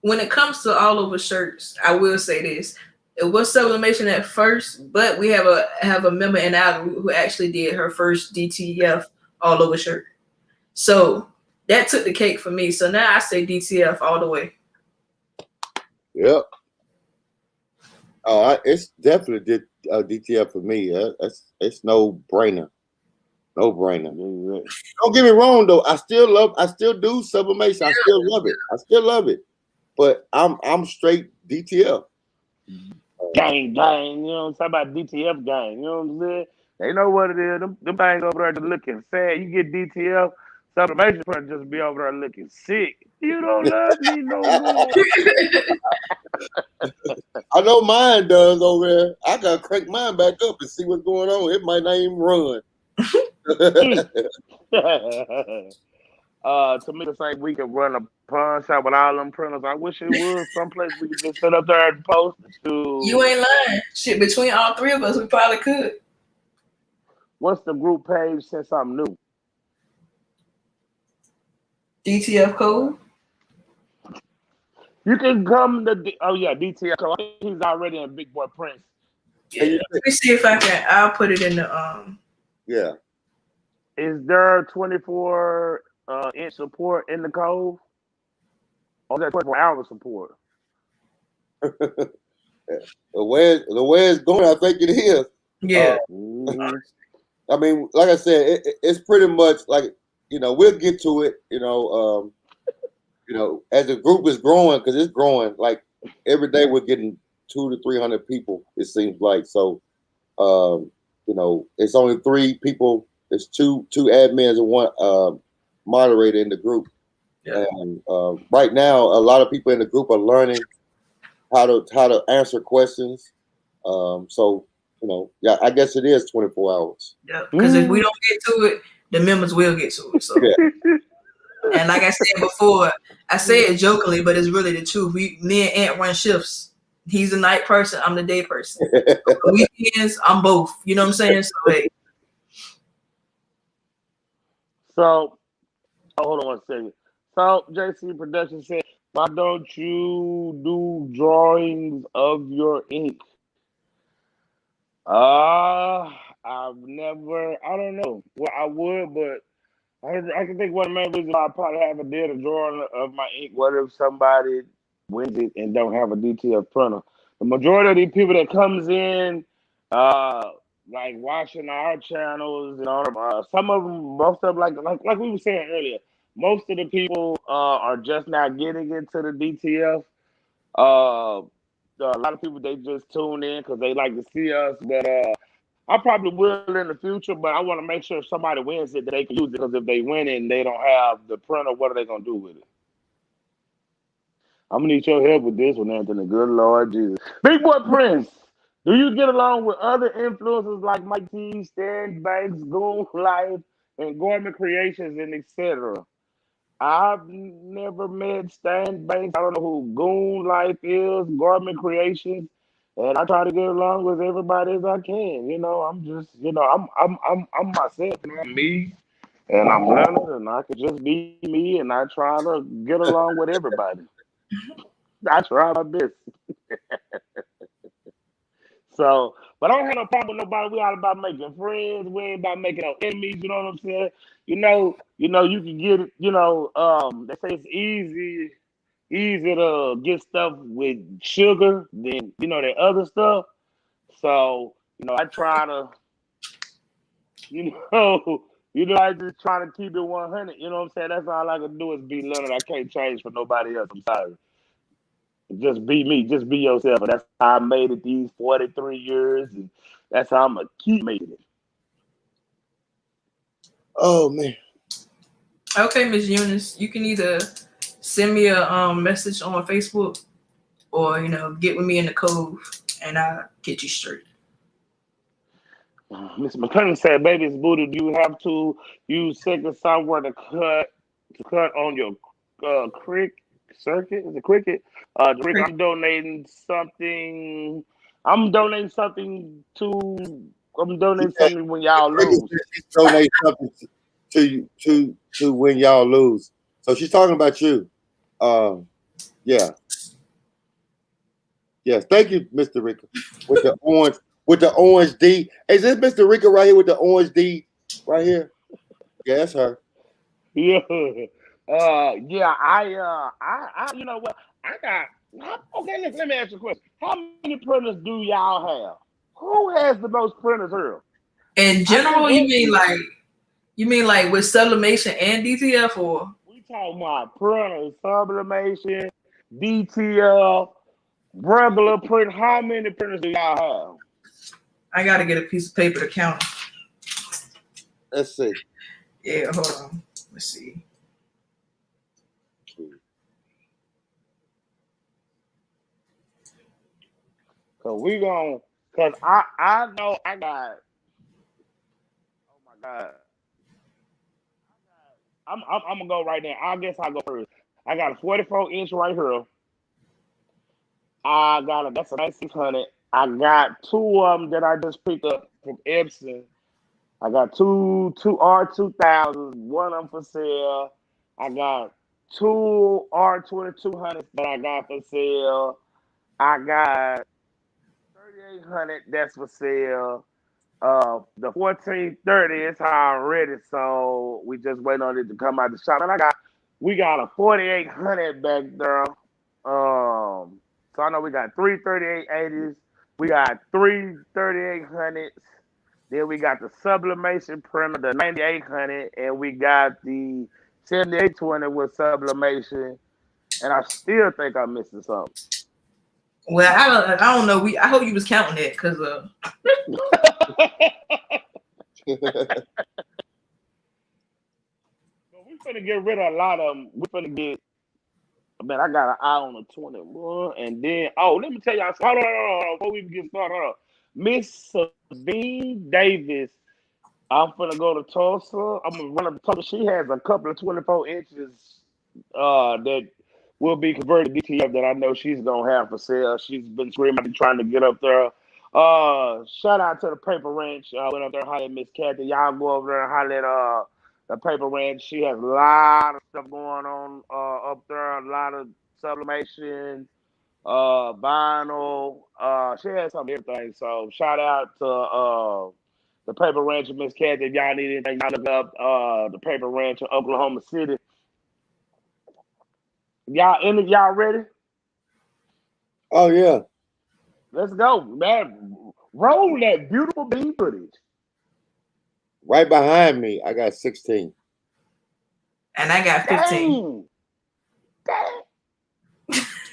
Speaker 2: when it comes to all over shirts, I will say this. It was sublimation at first, but we have a member in our group who actually did her first DTF all over shirt. So that took the cake for me. So now I say DTF all the way.
Speaker 1: Yep. Oh, it's definitely DTF for me. It's no brainer. No brainer. Don't get me wrong though. I still do sublimation. I still love it. But I'm straight DTF.
Speaker 3: Gang, you know, I'm talking about DTF gang, you know what I'm saying? They know what it is. Them things over there just looking sad. You get DTF, sublimation front just be over there looking sick. You don't love me no more.
Speaker 1: I know mine does over there. I gotta crank mine back up and see what's going on. It might not even run.
Speaker 3: Tamika say we could run a pawn shop with all them printers. I wish it was someplace we could just sit up there and post it to.
Speaker 2: You ain't lying. Shit, between all three of us, we probably could.
Speaker 3: What's the group page since I'm new?
Speaker 2: DTF code.
Speaker 3: You can come to DTF code. I think he's already in Big Boy Prince.
Speaker 2: Yeah. Let me see if I can. I'll put it in the
Speaker 1: Yeah.
Speaker 3: Is there 24 inch support in the cove? Or is that 24-hour support?
Speaker 1: The way it's going, I think it is.
Speaker 2: yeah.
Speaker 1: I mean, like I said, it's pretty much like, we'll get to it. As the group is growing, because it's growing. Like every day, we're getting 200 to 300 people. It seems like so. It's only 3 people. It's two admins and 1 moderator in the group.
Speaker 2: Yeah.
Speaker 1: And right now, a lot of people in the group are learning how to answer questions. I guess it is 24 hours.
Speaker 2: Yeah. Because if we don't get to it, the members will get to it. So.
Speaker 1: Yeah.
Speaker 2: And like I said before, I say it jokingly, but it's really the truth. Me and Ant run shifts. He's the night person. I'm the day person. Weekends, I'm both. You know what I'm saying? So hey.
Speaker 3: So, hold on one second. So, JC Production said, why don't you do drawings of your ink? I don't know. Well, I would, but I can think one of the main reasons why I probably haven't did a drawing of my ink. What if somebody wins it and don't have a DTF printer? The majority of these people that comes in, like watching our channels, some of them, most of them, like we were saying earlier, most of the people are just now getting into the DTF. A lot of people, they just tune in because they like to see us, but I probably will in the future, but I want to make sure if somebody wins it, that they can use it, because if they win it and they don't have the printer, what are they going to do with it? I'm going to need your help with this one, Anthony. Good Lord Jesus. Big Boy Prince, do you get along with other influencers like Mike T, Stan Banks, Goon Life, and Gorman Creations, and etc.? I've never met Stan Banks. I don't know who Goon Life is, Gorman Creations. And I try to get along with everybody as I can. I'm just, I'm myself, I'm me, and I'm Leonard, and I could just be me, and I try to get along with everybody. I try my best. So, but I don't have no problem with nobody. We all about making friends. We ain't about making no enemies. You know what I'm saying? You can get it. They say it's easy to get stuff with sugar than the other stuff. So I try to, I just try to keep it 100. You know what I'm saying? That's all I can do is be Leonard. I can't change for nobody else. I'm sorry. Just be me. Just be yourself. And that's how I made it these 43 years, and that's how I'm gonna keep making it.
Speaker 1: Oh man.
Speaker 2: Okay, Miss Eunice, you can either send me a message on Facebook, or get with me in the cove, and I'll get you straight.
Speaker 3: Miss McCunning said, "Baby's booty. Do you have to use second software to cut on your crick Circuit? Is it Cricket? Rick, I'm donating something. I'm donating something when y'all lose.
Speaker 1: She donate something to when y'all lose. So she's talking about you. Yeah. Yes. Thank you, Mr. Rica. With the orange D. Is this Mr. Rica right here with the orange D right here? Yeah, that's her.
Speaker 3: Yeah. Yeah, I you know what? Okay, let me ask you a question. How many printers do y'all have? Who has the most printers here?
Speaker 2: In general, you mean like with sublimation and DTF, or
Speaker 3: We talking about printers, sublimation, DTL, regular print. How many printers do y'all have?
Speaker 2: I gotta get a piece of paper to count.
Speaker 1: Let's see.
Speaker 2: Yeah, hold on. Let's see.
Speaker 3: Cause I know I got. Oh my God. I'm gonna go right now. I guess I'll go first. I got a 44-inch right here. That's a 9600. I got two of them that I just picked up from Epson. I got two R2000s, one of them for sale. I got two R2200s that I got for sale. I got 3800 that's for sale. The 1430 is already sold. We just waiting on it to come out the shop. And we got a 4800 back there. So I know we got three 3880s. We got three 3800s. Then we got the sublimation printer, the 9800, and we got the 7820 with sublimation. And I still think I'm missing something.
Speaker 2: Well, I don't know. I hope you was counting that, because
Speaker 3: we finna get rid of a lot of them. We finna get. Man, I got an eye on the 21, and then let me tell y'all. Hold on, before we get started. Hold on. Miss Sabine Davis. I'm finna go to Tulsa. I'm gonna run up to Tulsa. She has a couple of 24 inches that will be converted to DTF that I know she's gonna have for sale. She's been screaming, trying to get up there. Shout out to the Paper Ranch. I went up there, hollered at Miss Kathy. Y'all go over there and holler at the Paper Ranch. She has a lot of stuff going on up there. A lot of sublimation, vinyl. She has some everything. So shout out to the Paper Ranch and Miss Kathy. If y'all need anything, y'all look up the Paper Ranch in Oklahoma City. Y'all ready?
Speaker 1: Oh yeah.
Speaker 3: Let's go, man. Roll that beautiful beam footage.
Speaker 1: Right behind me, I got 16.
Speaker 2: and I got 15.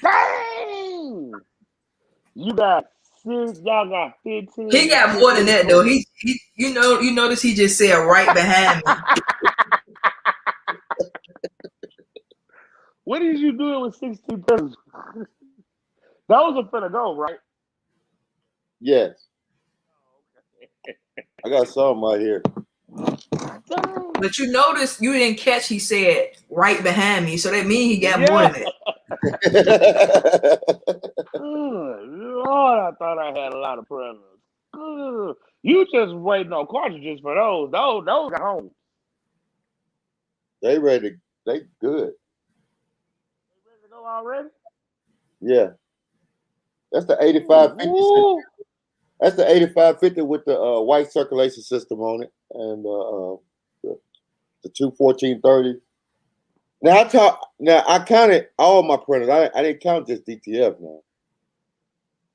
Speaker 3: Dang. You got 6, y'all got 15.
Speaker 2: He got more than that though. He you notice he just said right behind me.
Speaker 3: What did you do with 16 printers? Those are finna go, right?
Speaker 1: Yes. I got some right here.
Speaker 2: But you notice you didn't catch he said right behind me, so that means he got more than that.
Speaker 3: Lord, I thought I had a lot of printers. You just waiting on cartridges for those. Those got home.
Speaker 1: They ready. They good.
Speaker 3: They ready to go already?
Speaker 1: Yeah. That's the 8550. That's the 8550 with the white circulation system on it, and the two 1430. Now I counted all my printers. I didn't count just DTF now.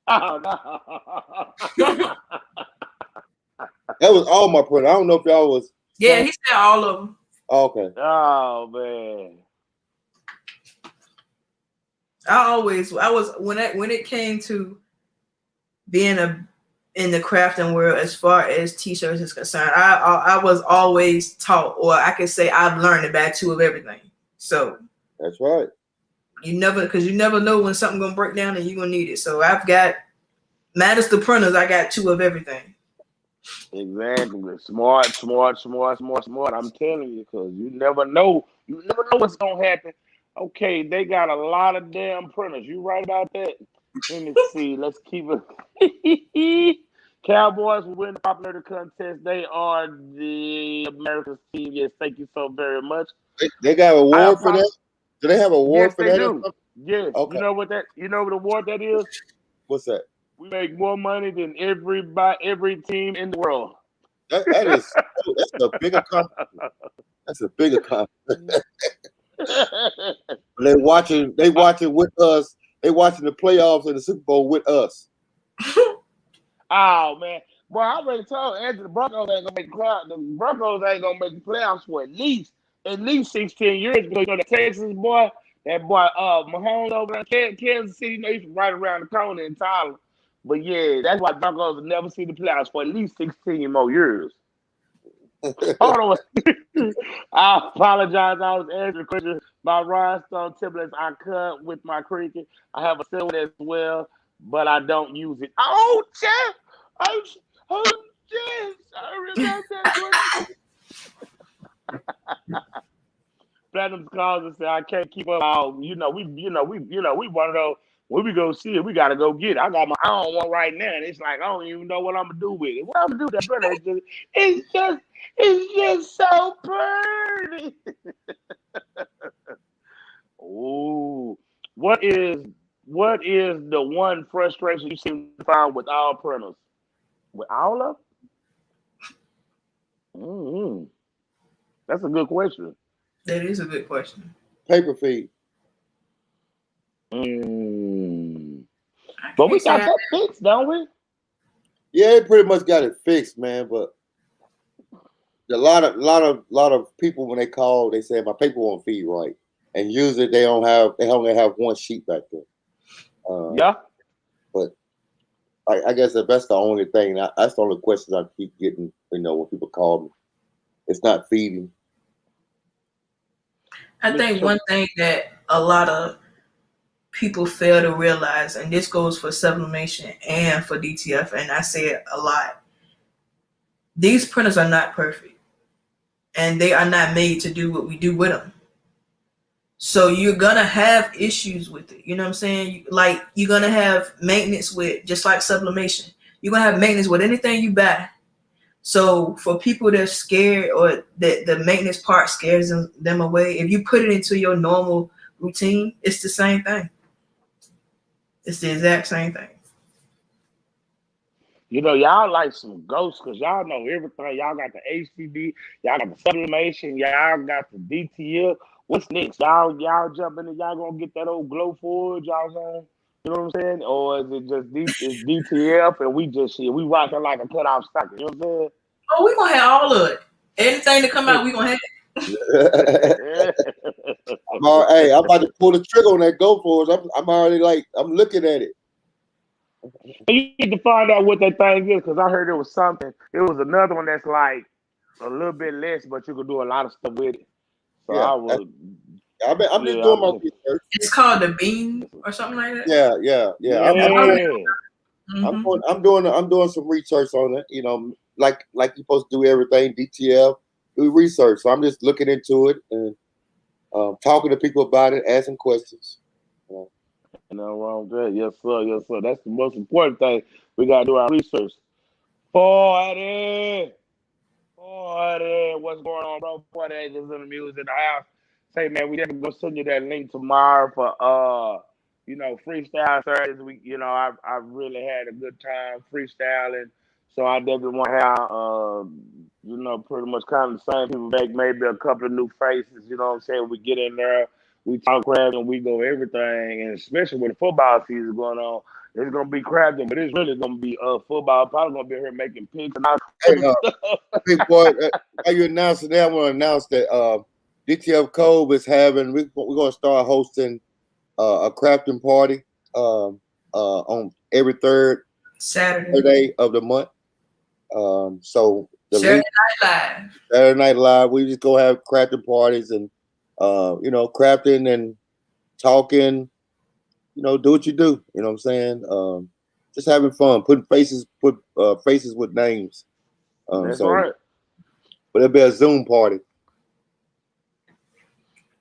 Speaker 3: Oh no.
Speaker 1: That was all my printers. I don't know if y'all was.
Speaker 2: Yeah, he said all of them.
Speaker 1: Oh, okay.
Speaker 3: Oh man.
Speaker 2: I was when it came to being in the crafting world, as far as t-shirts is concerned, I was always taught, or I could say I've learned about 2 of everything. So
Speaker 1: that's right.
Speaker 2: You never know when something gonna break down and you're gonna need it. So I've got, minus the printers, I got 2 of everything.
Speaker 3: Exactly. Smart. I'm telling you, because you never know. You never know what's gonna happen. Okay, they got a lot of damn printers. You right about that? Let me see. Let's keep it. Cowboys will win the popularity contest. They are the America's team. Yes, thank you so very much.
Speaker 1: They got an
Speaker 3: I
Speaker 1: award for that?
Speaker 3: apologize.
Speaker 1: Do they have an award
Speaker 3: Yes,
Speaker 1: for
Speaker 3: they
Speaker 1: that?
Speaker 3: do. Yes.
Speaker 1: Okay.
Speaker 3: You know what award that is?
Speaker 1: What's that?
Speaker 3: We make more money than every team in the world.
Speaker 1: That's a big accomplishment. That's a big accomplishment. They watching with us. They watching the playoffs and the Super Bowl with us.
Speaker 3: Oh man. Boy, I already told Andrew the Broncos ain't gonna make the Broncos ain't gonna make the playoffs for at least 16 years because you know the Texas boy, that boy Mahomes over in Kansas City, you know, he's right around the corner in Tyler. But yeah, that's why Broncos will never see the playoffs for at least 16 more years. Hold on. I apologize. I was answering the question. My rhinestone templates I cut with my cricket. I have a silver as well, but I don't use it. Oh, Jeff! Oh, Jeff! Sorry about that. Platinum calls and say I can't keep up. We one of those. When we go see it, we gotta go get it. I got my own one right now, and it's like I don't even know what I'm gonna do with it. What I'm gonna do with that brother? It's just so pretty. Oh, what is the one frustration you seem to find with all printers? With all of them? Mm-hmm. That's a good question.
Speaker 2: That is a good question.
Speaker 1: Paper feed.
Speaker 3: But we got that fixed, don't we?
Speaker 1: Yeah, they pretty much got it fixed, man. But a lot of people when they call, they say my paper won't feed right, and usually they only have one sheet back there.
Speaker 3: Yeah.
Speaker 1: But I guess that's the only thing. That's the only questions I keep getting. When people call me, it's not feeding.
Speaker 2: I think one thing that a lot of people fail to realize, and this goes for sublimation and for DTF, and I say it a lot, these printers are not perfect. And they are not made to do what we do with them. So you're going to have issues with it. You know what I'm saying? Like, you're going to have maintenance with, just like sublimation. You're going to have maintenance with anything you buy. So for people that are scared or that the maintenance part scares them away, if you put it into your normal routine, it's the same thing. It's the exact same thing.
Speaker 3: You know, y'all like some ghosts because y'all know everything. Y'all got the HCD, y'all got the sublimation, y'all got the DTF. What's next? Y'all jump in and y'all gonna get that old glow forward, y'all saying? You know what I'm saying? Or is it just DTF and we rocking like a cutoff stocking? You know what I'm saying?
Speaker 2: Oh, we gonna have all of it. Anything that come out, we gonna have it.
Speaker 1: I'm about to pull the trigger on that go forward. I'm already I'm looking at it.
Speaker 3: You need to find out what that thing is because I heard it was something. It was another one that's like a little bit less, but you could do a lot of stuff with it. So
Speaker 1: yeah, I'm just doing my research.
Speaker 2: It's called the beam or something like that.
Speaker 1: Yeah. I'm doing some research on it. You know, like you're supposed to do everything. DTF, do research. So I'm just looking into it and talking to people about it, asking questions.
Speaker 3: No wrong with that. Yes, sir. Yes, sir. That's the most important thing. We gotta do our research. 40. What's going on, bro? 40 just in the music in the house. Say, man, we definitely gonna send you that link tomorrow for freestyle Saturdays. I've really had a good time freestyling. So I definitely want to have pretty much kind of the same people back, maybe a couple of new faces, you know what I'm saying? We get in there, we talk crab and we go everything, and especially with the football season going on, it's gonna be crabbing, but it's really gonna be football. Probably gonna be here making picks and all stuff.
Speaker 1: Big boy, how you announcing that? I want to announce that DTF Cove is having. We're gonna start hosting a crafting party on every third Saturday of the month. So
Speaker 2: Saturday
Speaker 1: Night Live. We just go have crafting parties and crafting and talking. Do what you do. You know what I'm saying? Just having fun, putting faces with names.
Speaker 3: That's right.
Speaker 1: But it'll be a Zoom party.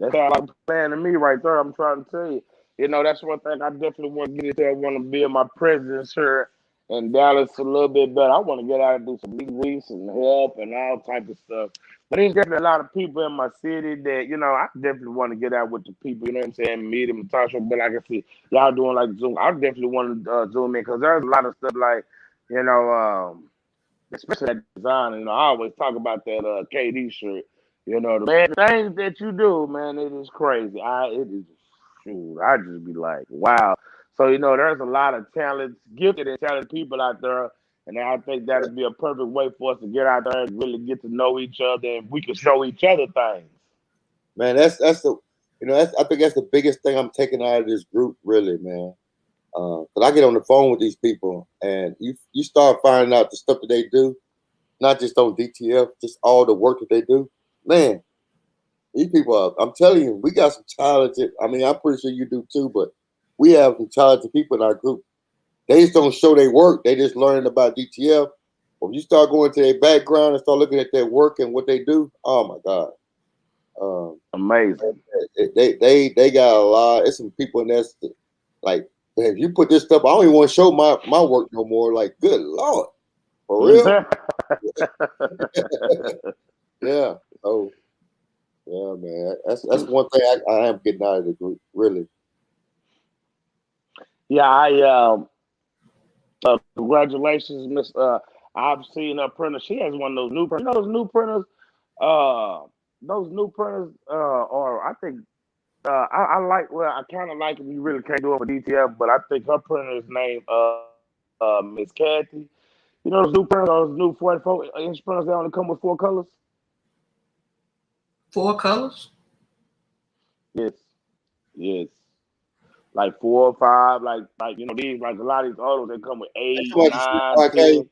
Speaker 3: That sounds like a plan to me right there. I'm trying to tell you. You know, that's one thing I definitely want to get into. I want to build my presence here in Dallas a little bit better. I want to get out and do some meetings and help and all type of stuff. But there's definitely a lot of people in my city that, you know, I definitely want to get out with the people, you know what I'm saying, meet them and talk to them. But like I said, y'all doing like Zoom. I definitely want to Zoom in because there's a lot of stuff like, you know, especially that design. You know, I always talk about that KD shirt. You know, the man, things that you do, man, it is crazy. It is, shoot, I just be like, wow. So, you know, there's a lot of gifted and talented people out there. And I think that would be a perfect way for us to get out there and really get to know each other, and we can show each other things.
Speaker 1: Man, that's the, you know, I think that's the biggest thing I'm taking out of this group, really, man. Because I get on the phone with these people, and you start finding out the stuff that they do, not just on DTF, just all the work that they do. Man, these people, I'm telling you, we got some talented. I mean, I'm pretty sure you do too, but we have some talented people in our group. They just don't show their work. They just learn about DTF. When you start going to their background and start looking at their work and what they do, oh my God.
Speaker 3: Amazing.
Speaker 1: They got a lot. There's some people in there like, if you put this stuff, I don't even want to show my work no more. Like, good Lord. For real? Yeah. Oh, yeah, man. That's one thing I am getting out of the group, really.
Speaker 3: Yeah, congratulations, Miss. I've seen her printer. She has one of those new printers. You know those new printers. Or I think I like. Well, I kind of like them. You really can't do it for DTF, but I think her printer is named Miss Kathy. You know those new printers, those new 44-inch printers. They only come with 4 colors.
Speaker 2: 4 colors?
Speaker 3: Yes. Like 4 or 5, like you know, these, like a lot of these autos, they come with 8, 9, 10.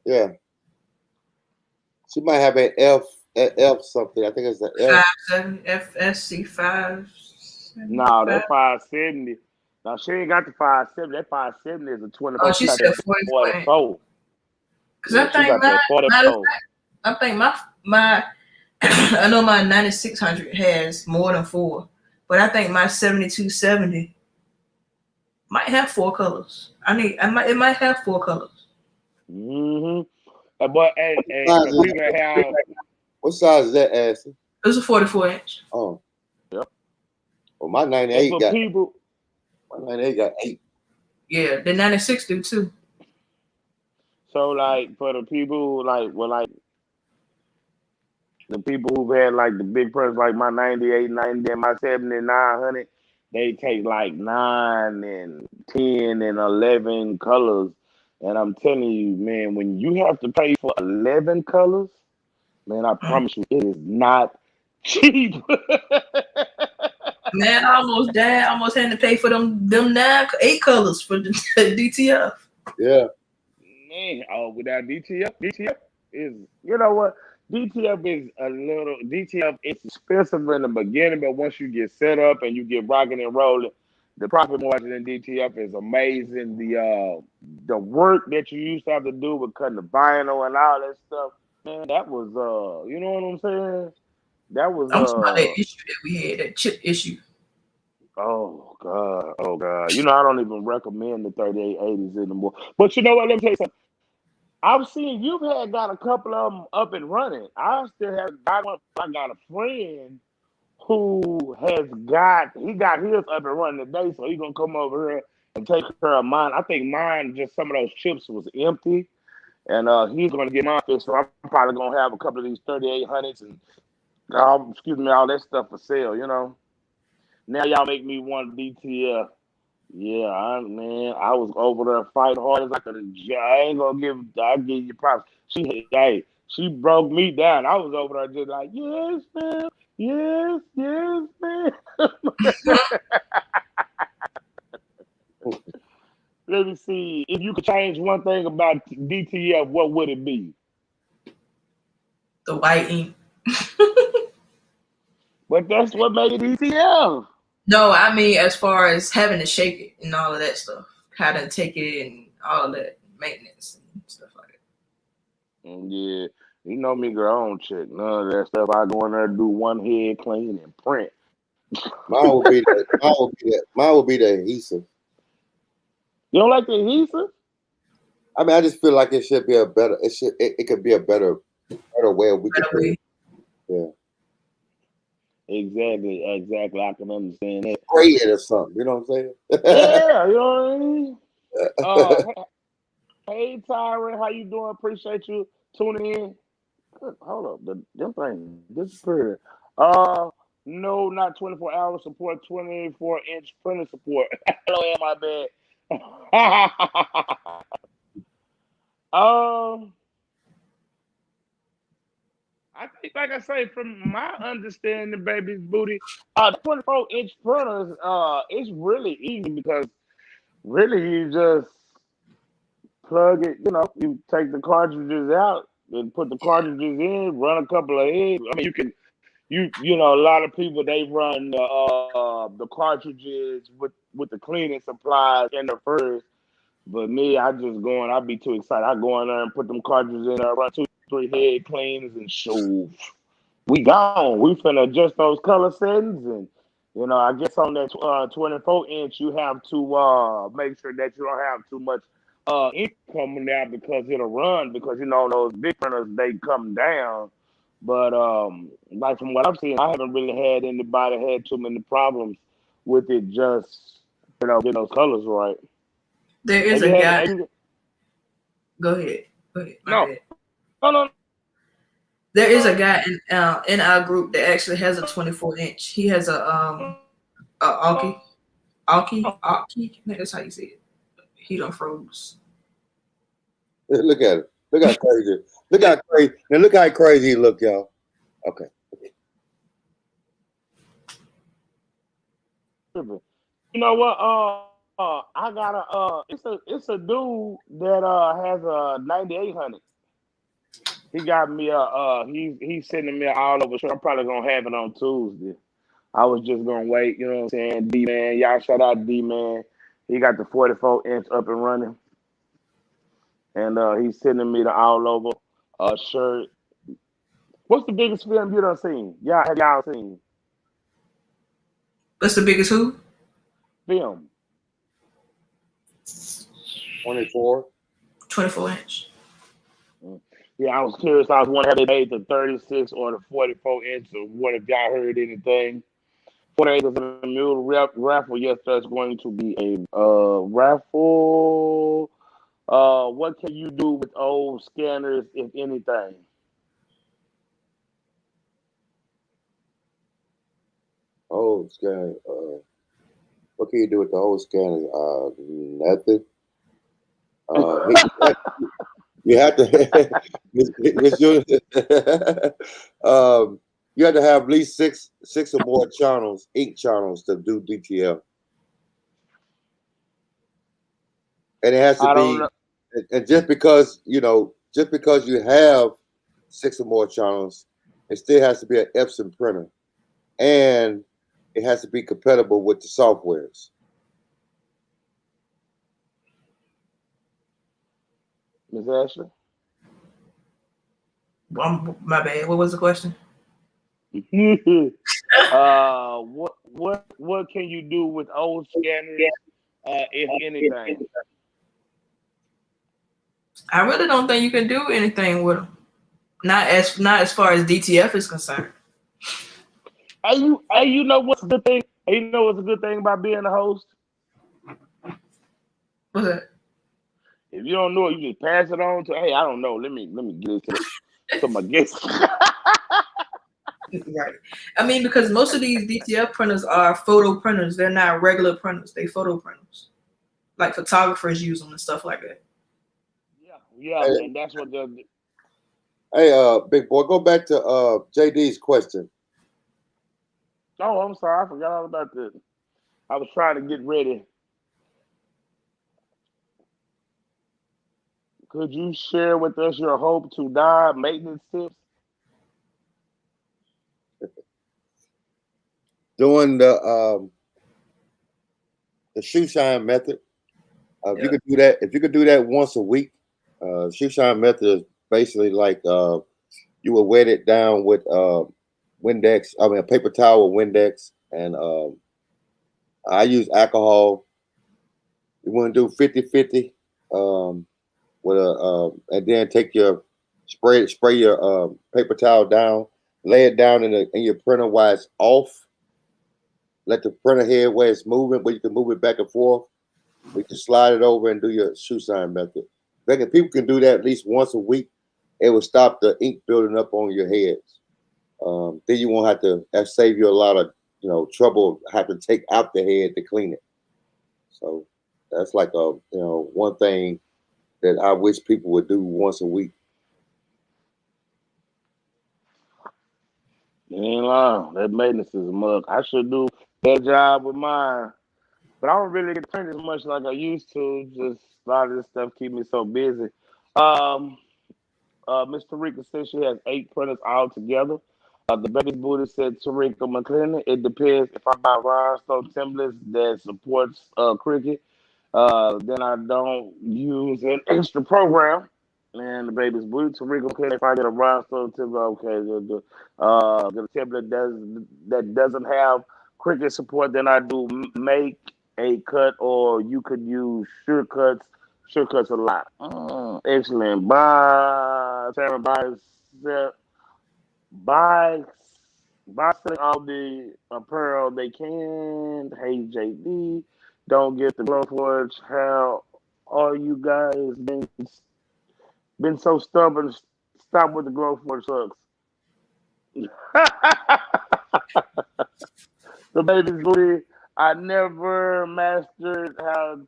Speaker 1: Yeah. She might have an F something. I think it's the F.
Speaker 2: 57 FSC 5.
Speaker 3: No, that 570. Now she ain't got the 570. That 570 is a 24.
Speaker 2: Oh, she said
Speaker 3: 44.
Speaker 2: Because I think my I know my 9600 has more than 4, but I think my 7270 might have 4 colors. It might have 4 colors.
Speaker 3: Mm-hmm. But
Speaker 1: what size is that, Ashley?
Speaker 2: It's a 44-inch.
Speaker 1: Oh,
Speaker 3: yep.
Speaker 1: Well, my 98 got
Speaker 3: people.
Speaker 1: My 98 got 8.
Speaker 2: Yeah, the 96 do too.
Speaker 3: So, like, for the people, the people who've had like the big printers, like my 98, 90, and my 7900, they take like 9 and 10 and 11 colors. And I'm telling you, man, when you have to pay for 11 colors, man, I promise you, it is not cheap.
Speaker 2: Man, I almost died. I almost had to pay for them 8 colors for the DTF.
Speaker 1: Yeah.
Speaker 3: Man, without DTF is, you know what? DTF is expensive in the beginning, but once you get set up and you get rocking and rolling, the profit margin in DTF is amazing. The work that you used to have to do with cutting the vinyl and all that stuff, man, that was you know what I'm saying? That was
Speaker 2: about that issue that we had, that chip issue.
Speaker 3: Oh God. You know, I don't even recommend the 3880s anymore. But you know what? Let me tell you something. I've seen you've got a couple of them up and running. I got a friend who got his up and running today, so he's gonna come over here and take care of mine. I think mine, just some of those chips was empty, and he's gonna get mine fixed. So I'm probably gonna have a couple of these 3800s and all that stuff for sale. You know. Now y'all make me want DTF. Yeah, I was over there fighting hard as I could. I'll give you props. She broke me down. I was over there just like, yes, man. Yes, man. Let me see. If you could change one thing about DTF, what would it be?
Speaker 2: The white ink.
Speaker 3: But that's what made it DTF.
Speaker 2: No, I mean, as far as having to shake it and all of that stuff, how to take it and all of that maintenance and stuff like that.
Speaker 3: Yeah, you know me, girl. I don't check none of that stuff. I go in there, do one head clean, and print.
Speaker 1: Mine would be that. Mine would be the adhesive.
Speaker 3: You don't like the adhesive?
Speaker 1: I mean, I just feel like it should be a better. It could be a better way we could do it. Yeah.
Speaker 3: Exactly. I can understand that.
Speaker 1: Spray it or something. You know what I'm saying?
Speaker 3: Yeah, you know what I mean. Hey Tyra, how you doing? Appreciate you tuning in. Good. Hold up, them things disappeared. No, not 24-hour support, 24-inch printer support. Hello, my bad. I think, like I say, from my understanding, baby's booty, 24-inch printers, it's really easy because really you just plug it. You know, you take the cartridges out and put the cartridges in, run a couple of heads. I mean, you know, a lot of people they run the cartridges with the cleaning supplies in the first. But me, I'd be too excited. I go in there and put them cartridges in there, run 2-3 head cleans and shoo. We gone. We finna adjust those color settings, and you know, I guess on that 24-inch, you have to make sure that you don't have too much ink coming out because it'll run. Because you know those big printers they come down, but like from what I've seen, I haven't really had anybody had too many problems with it. Just you know, get those colors right.
Speaker 2: There is
Speaker 3: Have you
Speaker 2: a
Speaker 3: had?
Speaker 2: guy. Go ahead. My
Speaker 3: No,
Speaker 2: bad.
Speaker 3: no.
Speaker 2: There is a guy in our group that actually has a 24-inch. He has a Alki. I think that's how you say it. He don't froze.
Speaker 1: Look at it. Look how crazy. Look how crazy. Now look how crazy he look, y'all. Okay.
Speaker 3: You know what? I got it's a dude that has a 9800. He got me he's sending me all over. I'm probably gonna have it on Tuesday. I was just gonna wait, you know what I'm saying? D man, y'all shout out D man. He got the 44-inch up and running, and he's sending me the all over shirt. What's the biggest film you done seen? Y'all seen
Speaker 2: What's the biggest who?
Speaker 3: film?
Speaker 1: 24.
Speaker 2: 24-inch.
Speaker 3: Yeah, I was curious. I was wondering have they made the 36 or the 44-inch, or what if y'all heard anything? 48 is a mule raffle. Yes, there's going to be a raffle. What can you do with old scanners, if anything?
Speaker 1: Old scanner. What can you do with the old scanner? Nothing. You have to. Miss you have to have at least six or more channels, ink channels to do DTL, and it has to
Speaker 3: I don't
Speaker 1: be.
Speaker 3: know.
Speaker 1: And just because you have 6 or more channels, it still has to be an Epson printer, and it has to be compatible with the softwares.
Speaker 3: Miss Ashley?
Speaker 2: My bad. What was the question?
Speaker 3: What can you do with old scanners, if anything?
Speaker 2: I really don't think you can do anything with them. Not as far as DTF is concerned.
Speaker 3: You know what's a good thing? You know what's a good thing about being a host?
Speaker 2: What's that?
Speaker 3: If you don't know it, you just pass it on to. Hey, I don't know. Let me get it to my guest.
Speaker 2: Right. I mean, because most of these DTF printers are photo printers. They're not regular printers. They photo printers. Like photographers use them and stuff like that.
Speaker 3: Yeah,
Speaker 1: Hey,
Speaker 3: and that's what they're.
Speaker 1: hey, big boy, go back to JD's question.
Speaker 3: Oh, I'm sorry, I forgot all about this. I was trying to get ready. Could you share with us your hope to die maintenance tips?
Speaker 1: Doing the shoe shine method. If you could do that once a week, shoe shine method basically like you would wet it down with Windex. I mean, a paper towel with Windex, and I use alcohol. You want to do 50-50 with a and then take your spray your paper towel down, lay it down in your printer while it's off. Let the printer head where it's moving, but you can move it back and forth. We can slide it over and do your shoe sign method. If people can do that at least once a week, it will stop the ink building up on your heads. Then you won't have to. That save you a lot of trouble. Have to take out the head to clean it. So that's like one thing that I wish people would do once a week.
Speaker 3: You ain't lying. That maintenance is a mug. I should do that job with mine. But I don't really get to print as much like I used to. Just a lot of this stuff keep me so busy. Miss Tarika says she has 8 printers all together. The baby booty said Tarika McClendon. It depends if I buy rhinestone templates that supports Cricut. Then I don't use an extra program. And the baby's booty Tarika McClendon. If I get a rhinestone template, okay, get a template that doesn't have Cricut support, then I do make a cut, or you could use shortcuts. Shortcuts a lot. Excellent. Buy, Sarah, buy selling all the apparel they can. Hey, JD, don't get the growth words. How are you guys been so stubborn? Stop with the growth word sucks. The baby's booty. I never mastered how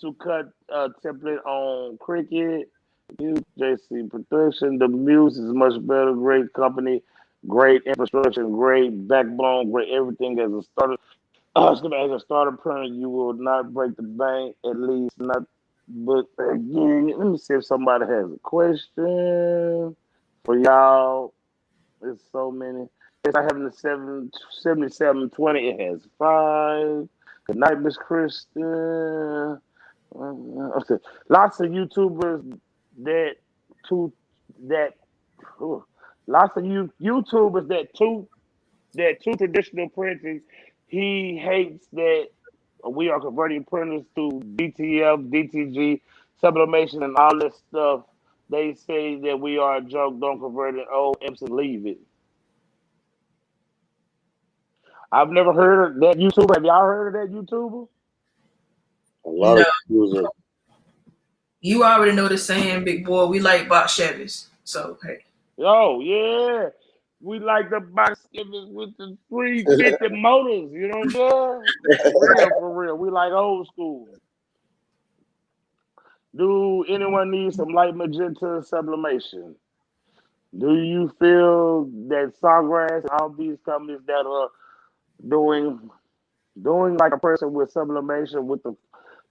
Speaker 3: to cut a template on Cricut. Use JC Production. The Muse is much better. Great company, great infrastructure, great backbone, great everything as a starter. As a starter printer, you will not break the bank, at least not. But again, let me see if somebody has a question for y'all. There's so many. Yes, I have the 7720. It has 5. Good night, Miss Kristen. Okay. Lots of YouTubers that two that lots of YouTubers that two traditional printing. He hates that we are converting printers to DTF, DTG, sublimation, and all this stuff. They say that we are a joke. Don't convert it. Oh, Empson, leave it. I've never heard of that YouTuber. Have y'all heard of that YouTuber?
Speaker 1: A lot
Speaker 2: No.
Speaker 1: of users.
Speaker 2: You already know the saying, big boy, we like box Chevys. So, hey.
Speaker 3: Oh, yeah. We like the box Chevys with the 350 motors. You know what I'm saying? For real. We like old school. Do anyone need some light magenta sublimation? Do you feel that Sawgrass and all these companies that are doing like a person with sublimation with the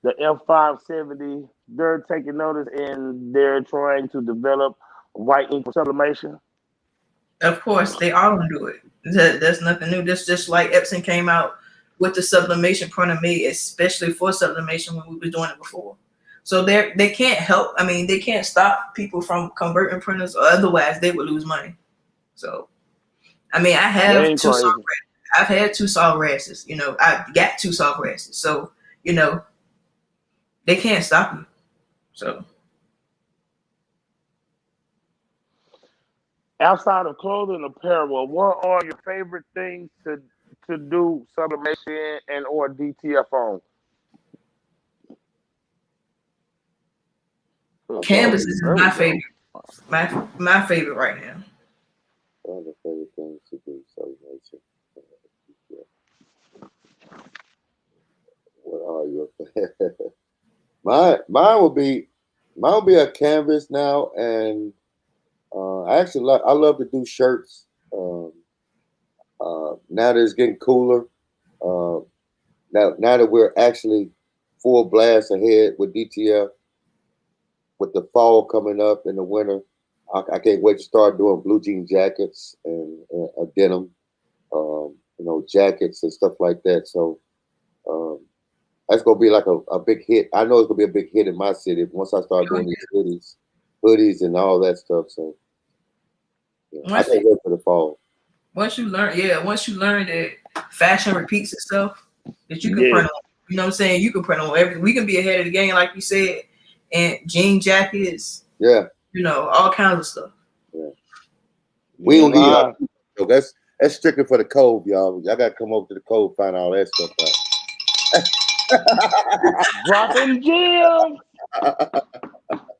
Speaker 3: F570, they're taking notice and they're trying to develop white ink for sublimation?
Speaker 2: Of course, they all gonna do it. That's nothing new. That's just like Epson came out with the sublimation printer made especially for sublimation when we were doing it before. So they can't help. I mean, they can't stop people from converting printers, or otherwise they would lose money. So, I mean, I have two Sawgrasses. I've had 2 Sawgrasses. I got 2 Sawgrasses. So, they can't stop you. So.
Speaker 3: Outside of clothing apparel, what are your favorite things to do sublimation and or DTF on?
Speaker 2: Canvas is my favorite. My favorite right now.
Speaker 1: One of the favorite things to do sublimation. What are your mine will be a canvas now, and I love to do shirts. Now that it's getting cooler, now that we're actually full blast ahead with DTF, with the fall coming up in the winter, I can't wait to start doing blue jean jackets and a denim, jackets and stuff like that. So that's gonna be like a big hit. I know it's gonna be a big hit in my city once I start doing these cities hoodies and all that stuff. So I can't wait for the fall.
Speaker 2: Once you learn that fashion repeats itself, that you can print on. You know what I'm saying? You can print on everything. We can be ahead of the game, like you said, and jean jackets.
Speaker 1: Yeah.
Speaker 2: All kinds of stuff.
Speaker 1: Yeah. We don't get y'all. So that's strictly for the cove, y'all. Y'all got to come over to the cove, find all that stuff
Speaker 3: out. Dropping gems.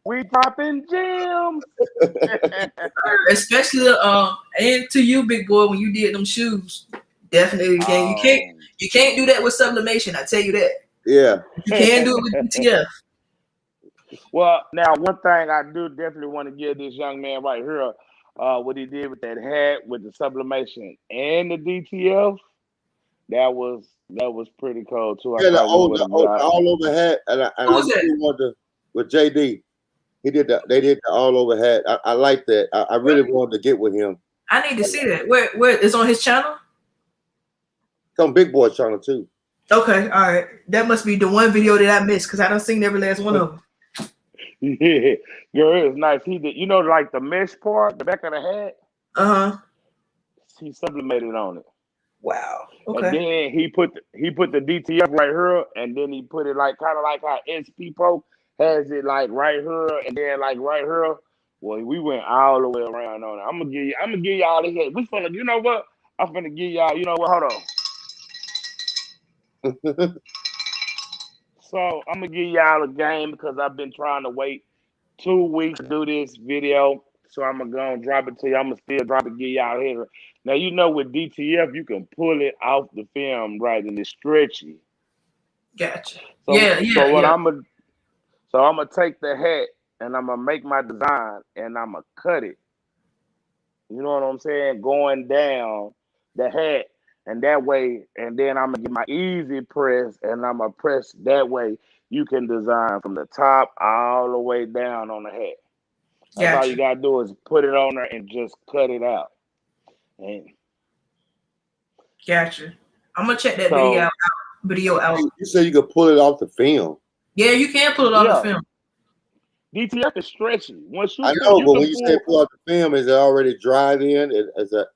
Speaker 3: We dropping gems.
Speaker 2: Especially and to you, big boy, when you did them shoes. Definitely again. You can't do that with sublimation, I tell you that.
Speaker 1: Yeah.
Speaker 2: You can do it with DTF.
Speaker 3: Well, now one thing I do definitely want to give this young man right here, what he did with that hat, with the sublimation and the DTF, that was pretty cool too.
Speaker 1: Yeah, the all over hat, and I really wanted to with JD. They did the all over hat. I like that. I really wanted to get with him.
Speaker 2: I need to see that. Where it's on his channel?
Speaker 1: It's on Big Boy channel too.
Speaker 2: Okay, all right. That must be the one video that I missed because I don't seen every last one of them.
Speaker 3: Yeah, girl, it was nice. He did, like the mesh part, the back of the hat. He sublimated on it.
Speaker 2: Wow. Okay.
Speaker 3: And then he put the DTF right here, and then he put it like kind of like how SP Pro has it like right here, and then like right here. Well, we went all the way around on it. I'm gonna give y'all this. We finna, you know what? I'm finna give y'all. You know what? Hold on. So I'm gonna give y'all a game because I've been trying to wait 2 weeks to do this video. So I'm gonna go and drop it to you. I'm gonna still drop it, give y'all here. Now with DTF you can pull it off the film, right, and it's stretchy.
Speaker 2: Gotcha.
Speaker 3: So I'm gonna take the hat and I'm gonna make my design and I'm gonna cut it. You know what I'm saying? Going down the hat. And that way, and then I'm gonna get my easy press, and I'm gonna press that way. You can design from the top all the way down on the hat. That's all you gotta do is put it on there and just cut it out. And
Speaker 2: gotcha. I'm gonna check that video out.
Speaker 1: You said you could pull it off the film.
Speaker 2: Yeah, you can pull it off the film.
Speaker 3: DTF is stretchy. Once you,
Speaker 1: I know, but when you say pull out the film, is it already dried in? Is that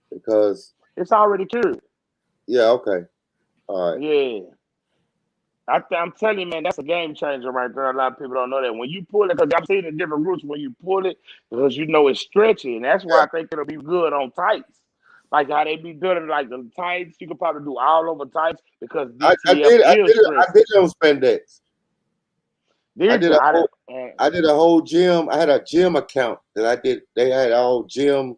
Speaker 1: because
Speaker 3: it's already cured?
Speaker 1: Yeah. Okay. All right.
Speaker 3: Yeah. I'm telling you, man, that's a game changer right there. A lot of people don't know that. When you pull it, because I've seen it in different groups, when you pull it, because it's stretchy, and that's why I think it'll be good on tights. Like how they be doing it, like the tights, you could probably do all over tights because DTF
Speaker 1: I did it on spandex. I did a whole gym. I had a gym account that I did. They had all gym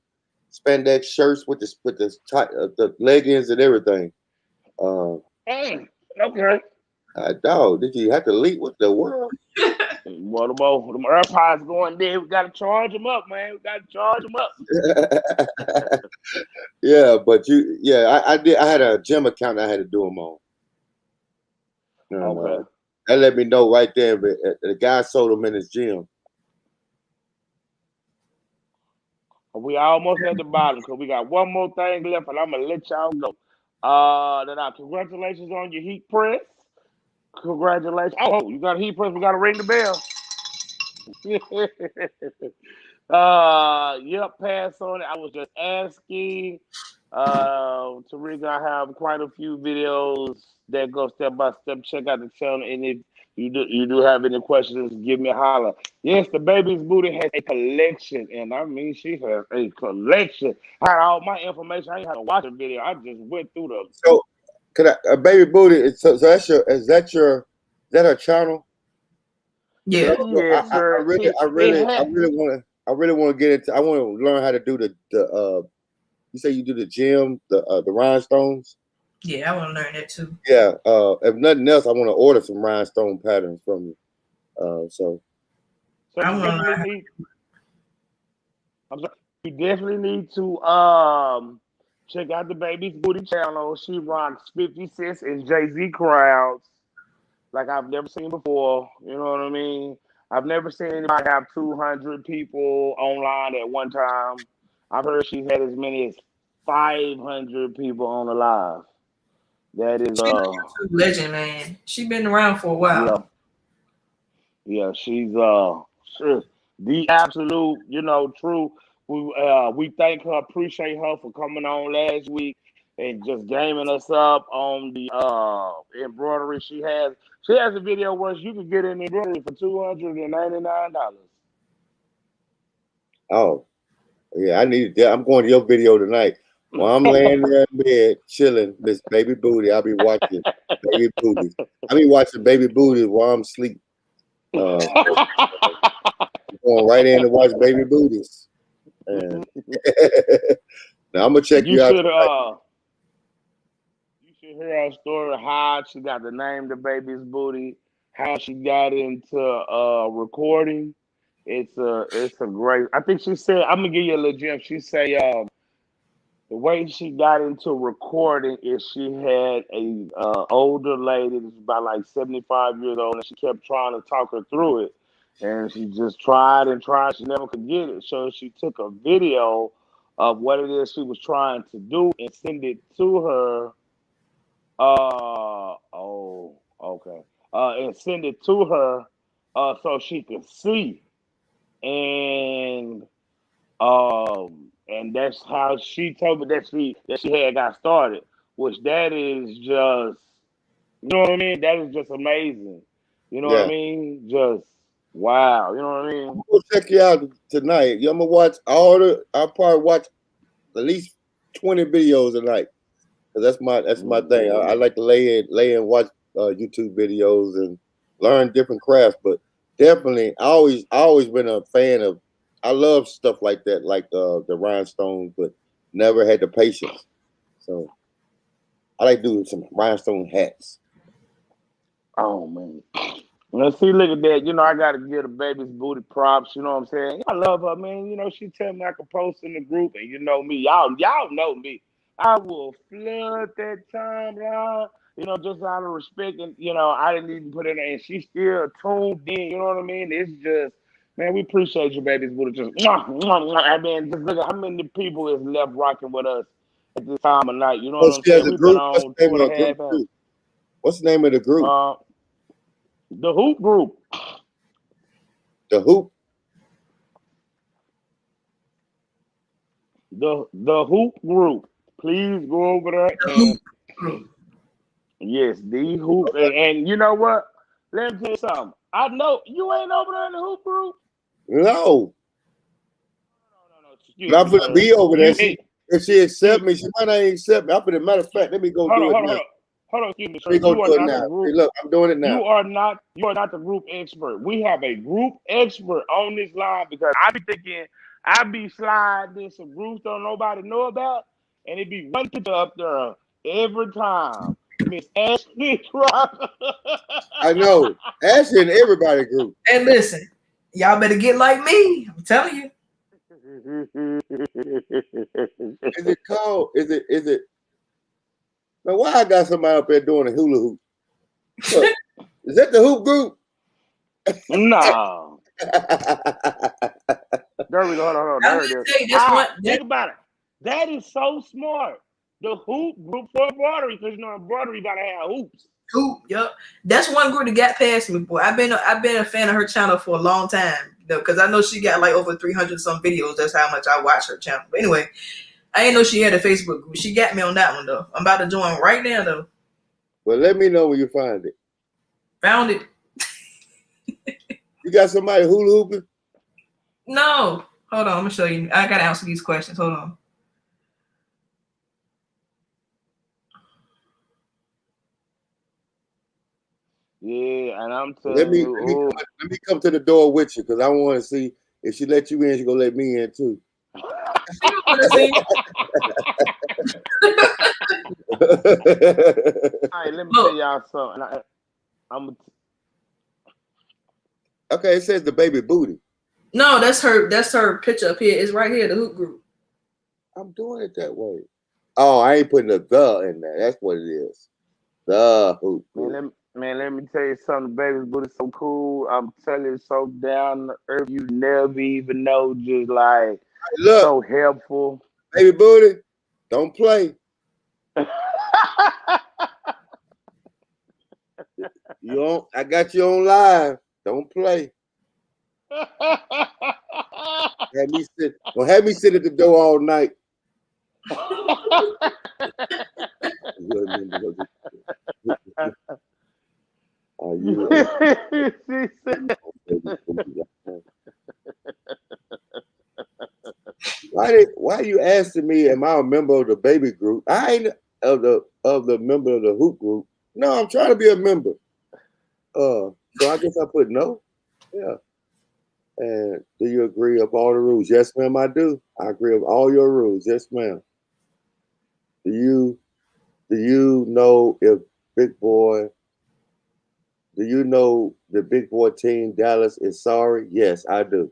Speaker 1: spandex shirts with the leggings and everything.
Speaker 3: Okay.
Speaker 1: Dog, did you have to leap with the world?
Speaker 3: Well, the AirPods going there. We gotta charge them up, man. We gotta charge them up.
Speaker 1: Yeah, but I did. I had a gym account I had to do them on.
Speaker 3: Okay.
Speaker 1: That let me know right there. But the guy sold them in his gym.
Speaker 3: We almost at the bottom because we got one more thing left, and I'm gonna let y'all go. Congratulations on your heat press. Congratulations. Oh, you got a heat press. We got to ring the bell. Pass on it. I was just asking. Tarika, I have quite a few videos that go step by step. Check out the channel, and if you do have any questions, give me a holler. Yes, the baby's booty has a collection, and I mean she has a collection. I had all my information. I didn't have to watch a video. I just went through them.
Speaker 1: So, baby booty? So that's is that her channel?
Speaker 2: Yeah.
Speaker 1: I really want to get into. I want to learn how to do the. You say you do the gym, the rhinestones.
Speaker 2: Yeah, I want to learn that too.
Speaker 1: Yeah. If nothing else, I want to order some rhinestone patterns from you. So
Speaker 2: I want to learn.
Speaker 3: You definitely need to check out the baby's booty channel. She rocks 50 cents and Jay-Z crowds like I've never seen before. You know what I mean? I've never seen anybody have 200 people online at one time. I've heard she's had as many as 500 people on the live. That is
Speaker 2: she's a legend, man. She's been around for a while.
Speaker 3: Yeah, she's the absolute, true. We thank her, appreciate her for coming on last week and just gaming us up on the embroidery she has. She has a video where you can get an embroidery for $299.
Speaker 1: Oh, yeah, I need that. I'm going to your video tonight. While I'm laying there in bed, chilling, Miss Baby Booty, I'll be watching Baby Booties. I'll be watching Baby Booties while I'm asleep. Going right in to watch Baby Booties. And now I'm going to check you out.
Speaker 3: You should hear her story, how she got to name the baby's booty, how she got into recording. It's a great. I think she said, I'm gonna give you a little gem. She say the way she got into recording is she had a older lady that's about like 75 years old, and she kept trying to talk her through it, and she just tried and tried. She never could get it, so she took a video of what it is she was trying to do and send it to her. Okay. And send it to her so she could see, and that's how she told me that she had got started, which that is just, you know what I mean? That is just amazing. You know what I mean? Just wow. You know what I mean?
Speaker 1: I'm gonna check you out tonight. I'm gonna watch I'll probably watch at least 20 videos a night. Cause that's my thing. I like to lay in and watch YouTube videos and learn different crafts. But definitely, I always been a fan of. I love stuff like that, like the rhinestones, but never had the patience. So I like doing some rhinestone hats.
Speaker 3: Oh man. Let's see, look at that. I gotta give the baby's booty props, you know what I'm saying? I love her, man. She tell me I can post in the group, and you know me, y'all know me. I will flood that timeline, just out of respect, and I didn't even put it in, and she's still tuned in, you know what I mean? It's just, man, we appreciate you, baby's booty. Just mwah, mwah, mwah. I mean, just look at how many people is left rocking with us at this time of night. You know what I'm
Speaker 1: She has
Speaker 3: saying?
Speaker 1: a
Speaker 3: We've
Speaker 1: group.
Speaker 3: been on 2.5 hours.
Speaker 1: What's the name of the group?
Speaker 3: The Hoop Group.
Speaker 1: The Hoop.
Speaker 3: The Hoop Group. Please go over there and yes, the Hoop. And you know what? Let me tell you something. I know you ain't over there in the Hoop Group.
Speaker 1: No.
Speaker 3: No.
Speaker 1: I'm gonna be over there. If she accept me, she might not accept me. Matter of fact, let me go do it now.
Speaker 3: Hold on, excuse me, sir.
Speaker 1: Let me go do it now. Hey, look, I'm doing it now.
Speaker 3: You are not the group expert. We have a group expert on this line because I be thinking I be sliding some groups don't nobody know about, and it be one picture up there every time. Miss Ashley Crocker.
Speaker 1: I know. Ashley and everybody group.
Speaker 2: And listen, y'all better get like me. I'm telling you.
Speaker 1: Is it called? Is it? Now, why I got somebody up there doing a hula hoop? Look, is that the hoop group?
Speaker 3: No. There we go. Hold on. There it is. Think about it. That is so smart. The hoop group for embroidery, because embroidery gotta have hoops.
Speaker 2: Hoop, yep. That's one group that got past me, boy. I've been a fan of her channel for a long time, because I know she got like over 300 some videos. That's how much I watch her channel. But anyway, I didn't know she had a Facebook group. She got me on that one though. I'm about to join right now though.
Speaker 1: Well, let me know when you find it.
Speaker 2: Found it.
Speaker 1: You got somebody hula hooping?
Speaker 2: No. Hold on, I'm gonna show you. I gotta answer these questions. Hold on.
Speaker 3: Yeah, and I'm telling you.
Speaker 1: Let me come to the door with you, because I want to see if she let you in, she's gonna let me in too.
Speaker 3: All right, let me tell y'all something.
Speaker 1: Okay, it says the baby booty.
Speaker 2: No, that's her picture up here. It's right here, the hoop group.
Speaker 1: I'm doing it that way. Oh, I ain't putting the in there. That's what it is. The hoop group.
Speaker 3: Man, let me tell you something. Baby's booty so cool. I'm telling you, so down to earth. You never even know. Just like, look, so helpful.
Speaker 1: Baby booty, don't play. I got you on live. Don't play. Don't have me sit at the door all night. Are you? Why are you asking me? Am I a member of the baby group? I ain't of the member of the hoop group. No, I'm trying to be a member. So I guess I put no. Yeah. And do you agree of all the rules? Yes, ma'am, I do. I agree of all your rules. Yes, ma'am. Do you know if Big Boy? Do you know the Big Boy team Dallas is sorry? Yes, I do.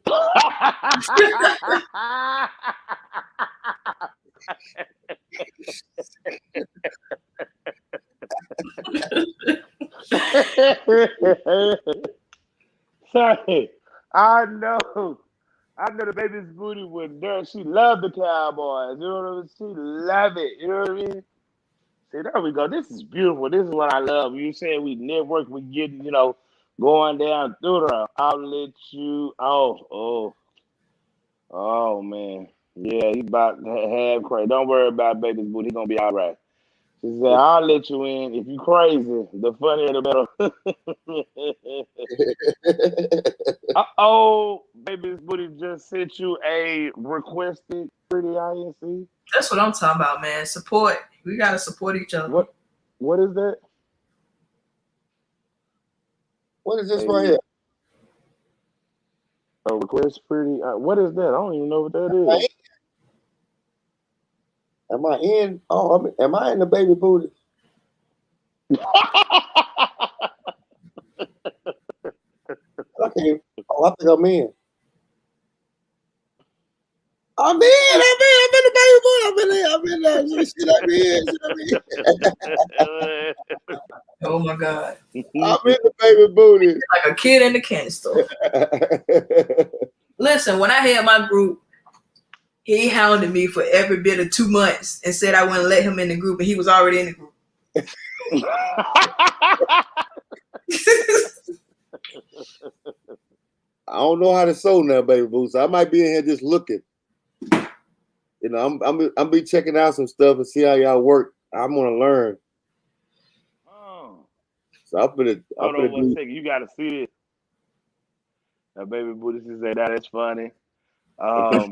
Speaker 3: Sorry, I know. I know the baby's booty with dirt. She loved the Cowboys. You know what I mean? She love it. You know what I mean? See, there we go. This is beautiful. This is what I love. You said we network, we getting, going down through the I'll let you. Oh, man. Yeah, he about to have crazy. Don't worry about baby's booty. He gonna be all right. She said, I'll let you in. If you crazy, the funnier the better. Uh-oh, baby's booty just sent you a requested pretty INC.
Speaker 2: That's what I'm talking about, man. Support. We gotta support each other.
Speaker 3: What is that?
Speaker 1: What is this right here?
Speaker 3: A request pretty. What is that? I don't even know what that is.
Speaker 1: Am I in? Oh, am I in the baby booty? Okay. Oh, I think I'm in. I'm in the baby booty. I'm in
Speaker 2: Oh my God.
Speaker 1: I'm in the baby booty.
Speaker 2: Like a kid in the candy store. Listen, when I had my group, he hounded me for every bit of 2 months and said I wouldn't let him in the group, and he was already in the group.
Speaker 1: I don't know how to sew now, baby boo. So I might be in here just looking. I'm be checking out some stuff and see how y'all work. I'm gonna learn.
Speaker 3: Oh.
Speaker 1: So I'm gonna.
Speaker 3: Hold on one second. You gotta see it. Now, baby boo, this is that's funny. I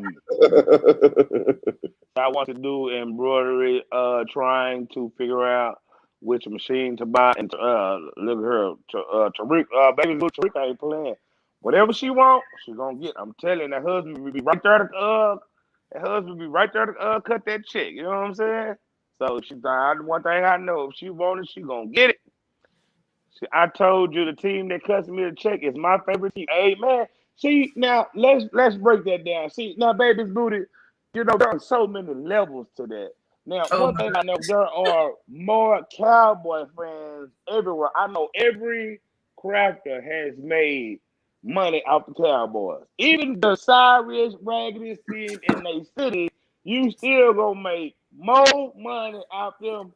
Speaker 3: want to do embroidery, trying to figure out which machine to buy. And look at her, Tariq, baby boo, Tariq ain't playing. Whatever she want, she gonna get. I'm telling that husband will be right there to cut that check. You know what I'm saying? So one thing I know, if she want it, she gonna get it. I told you the team that cuts me the check is my favorite team. Hey man, see now let's break that down. See now, baby's booty. There are so many levels to that. Now, one thing I know, there are more Cowboy fans everywhere. I know every crafter has made money off the Cowboys. Even the sorriest, raggediest team in their city, you still gonna make more money off them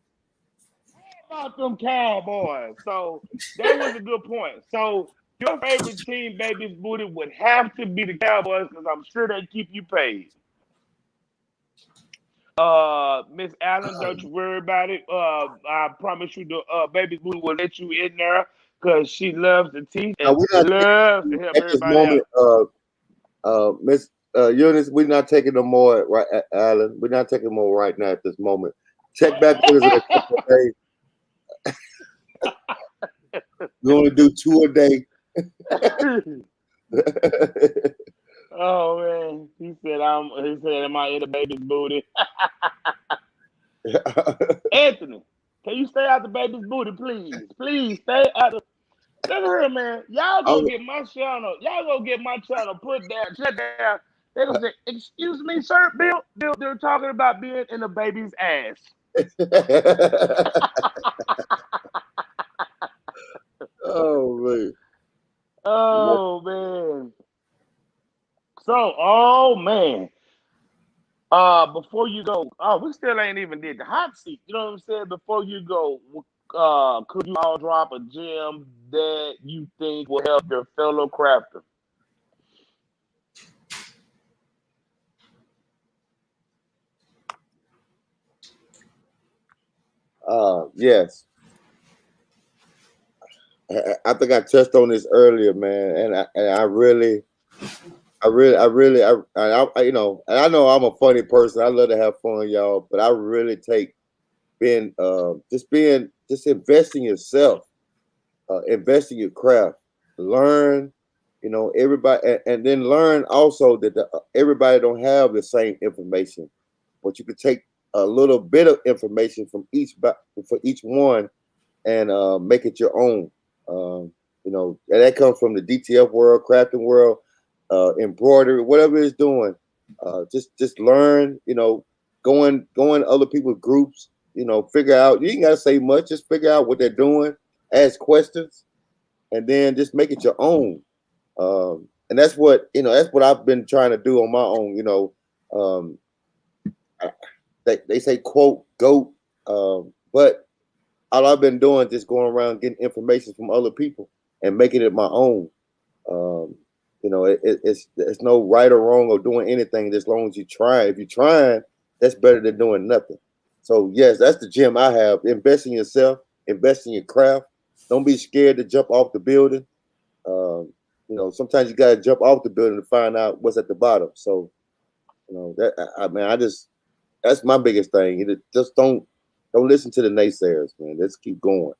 Speaker 3: about them Cowboys. So that was a good point. So your favorite team, baby's booty, would have to be the Cowboys because I'm sure they keep you paid. Miss Allen, don't you worry about it. I promise you, the baby's booty will let you in there because she loves to teach and loves to help everybody
Speaker 1: out. Miss Eunice, we're not taking no more, right, Allen? We're not taking more right now at this moment. Check back with us in a couple of days. We only do 2 a day.
Speaker 3: Oh man, he said, am I in the baby's booty? Anthony, can you stay out the baby's booty, please? Please stay out the. Look at her, man. Y'all gonna get my channel. Y'all gonna get my channel put down, shut down. They gonna say, "Excuse me, sir, Bill. They're talking about being in the baby's ass."
Speaker 1: Oh man.
Speaker 3: Oh man. So, man. Before you go, we still ain't even did the hot seat. You know what I'm saying? Before you go, could you all drop a gem that you think will help your fellow crafter?
Speaker 1: Yes. I think I touched on this earlier, man, and I really, you know, and I know I'm a funny person. I love to have fun, y'all, but I really take just invest in yourself, invest in your craft, learn, you know, everybody, and then learn also that everybody don't have the same information, but you could take a little bit of information from for each one and make it your own. You know, and that comes from the DTF world, crafting world, embroidery, whatever it's doing. Just learn. You know, going to other people's groups. You know, figure out. You ain't gotta say much. Just figure out what they're doing. Ask questions, and then just make it your own. And that's what That's what I've been trying to do on my own. You know, um, they say quote goat, but all I've been doing is just going around getting information from other people and making it my own. Um, you know, it's no right or wrong or doing anything as long as you try. If you're trying, that's better than doing nothing. So yes, that's the gem I have. Invest in yourself, invest in your craft. Don't be scared to jump off the building. You know, sometimes you gotta jump off the building to find out what's at the bottom. So, you know, that's my biggest thing. Just don't listen to the naysayers, man. Let's keep going.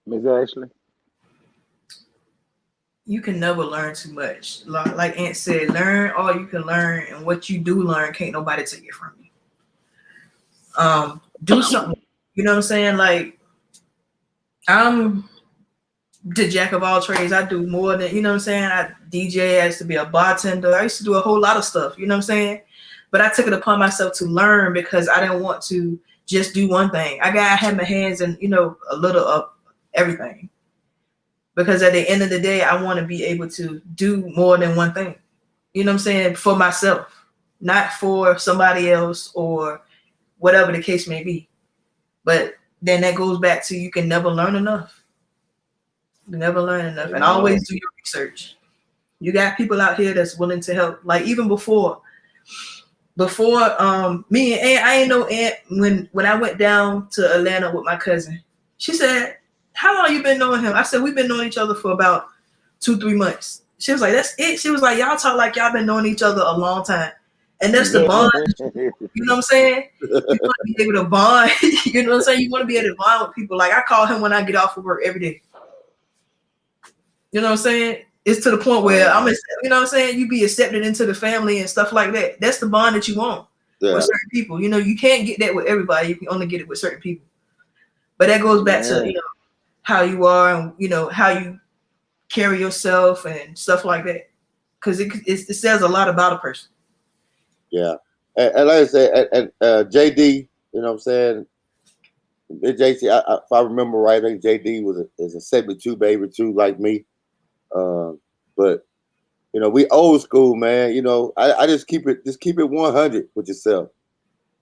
Speaker 3: Miss Ashley.
Speaker 2: You can never learn too much. Like Aunt said, learn all you can learn, and what you do learn, can't nobody take it from you. Do something. You know what I'm saying? Like, I'm the jack of all trades. I do more than, you know what I'm saying? I DJ, I used to be a bartender. I used to do a whole lot of stuff, you know what I'm saying? But I took it upon myself to learn because I didn't want to just do one thing. I had my hands in, you know, a little of everything. Because at the end of the day, I want to be able to do more than one thing. You know what I'm saying? For myself, not for somebody else or whatever the case may be. But then that goes back to, you can never learn enough. You never learn enough. And always do your research. You got people out here that's willing to help. Like, even before me and Aunt, I ain't know Aunt when I went down to Atlanta with my cousin. She said, "How long you been knowing him?" I said, "We've been knowing each other for about 2-3 months." She was like, "That's it." She was like, "Y'all talk like y'all been knowing each other a long time." And that's the bond. You know what I'm saying? You want to be able to bond. You know what I'm saying? You want to be able to bond with people. Like, I call him when I get off of work every day. You know what I'm saying? It's to the point where you know what I'm saying? You be accepted into the family and stuff like that. That's the bond that you want with certain people. You know, you can't get that with everybody. You can only get it with certain people. But that goes back to, you know, how you are and, you know, how you carry yourself and stuff like that. Because it says a lot about a person.
Speaker 1: Yeah. And like I said, and JD, you know what I'm saying? JC, if I remember right, I think JD is a 72 baby too, like me. But you know, we old school, man. You know, I just keep it 100 with yourself.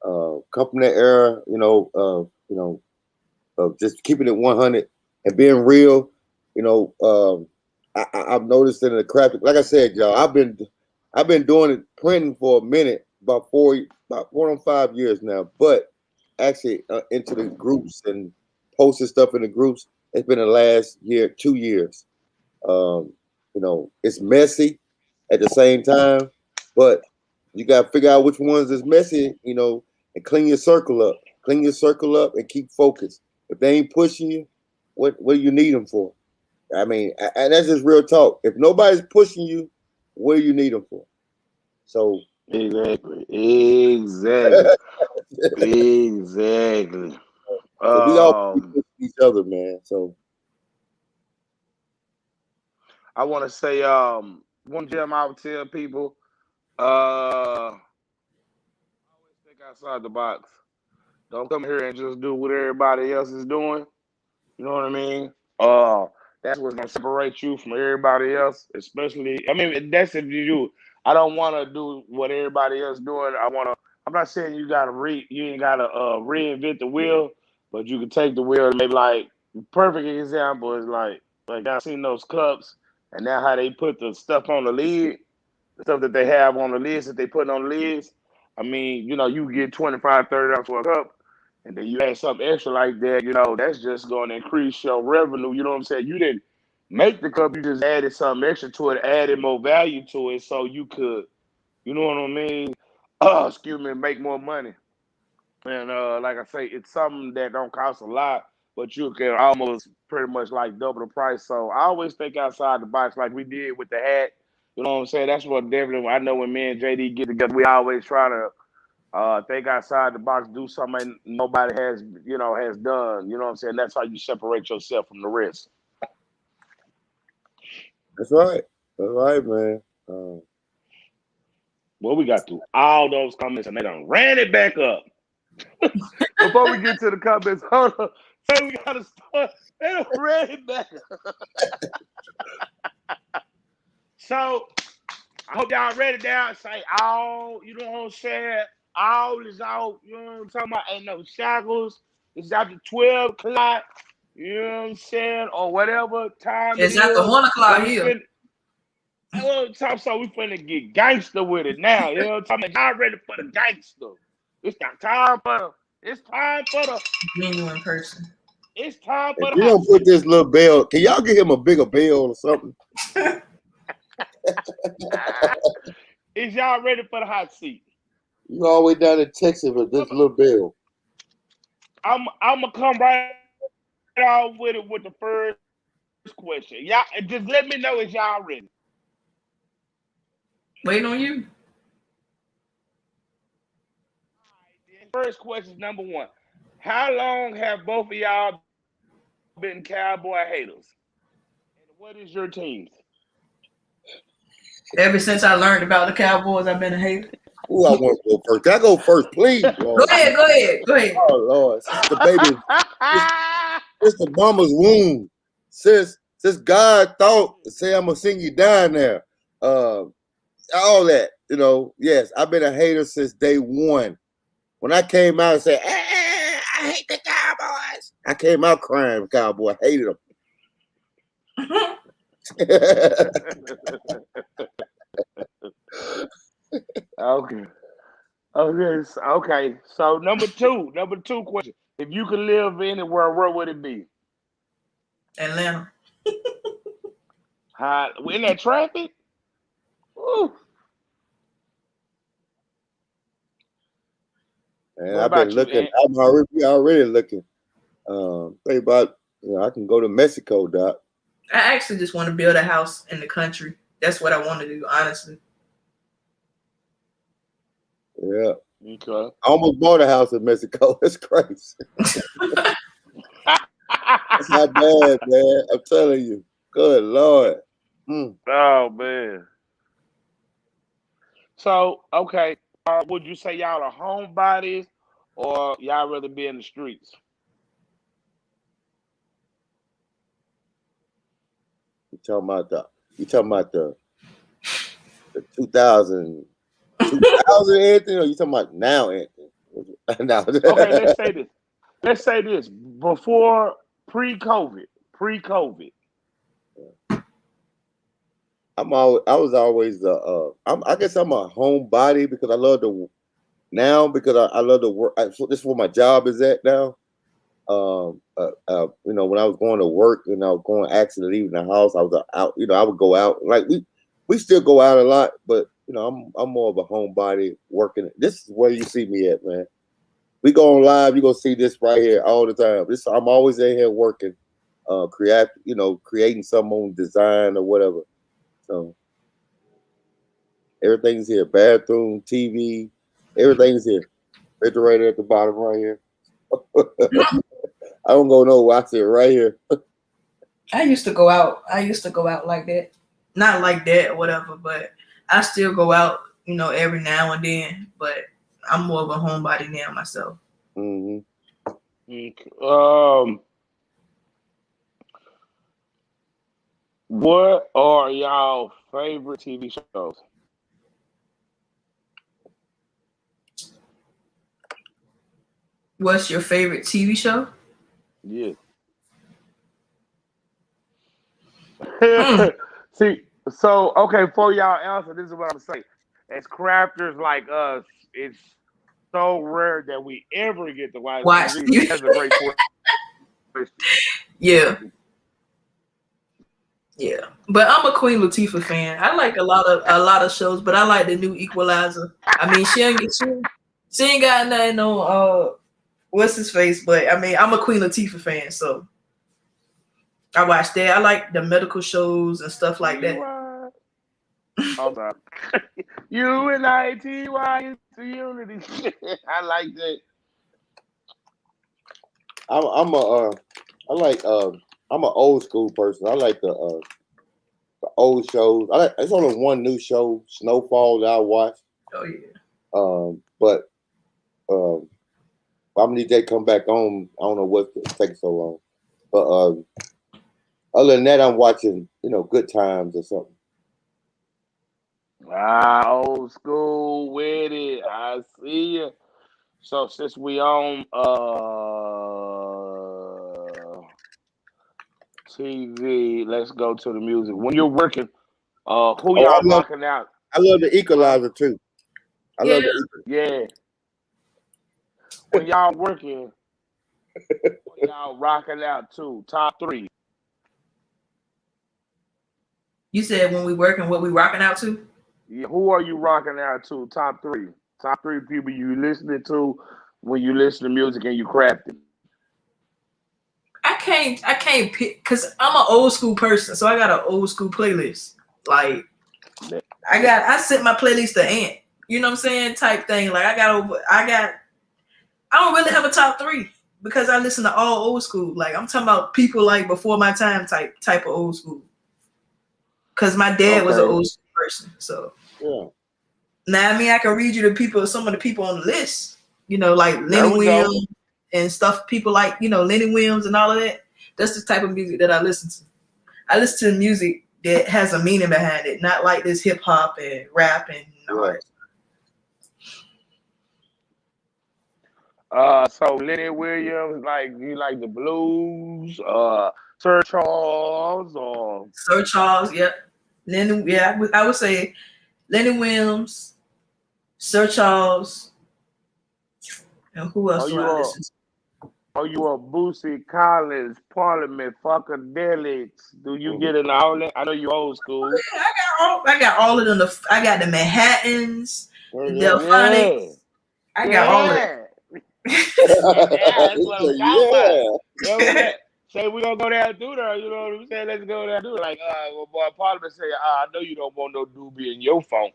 Speaker 1: Come from that era, of just keeping it 100 and being real. You know, I've noticed in the graphic, like I said, y'all, I've been doing it printing for a minute, about 4 or 5 years now. But actually, into the groups and posting stuff in the groups, it's been the last year, 2 years. You know, it's messy at the same time, but you got to figure out which ones is messy, you know, and clean your circle up. Clean your circle up and keep focused. If they ain't pushing you, what do you need them for? I mean, and that's just real talk. If nobody's pushing you, what do you need them for? So
Speaker 3: Exactly.
Speaker 1: So we all push each other, man. So
Speaker 3: I want to say one gem I would tell people, always think outside the box. Don't come here and just do what everybody else is doing. You know what I mean? That's what's gonna separate you from everybody else. Especially, I mean, that's if you do. I don't want to do what everybody else doing. I'm not saying you ain't gotta reinvent the wheel, but you can take the wheel. And maybe like perfect example is like I've seen those cups, and now how they put the stuff on the lid, the stuff that they have on the lids that they put on the lids. I mean, you know, you get $25, $30 for a cup. and then you add something extra like that, that's just going to increase your revenue. You know what I'm saying? You didn't make the cup, you just added something extra to it, added more value to it, so you could, you know what I mean? Make more money. And like I say, it's something that don't cost a lot, but you can almost pretty much like double the price. So I always think outside the box, like we did with the hat. You know what I'm saying? That's what definitely I know when me and JD get together, we always try to think outside the box, do something nobody has done. You know what I'm saying? That's how you separate yourself from the rest.
Speaker 1: That's right. That's right, man.
Speaker 3: Well, we got through all those comments and they done ran it back up. Before we get to the comments, hold on. Say we gotta start. They done ran it back up. So I hope y'all read it down. Say all, you know what I'm saying? All is out. You know what I'm talking about? Ain't no shackles. It's after 12 o'clock. You know what I'm saying? Or whatever time
Speaker 2: It's after 1 o'clock here.
Speaker 3: So we finna get gangster with it now. You know what I'm talking about? Y'all ready for the gangster. It's time for the
Speaker 2: Genuine person.
Speaker 3: It's time for
Speaker 1: if
Speaker 3: the
Speaker 1: you don't put this little bell, can y'all give him a bigger bell or something?
Speaker 3: Is y'all ready for the hot seat?
Speaker 1: You always down in Texas with this little bell.
Speaker 3: I'm gonna come right out with it with the first question. Y'all just let me know if y'all ready.
Speaker 2: Waiting on you.
Speaker 3: First question, number one. How long have both of y'all been Cowboy haters? And what is your teams?
Speaker 2: Ever since I learned about the Cowboys, I've been a hater.
Speaker 1: Ooh, I want to go first. Can I go first, please? Lord?
Speaker 2: Go ahead.
Speaker 1: Oh, Lord. Since the baby, since the mama's womb, since God thought, say I'm going to sing you down there, all that, yes, I've been a hater since day one. When I came out and said, I hate the Cowboys, I came out crying, Cowboy. I hated them.
Speaker 3: Okay. So number two question. If you could live anywhere, where would it be?
Speaker 2: Atlanta.
Speaker 3: In that traffic? Ooh.
Speaker 1: And I've been looking. I'm already looking. Think about, I can go to Mexico, Doc.
Speaker 2: I actually just want to build a house in the country. That's what I want to do, honestly.
Speaker 1: Yeah.
Speaker 3: Okay.
Speaker 1: I almost bought a house in Mexico. That's crazy. That's not bad, man. I'm telling you. Good Lord.
Speaker 3: Oh, man. So, okay. Would you say y'all are homebodies or y'all rather be in the streets?
Speaker 1: You talking about the 2000 Anthony, or you talking about now, Anthony? No.
Speaker 3: Okay, let's say this. Before pre-COVID.
Speaker 1: I was always I guess I'm a homebody because I love to now because I love to work. This is where my job is at now. When I was going to work and I was going actually leaving the house, I was out. I would go out. Like we still go out a lot, but I'm more of a homebody working. This is where you see me at, man. We go on live. You gonna see this right here all the time. I'm always in here working, creating some own design or whatever. So everything's here. Bathroom, TV, everything's here. Refrigerator at the bottom right here. I don't go nowhere. I sit right here.
Speaker 2: I used to go out like that. Not like that or whatever, but I still go out, every now and then. But I'm more of a homebody now myself.
Speaker 1: Mm-hmm.
Speaker 3: What are y'all favorite TV shows?
Speaker 2: What's your favorite TV show?
Speaker 3: Yeah. See, okay, for y'all answer, this is what I'm saying. As crafters like us, it's so rare that we ever get to watch
Speaker 2: Watch
Speaker 3: TV.
Speaker 2: TV.
Speaker 3: That's a great question.
Speaker 2: Yeah. Yeah. But I'm a Queen Latifah fan. I like a lot of shows, but I like the new Equalizer. I mean, she ain't got nothing on what's his face, but I mean, I'm a Queen Latifah fan, so I watch that. I like the medical shows and stuff like that.
Speaker 3: Hold on. UNITY to unity. I like that.
Speaker 1: I'm an old school person. I like the old shows. It's only one new show, Snowfall, that I watch.
Speaker 2: Oh yeah.
Speaker 1: But how many days come back on? I don't know what's taking so long. But other than that, I'm watching, Good Times or something.
Speaker 3: Old school with it. I see you. So since we on TV, let's go to the music. When you're working, who y'all rocking out?
Speaker 1: I love the Equalizer too. I love the
Speaker 3: Yeah. When y'all working, who y'all rocking out too? Top 3.
Speaker 2: You said when we working, what we rocking out to?
Speaker 3: Yeah, who are you rocking out to? Top 3. Top 3 people you listening to when you listen to music and you crafting.
Speaker 2: I can't pick because I'm an old school person, so I got an old school playlist. Like I set my playlist to Ant. You know what I'm saying? Type thing. Like I don't really have a top 3 because I listen to all old school. Like I'm talking about people like before my time type of old school. Cause my dad was an old school person. So
Speaker 1: yeah.
Speaker 2: Now I mean I can read you some of the people on the list. Like Lenny Williams and stuff, people like, Lenny Williams and all of that. That's the type of music that I listen to. I listen to music that has a meaning behind it, not like this hip hop and rap and all
Speaker 3: that. So Lenny Williams, like you like the blues, Sir Charles or
Speaker 2: Sir Charles, yep. Lenny, yeah, I would say Lenny Williams, Sir Charles, and who else do I listen to?
Speaker 3: Are you a Boosie Collins, Parliament, Funkadelics? Do you get an outlet? I know you old school.
Speaker 2: Yeah, I got all of them. I got the Manhattans, the Delphonics. I got all of it.
Speaker 3: That's what I'm talking about. Say we're gonna go there and do that, you know what I'm saying? Let's go there and do it. Like well, boy, Parliament say, I know you don't want no doobie in your phone.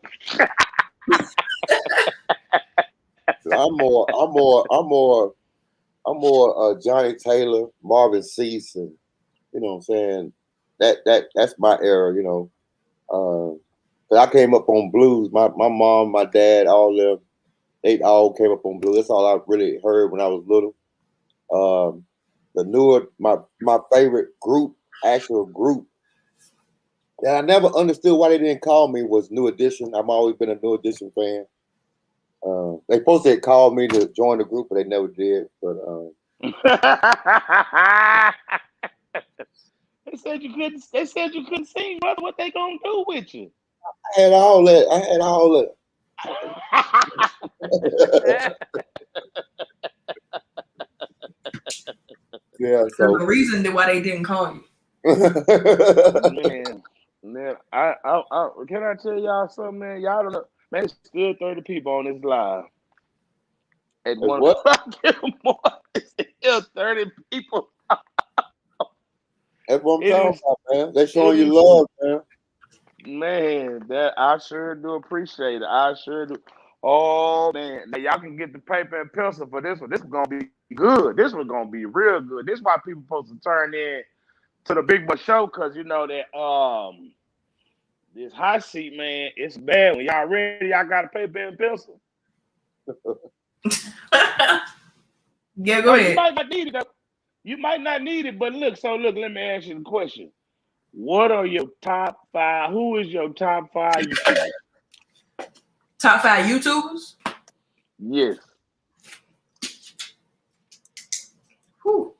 Speaker 1: I'm more Johnny Taylor, Marvin Cease, and you know what I'm saying? That's my era, I came up on blues. My mom, my dad, all them, they all came up on blues. That's all I really heard when I was little. The newer, my favorite actual group that I never understood why they didn't call me was New Edition. I've always been a New Edition fan. They supposed to call me to join the group, but they never did. But
Speaker 3: they said you couldn't sing, brother. What they gonna do with you?
Speaker 1: I had all that. Yeah. So
Speaker 2: the reason why they didn't call you.
Speaker 3: Man, I can I tell y'all something, man? Y'all don't know. Man, it's still 30 people on this live. At 1 o'clock in the morning, it's still 30 people.
Speaker 1: That's what I'm talking about, man. They're showing you love, man.
Speaker 3: Man, that I sure do appreciate it. I sure do. Oh man, now y'all can get the paper and pencil for this one. This is gonna be good. This one's gonna be real good. This is why people supposed to turn in to the Big Butt Show, because you know that this hot seat, man, it's bad. When y'all ready, y'all got a paper and pencil.
Speaker 2: Yeah, go ahead.
Speaker 3: You might not need it though. You might not need it, but look, let me ask you the question. What are your top 5? Who is your top 5 YouTubers?
Speaker 2: Top 5 YouTubers?
Speaker 3: Yes.
Speaker 2: Who?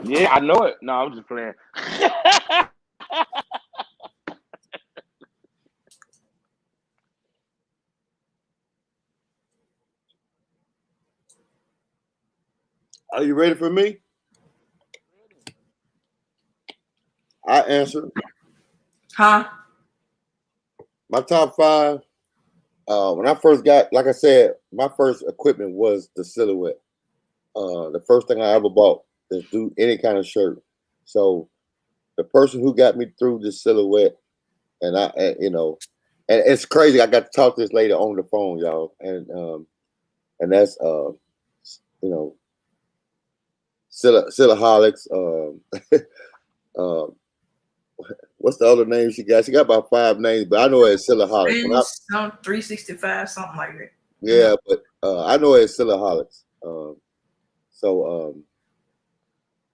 Speaker 3: Yeah, I know it. No, I'm just playing.
Speaker 1: Are you ready for me? I answer.
Speaker 2: Huh?
Speaker 1: My top 5. When I first got, like I said, my first equipment was the silhouette. The first thing I ever bought is do any kind of shirt. So the person who got me through the silhouette, and and it's crazy. I got to talk to this lady on the phone, y'all, and that's Silaholics. What's the other name she got? She got about 5 names, but I know it's Silaholics.
Speaker 2: 365, something like that.
Speaker 1: Yeah, but I know it's Silaholics.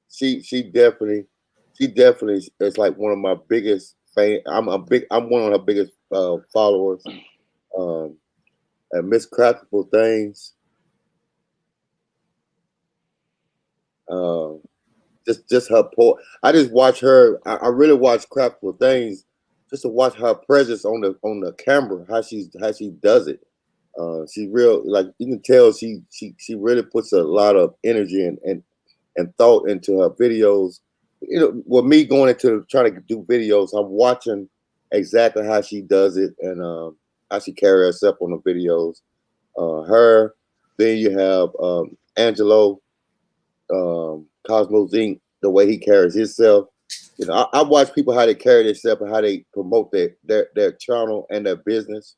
Speaker 1: She definitely is like one of my biggest fans. I'm one of her biggest followers. And Miss Craftful Things. Just her I just watch her. I really watch Craftful Things just to watch her presence on the camera, how she does it. She real, like, you can tell she really puts a lot of energy and thought into her videos. With me going into trying to do videos, I'm watching exactly how she does it and how she carries herself on the videos. Her, then you have Angelo, Cosmo Inc., the way he carries himself. I watch people how they carry themselves and how they promote their channel and their business,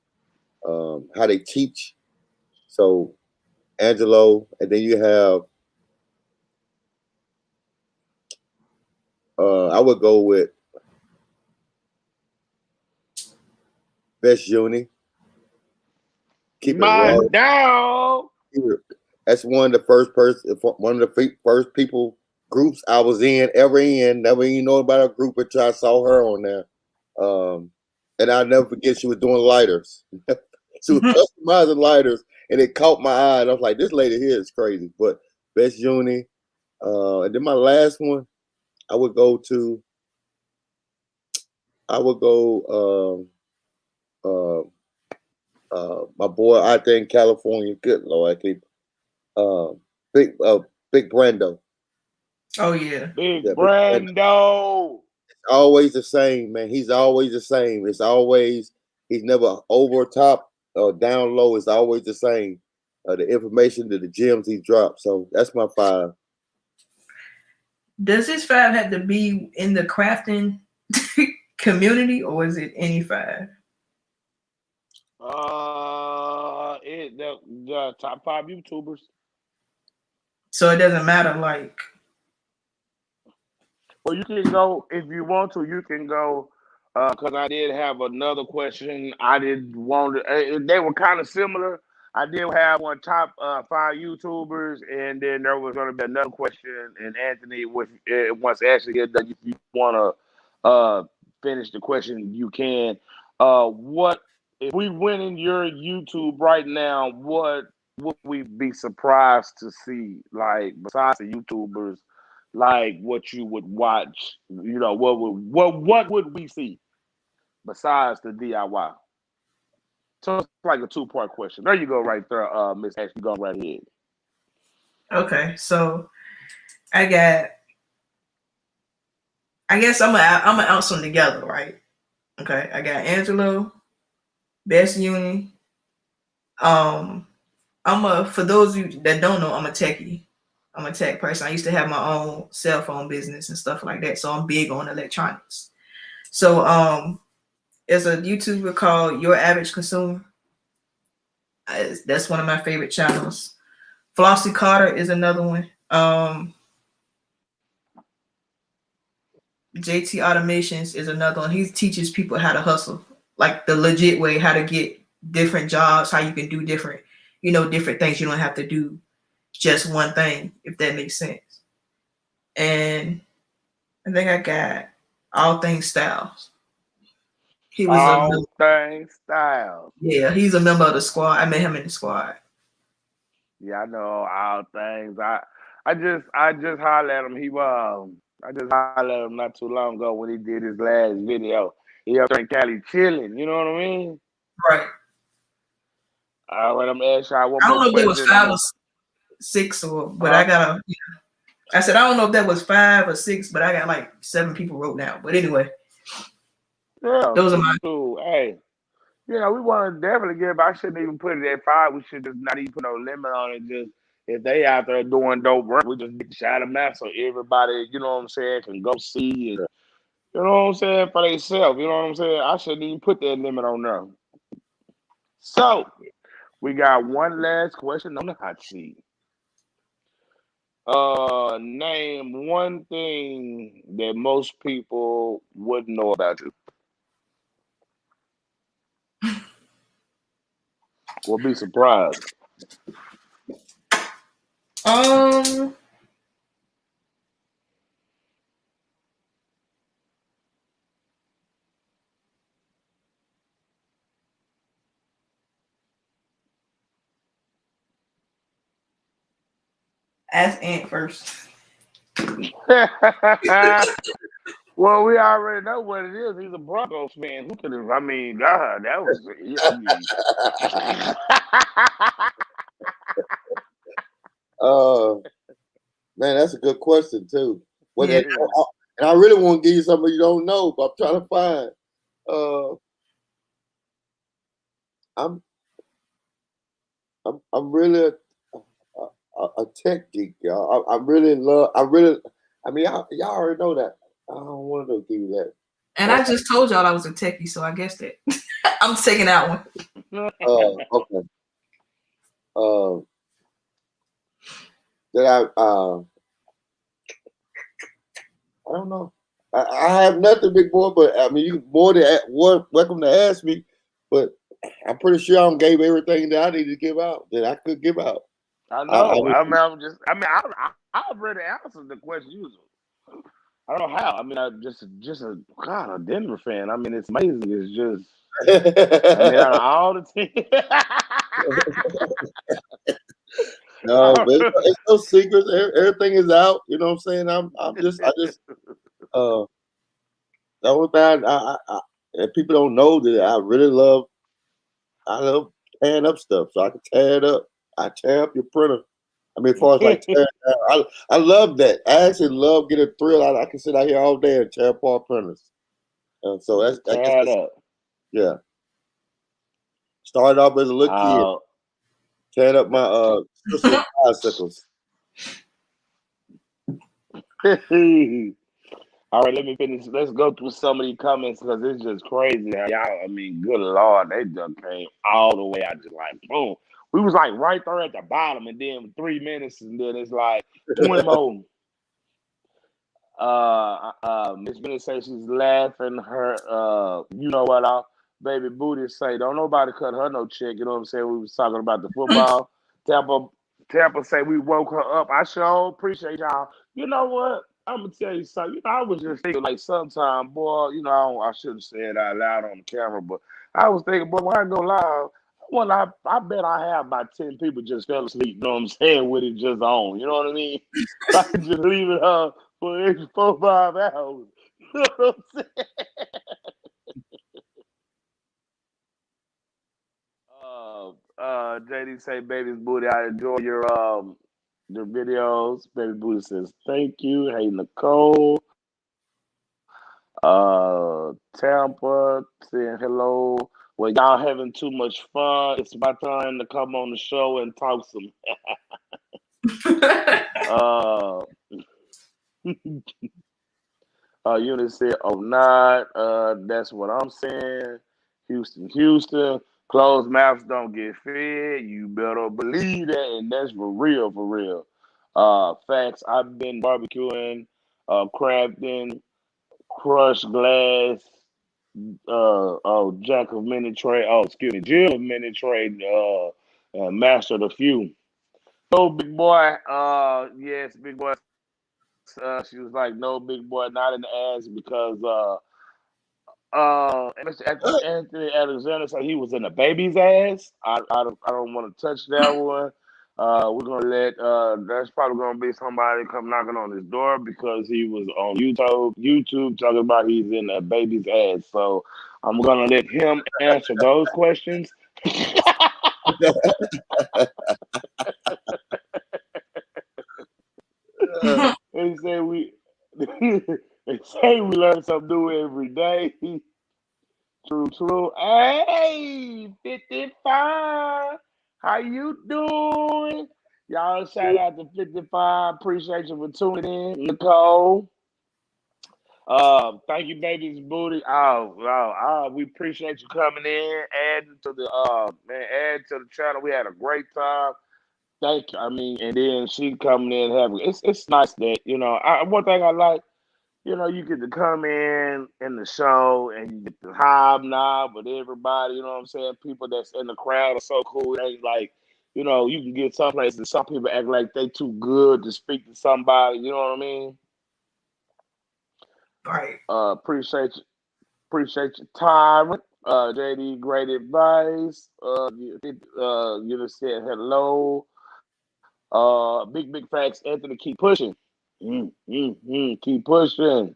Speaker 1: how they teach. So Angelo, and then you have I would go with Best Uni. Keep it
Speaker 3: My
Speaker 1: raw.
Speaker 3: dog.
Speaker 1: That's one of the first people groups I was ever in. Never even know about a group until I saw her on there. And I'll never forget she was doing lighters. She was customizing lighters, and it caught my eye. And I was like, this lady here is crazy. But Best Uni. And then my last one, I would go my boy out there in California. Good Lord, big Big Brando.
Speaker 2: Oh yeah.
Speaker 3: Big
Speaker 1: Yeah,
Speaker 3: Brando.
Speaker 1: always the same, man. He's always the same. He's never over top or down low. It's always the same. The information to the gems he dropped. So that's my 5.
Speaker 2: Does this 5 have to be in the crafting community, or is it any 5?
Speaker 3: The top 5 YouTubers.
Speaker 2: So it doesn't matter, like.
Speaker 3: Well, you can go if you want to. You can go because I did have another question. I did want to. They were kind of similar. I did have one top 5 YouTubers, and then there was going to be another question. And Anthony, once Ashley gets done, if you want to finish the question, you can. What if we went in your YouTube right now? What would we be surprised to see? Like besides the YouTubers, like what you would watch? What would we see besides the DIY? So it's like a 2-part question. There you go, right there, Miss Ashley. Go right ahead.
Speaker 2: Okay, so I guess I'm gonna ounce them together, right? Okay, I got Angelo, Best Uni. For those of you that don't know, I'm a techie. I'm a tech person. I used to have my own cell phone business and stuff like that, so I'm big on electronics. So there's a YouTuber called Your Average Consumer. That's one of my favorite channels. Flossie Carter is another one. JT Automations is another one. He teaches people how to hustle, like the legit way, how to get different jobs, how you can do different things. You don't have to do just one thing, if that makes sense. And I think I got All Things Styles. He was
Speaker 3: All Things Styles.
Speaker 2: Yeah, he's a member of the squad. I met him in the squad.
Speaker 3: Yeah, I know All Things. I just hollered at him. I just hollered at him not too long ago when he did his last video. He up there in Cali chilling. You know what I mean?
Speaker 2: Right.
Speaker 3: All right, I'm asking y'all one
Speaker 2: I don't
Speaker 3: more
Speaker 2: know if it was
Speaker 3: question.
Speaker 2: 6 but I got I said, I don't know if that was 5 or 6, but I got like 7 people wrote down. But anyway, those are my.
Speaker 3: Cool. Hey, we want to definitely give. I shouldn't even put it at 5. We should just not even put no limit on it. Just if they out there doing dope work, we just shout them out so everybody, you know what I'm saying, can go see and you know what I'm saying for themselves. You know what I'm saying. I shouldn't even put that limit on them. So we got one last question on the hot seat. Name one thing that most people wouldn't know about you. We'll be surprised.
Speaker 2: Ask Ant first.
Speaker 3: Well, we already know what it is. He's a Broncos fan. Who could have? I mean, God, that was. I mean.
Speaker 1: Man, that's a good question too. And I really want to give you something you don't know, but I'm trying to find. I'm really a tech geek, y'all. I mean, y'all already know that. I don't want to give you that.
Speaker 2: And I just told y'all I was a techie, so I guess that I'm taking that one.
Speaker 1: Okay. That I don't know. I have nothing, big boy. But I mean, you more than welcome to ask me. But I'm pretty sure I gave everything that I needed to give out that I could give out.
Speaker 3: I know. I've already answered the question. I don't know how. I mean, I'm just a Denver fan. I mean, it's amazing. It's just. I mean, out of all the teams.
Speaker 1: No, but it's no secrets. Everything is out. You know what I'm saying? I just the only thing and people don't know that I love tearing up stuff. So I can tear it up. I tear up your printer. I mean, as far as like tearing down, I love that. I actually love getting a thrill out. I can sit out here all day and tear apart printers. So that's
Speaker 3: tear it up.
Speaker 1: Yeah. Started off as a little kid. Tearing up my bicycles.
Speaker 3: All right, let me finish. Let's go through some of these comments because it's just crazy. Y'all, I mean, good Lord, they just came all the way out, just like boom. We was like right there at the bottom, and then 3 minutes, and then it's like 20 more. Miss Minnie says she's laughing. Her, you know what? Our baby booty say, don't nobody cut her no check. You know what I'm saying? We was talking about the football. Tampa say we woke her up. I sure appreciate y'all. You know what? I'm gonna tell you something. I was just thinking like sometime, boy. I shouldn't say it out loud on the camera, but I was thinking, boy, when I go live, I bet I have about 10 people just fell asleep. You know what I'm saying? With it just on. You know what I mean? I can just leave it up for the next 4-5 hours. You know what I'm saying? JD say, baby's booty, I enjoy your videos. Baby booty says, thank you. Hey, Nicole. Tampa saying hello. Well, y'all having too much fun. It's my time to come on the show and talk some. Eunice said, oh, not. That's what I'm saying. Houston. Closed mouths don't get fed. You better believe that. And that's for real, for real. Facts. I've been barbecuing, crafting, crushed glass, Jack of many trade. Oh, excuse me, Jill of many trade, master of the few. So, big boy. Yes, big boy. She was like, no, big boy, not in the ass because Mr. Anthony Alexander said he was in the baby's ass. I don't want to touch that one. We're gonna let that's probably gonna be somebody come knocking on his door because he was on YouTube talking about he's in a baby's ass. So I'm gonna let him answer those questions. They say we learn something new every day. True. Hey, 55. How you doing? Y'all shout out to 55. Appreciate you for tuning in. Nicole. Thank you, baby's booty. We appreciate you coming in, adding to the channel. We had a great time. Thank you. I mean, and then she coming in having it's nice that one thing I like, you get to come in the show and you get to hobnob with everybody. You know what I'm saying? People that's in the crowd are so cool. It ain't like, you can get some places. Some people act like they too good to speak to somebody. You know what I mean?
Speaker 2: Right.
Speaker 3: Appreciate your time. JD, great advice. You just said hello. Big facts, Anthony. Keep pushing. Keep pushing.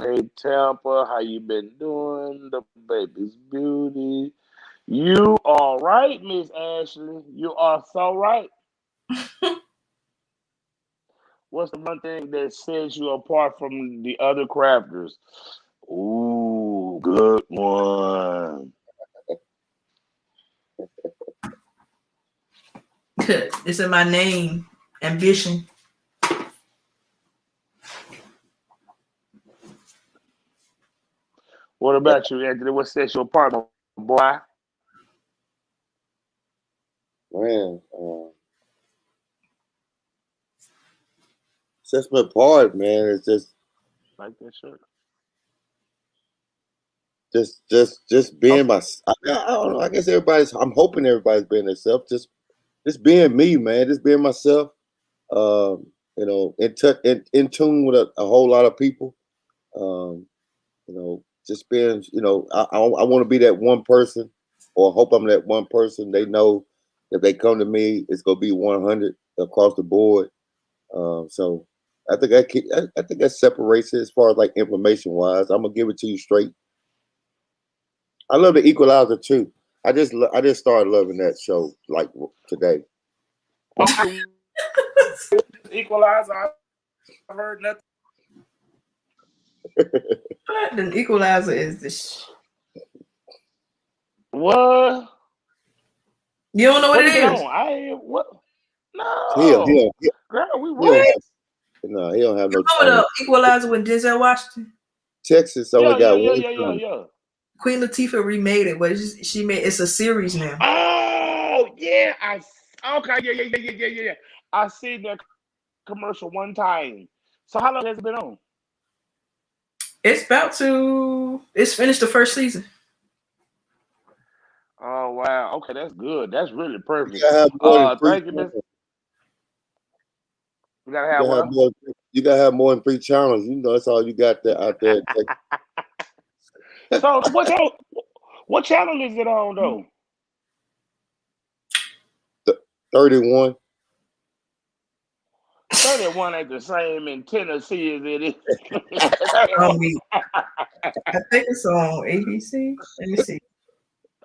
Speaker 3: Hey Tampa, how you been doing? The baby's beauty. You all right, Miss Ashley? You are so right. What's the one thing that sets you apart from the other crafters? Ooh, good one.
Speaker 2: It's in my name, ambition.
Speaker 3: What about you, Anthony? What sets you apart, my boy?
Speaker 1: Man, sets me apart, man. It's just
Speaker 3: Like that shirt.
Speaker 1: just being I don't know. I guess I'm hoping everybody's being themselves. Just being me, man. Just being myself. In tune with a whole lot of people. Just being, I want to be that one person, or hope I'm that one person. They know if they come to me, it's gonna be 100 across the board. So I think I think that separates it as far as like information wise. I'm gonna give it to you straight. I love the Equalizer too. I just started loving that show like today.
Speaker 3: Equalizer. I've heard nothing.
Speaker 2: The Equalizer is this.
Speaker 3: What?
Speaker 2: You don't know what it is?
Speaker 3: What? No. Girl, we
Speaker 2: what?
Speaker 1: No, he don't have no.
Speaker 2: Remember the Equalizer with Denzel Washington?
Speaker 1: Texas only got one.
Speaker 3: Yeah.
Speaker 2: Queen Latifah remade it, but it's a series now.
Speaker 3: Oh yeah, yeah. I seen that commercial one time. So how long has it been on?
Speaker 2: It's finished the first season.
Speaker 3: Oh wow. Okay, that's good. That's really perfect.
Speaker 1: Thank you, Miss.
Speaker 3: You gotta have what?
Speaker 1: You gotta have more than 3 channels. That's all you got there out there.
Speaker 3: So what channel is it on though?
Speaker 1: 31.
Speaker 3: 31 ain't the same in Tennessee as it is.
Speaker 2: I think it's on ABC. Let me see.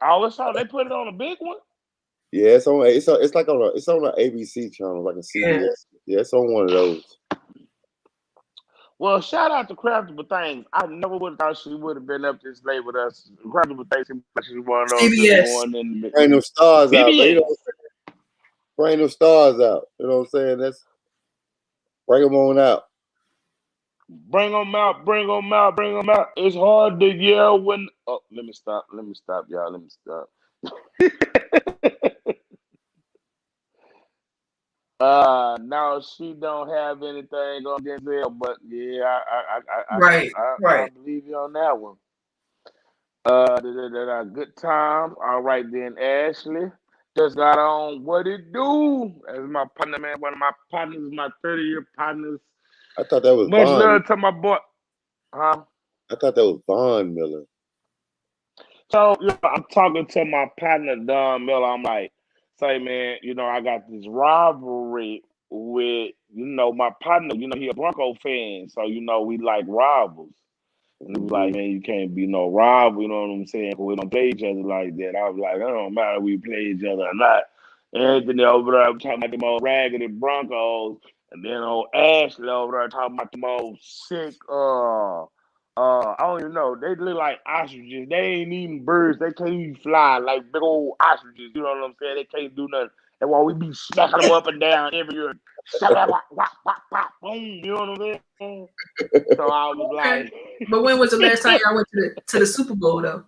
Speaker 3: Oh, it's on. They put it on a big one.
Speaker 1: Yeah, it's on. It's like it's on an ABC channel, like a CBS. Yeah, it's on one of those.
Speaker 3: Well, shout out to Craftable Things. I never would have thought she would have been up this late with us. Craftable Things, she one of those.
Speaker 2: CBS.
Speaker 1: Bring them stars out. Bring them stars out. You know what I'm saying? Bring them on out.
Speaker 3: Bring them out. Bring them out. Bring them out. It's hard to yell when. Oh, let me stop, y'all. Let me stop. No, she don't have anything on Denzel, but yeah, I believe you on that one. Good time. All right then, Ashley. Just got on What It Do as my partner, man. One of my partners, my 30-year partners.
Speaker 1: I thought that was
Speaker 3: much
Speaker 1: Von.
Speaker 3: love to my boy. Huh?
Speaker 1: I thought that was Von Miller.
Speaker 3: So I'm talking to my partner Don Miller. I'm like, say man, I got this rivalry with my partner. He a Bronco fan, so we like rivals. And he was like, man, you can't be no rival. You know what I'm saying? We don't play each other like that. I was like, it don't matter if we play each other or not. Anthony over there talking about them old raggedy Broncos. And then old Ashley over there talking about the most sick, I don't even know. They look like ostriches. They ain't even birds. They can't even fly like big old ostriches. You know what I'm saying? They can't do nothing. And while we be smacking them up and down every year, boom. You know what I'm saying? So I was like,
Speaker 2: but when was the last time y'all went to the Super Bowl though?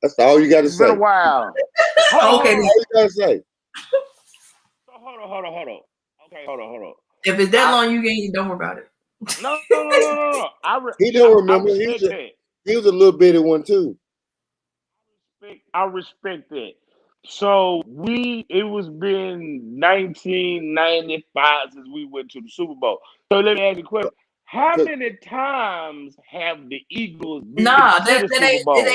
Speaker 1: That's all you got to
Speaker 3: it's been
Speaker 1: say.
Speaker 3: a while.
Speaker 2: Okay,
Speaker 1: All you got to say.
Speaker 3: So hold on. Okay, hold on.
Speaker 2: if it's that long, you don't worry about it.
Speaker 3: No.
Speaker 1: He don't remember.
Speaker 3: I respect that.
Speaker 1: He was a little bitty one too.
Speaker 3: I respect that. So it was been 1995 since we went to the Super Bowl. So let me ask you a question. How many times have the Eagles been
Speaker 2: Nah,
Speaker 3: to the Super Bowl?
Speaker 2: It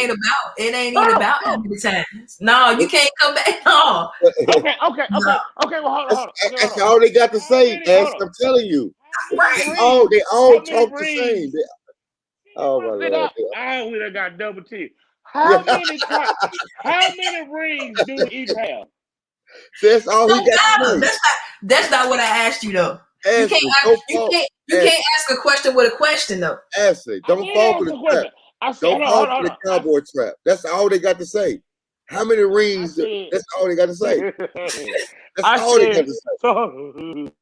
Speaker 2: ain't even about how many times. No, you can't come back. No.
Speaker 3: Okay. Well, hold on.
Speaker 1: That's all they got to say. I'm telling you. They all talk the same. Oh my Lord.
Speaker 3: We done got double T. How many times? How many rings do each have?
Speaker 1: That's all he got to say.
Speaker 2: That's not what I asked you though. You can't ask a question with a question though.
Speaker 1: Ask it. Don't fall for the trap. Don't fall for the cowboy trap. That's all they got to say. How many rings? That's all they got to say. That's all they got to say.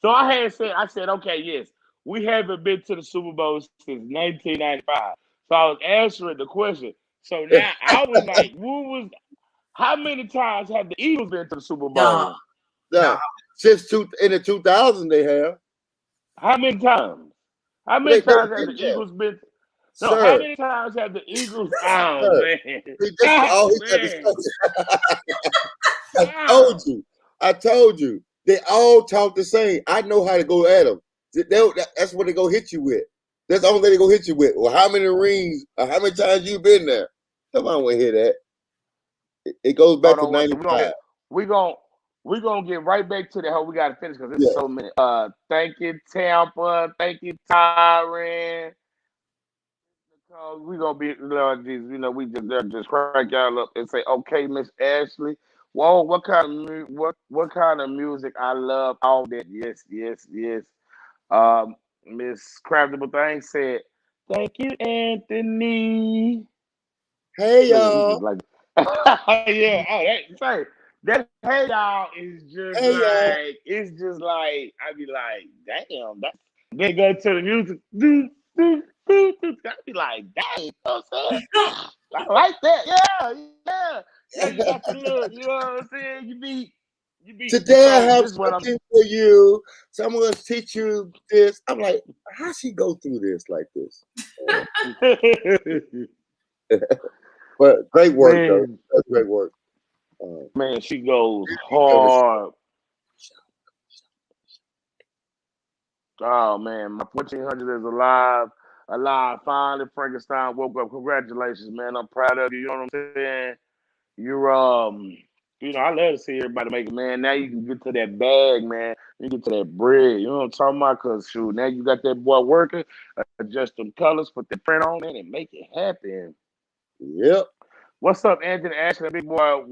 Speaker 3: So I said, okay, yes, we haven't been to the Super Bowl since 1995. So I was answering the question. So now I was like, how many times have the Eagles been to the Super Bowl?
Speaker 1: No. Since in the 2000s they have.
Speaker 3: How many times? How many times have the Eagles been? No,
Speaker 1: sir.
Speaker 3: How many times have the Eagles? Oh man,
Speaker 1: that's all he got to say. I told you. They all talk the same. I know how to go at them. That's what they go hit you with. That's the only thing they go hit you with. Well, how many rings? Or how many times you been there? Come on, we hear that. It goes back to 95.
Speaker 3: We're gonna get right back to that. We gotta finish because there's so many. Thank you, Tampa. Thank you, Tyron. We're gonna be, we just crank y'all up and say, okay, Miss Ashley. Whoa, what kind of music I love? All that, yes. Miss Craftable Thing said, thank you, Anthony.
Speaker 1: Hey y'all.
Speaker 3: That hey y'all is just it's just like I'd be like, damn, they go to the music. I'd be like, dang, you know what I'm saying? I like that. Yeah. You got the look, you know what I'm saying? You be
Speaker 1: today I have something for you. Someone's teach you this. I'm like, how she go through this like this? But great work, though. That's great work.
Speaker 3: Man, she goes hard. Oh man, my 1400 is alive. Finally, Frankenstein woke up. Congratulations, man. I'm proud of you. You know what I'm saying? You're I love to see everybody make it, man. Now you can get to that bag, man. You get to that bread. You know what I'm talking about? Cause shoot, now you got that boy working. Adjust them colors, put the print on it, and make it happen.
Speaker 1: Yep.
Speaker 3: What's up, Anthony Ashley, big boy?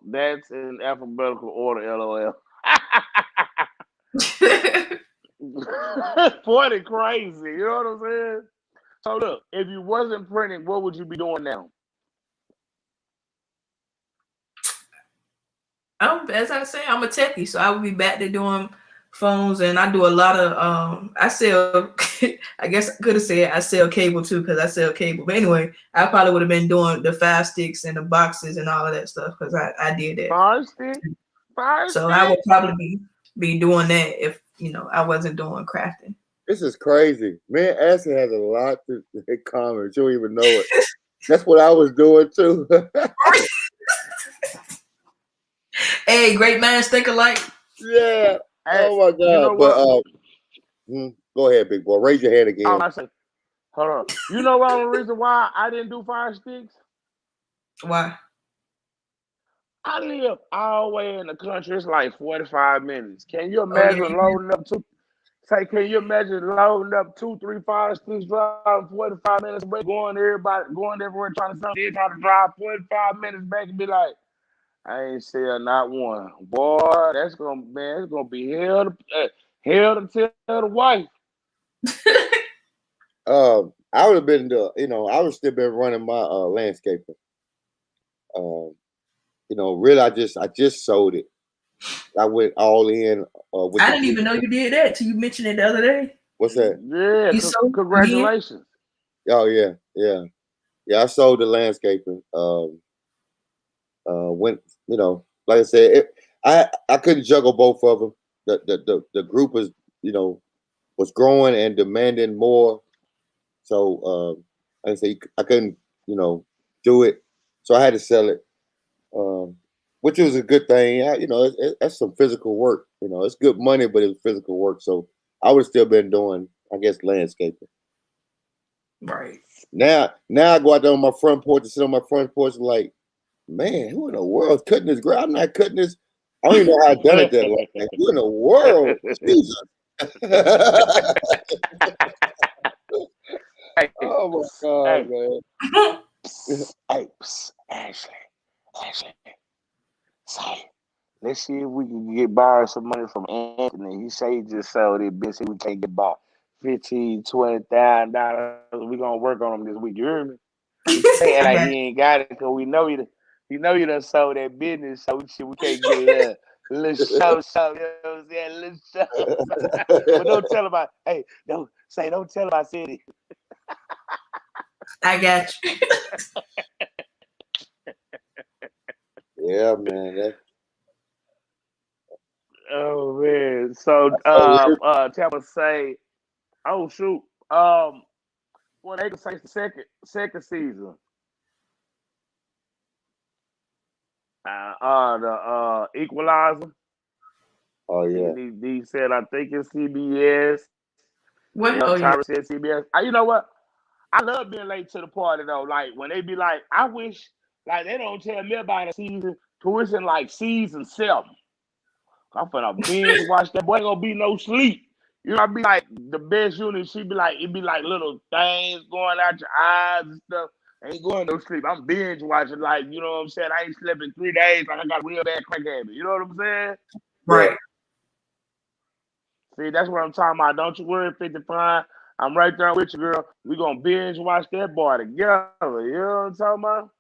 Speaker 3: That's in alphabetical order, LOL. 40 crazy, you know what I'm saying? So look, if you wasn't printing, what would you be doing now?
Speaker 2: As I say, I'm a techie, so I would be back to doing phones, and I do a lot of I sell I guess I could have said I sell cable too, because I sell cable. But anyway, I probably would have been doing the Fire Sticks and the boxes and all of that stuff, because I did that.
Speaker 3: Fire stick?
Speaker 2: So I would probably be doing that if I wasn't doing crafting.
Speaker 1: This is crazy. Me and Ashley has a lot in common. You don't even know it. That's what I was doing too.
Speaker 2: Hey, great minds think alike.
Speaker 1: Yeah. Hey, oh my God. You know but go ahead, big boy. Raise your hand again.
Speaker 3: I say, hold on. You know the reason why I didn't do Fire Sticks?
Speaker 2: Why?
Speaker 3: I live all the way in the country. It's like 45 minutes. Can you imagine loading up can you imagine loading up 2-3 Fire Sticks, driving 45 minutes away, going everywhere, trying to drive 45 minutes back and be like, I ain't sell not one. Boy, that's gonna man, it's gonna be hell to tell the wife.
Speaker 1: I would have been I would still been running my landscaping. Really, I just sold it. I went all in. With
Speaker 2: I didn't even know you did that till you mentioned it the other day.
Speaker 1: What's that?
Speaker 3: Yeah,
Speaker 2: You sold
Speaker 3: congratulations.
Speaker 1: Oh yeah. I sold the landscaping. Went, like I said, I couldn't juggle both of them. The group was growing and demanding more. So like I say, I couldn't do it. So I had to sell it. Which was a good thing. That's some physical work. It's good money, but it's physical work. So I would have still been doing, I guess, landscaping.
Speaker 2: Right.
Speaker 1: Now I go out there on my front porch and sit on my front porch like, man, who in the world is cutting this grass? I'm not cutting this. I don't even know how I done it that long. Like, who in the world? Jesus.
Speaker 3: Hey,
Speaker 1: Oh my God, man.
Speaker 3: Hey, Ashley. Say, let's see if we can get borrow some money from Anthony. He say he just sold it, bitch. We can't get about $15,000, $20,000. We gonna work on him this week. You hear me? He can't like he ain't got it because we know you done sold that business. So we can't get a little show. You know what I'm saying? A little show. But don't tell him don't tell him I said it.
Speaker 2: I got you.
Speaker 1: Yeah, man.
Speaker 3: Oh man. So Tampa say, oh shoot. Well, they can say the second season. The Equalizer.
Speaker 1: Oh yeah.
Speaker 3: He said, I think it's CBS.
Speaker 2: What? Oh yeah.
Speaker 3: Tyra said CBS. You know what? I love being late to the party though. Like when they be like, I wish like they don't tell me about a season tuition like season 7. I'm finna binge watch that. Boy, ain't gonna be no sleep. You know, I be like the best unit. She be like, it be like little things going out your eyes and stuff. Ain't going no sleep. I'm binge watching, like, you know what I'm saying? I ain't slept in 3 days. Like I got a real bad crack habit. You know what I'm saying?
Speaker 2: Right.
Speaker 3: See, that's what I'm talking about. Don't you worry, 55. I'm right there with you, girl. We gonna binge watch that boy together. You know what I'm talking about?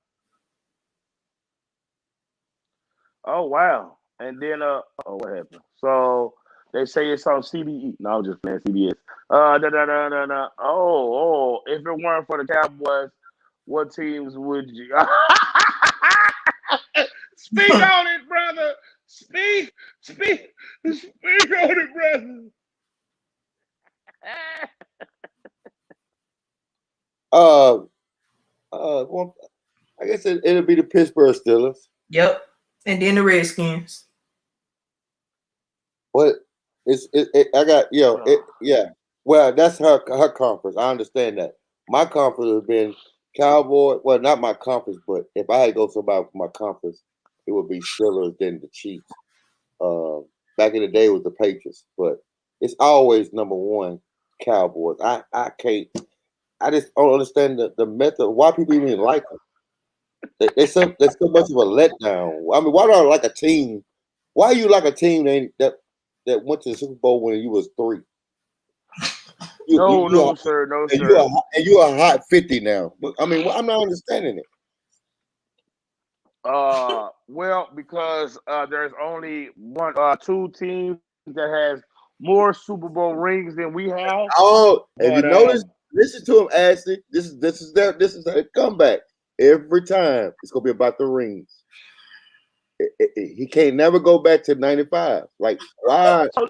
Speaker 3: Oh wow. And then what happened? So they say it's on CBE. No, I'm just playing CBS. If it weren't for the Cowboys, what teams would you speak on it, brother? Speak on it, brother.
Speaker 1: Well, I guess it'll be the Pittsburgh Steelers.
Speaker 2: Yep. And then the Redskins.
Speaker 1: But I got yeah. Well, that's her conference. I understand that. My conference has been Cowboy. Well, not my conference, but if I had to go somebody for my conference, it would be Steelers then the Chiefs. Back in the day, it was the Patriots, but it's always number one Cowboys. I can't. I just don't understand the method. Why people even like them? There's so much of a letdown. I mean, why do I like a team? Why you like a team that went to the Super Bowl when you was 3?
Speaker 3: No, sir.
Speaker 1: And you are hot 50 now. I mean, I'm not understanding it.
Speaker 3: Well, because there's only two teams that has more Super Bowl rings than we have.
Speaker 1: Oh, have you noticed? Listen to him, Ashley. This is their comeback. Every time it's gonna be about the rings. He can't never go back to 95. Like why?
Speaker 3: So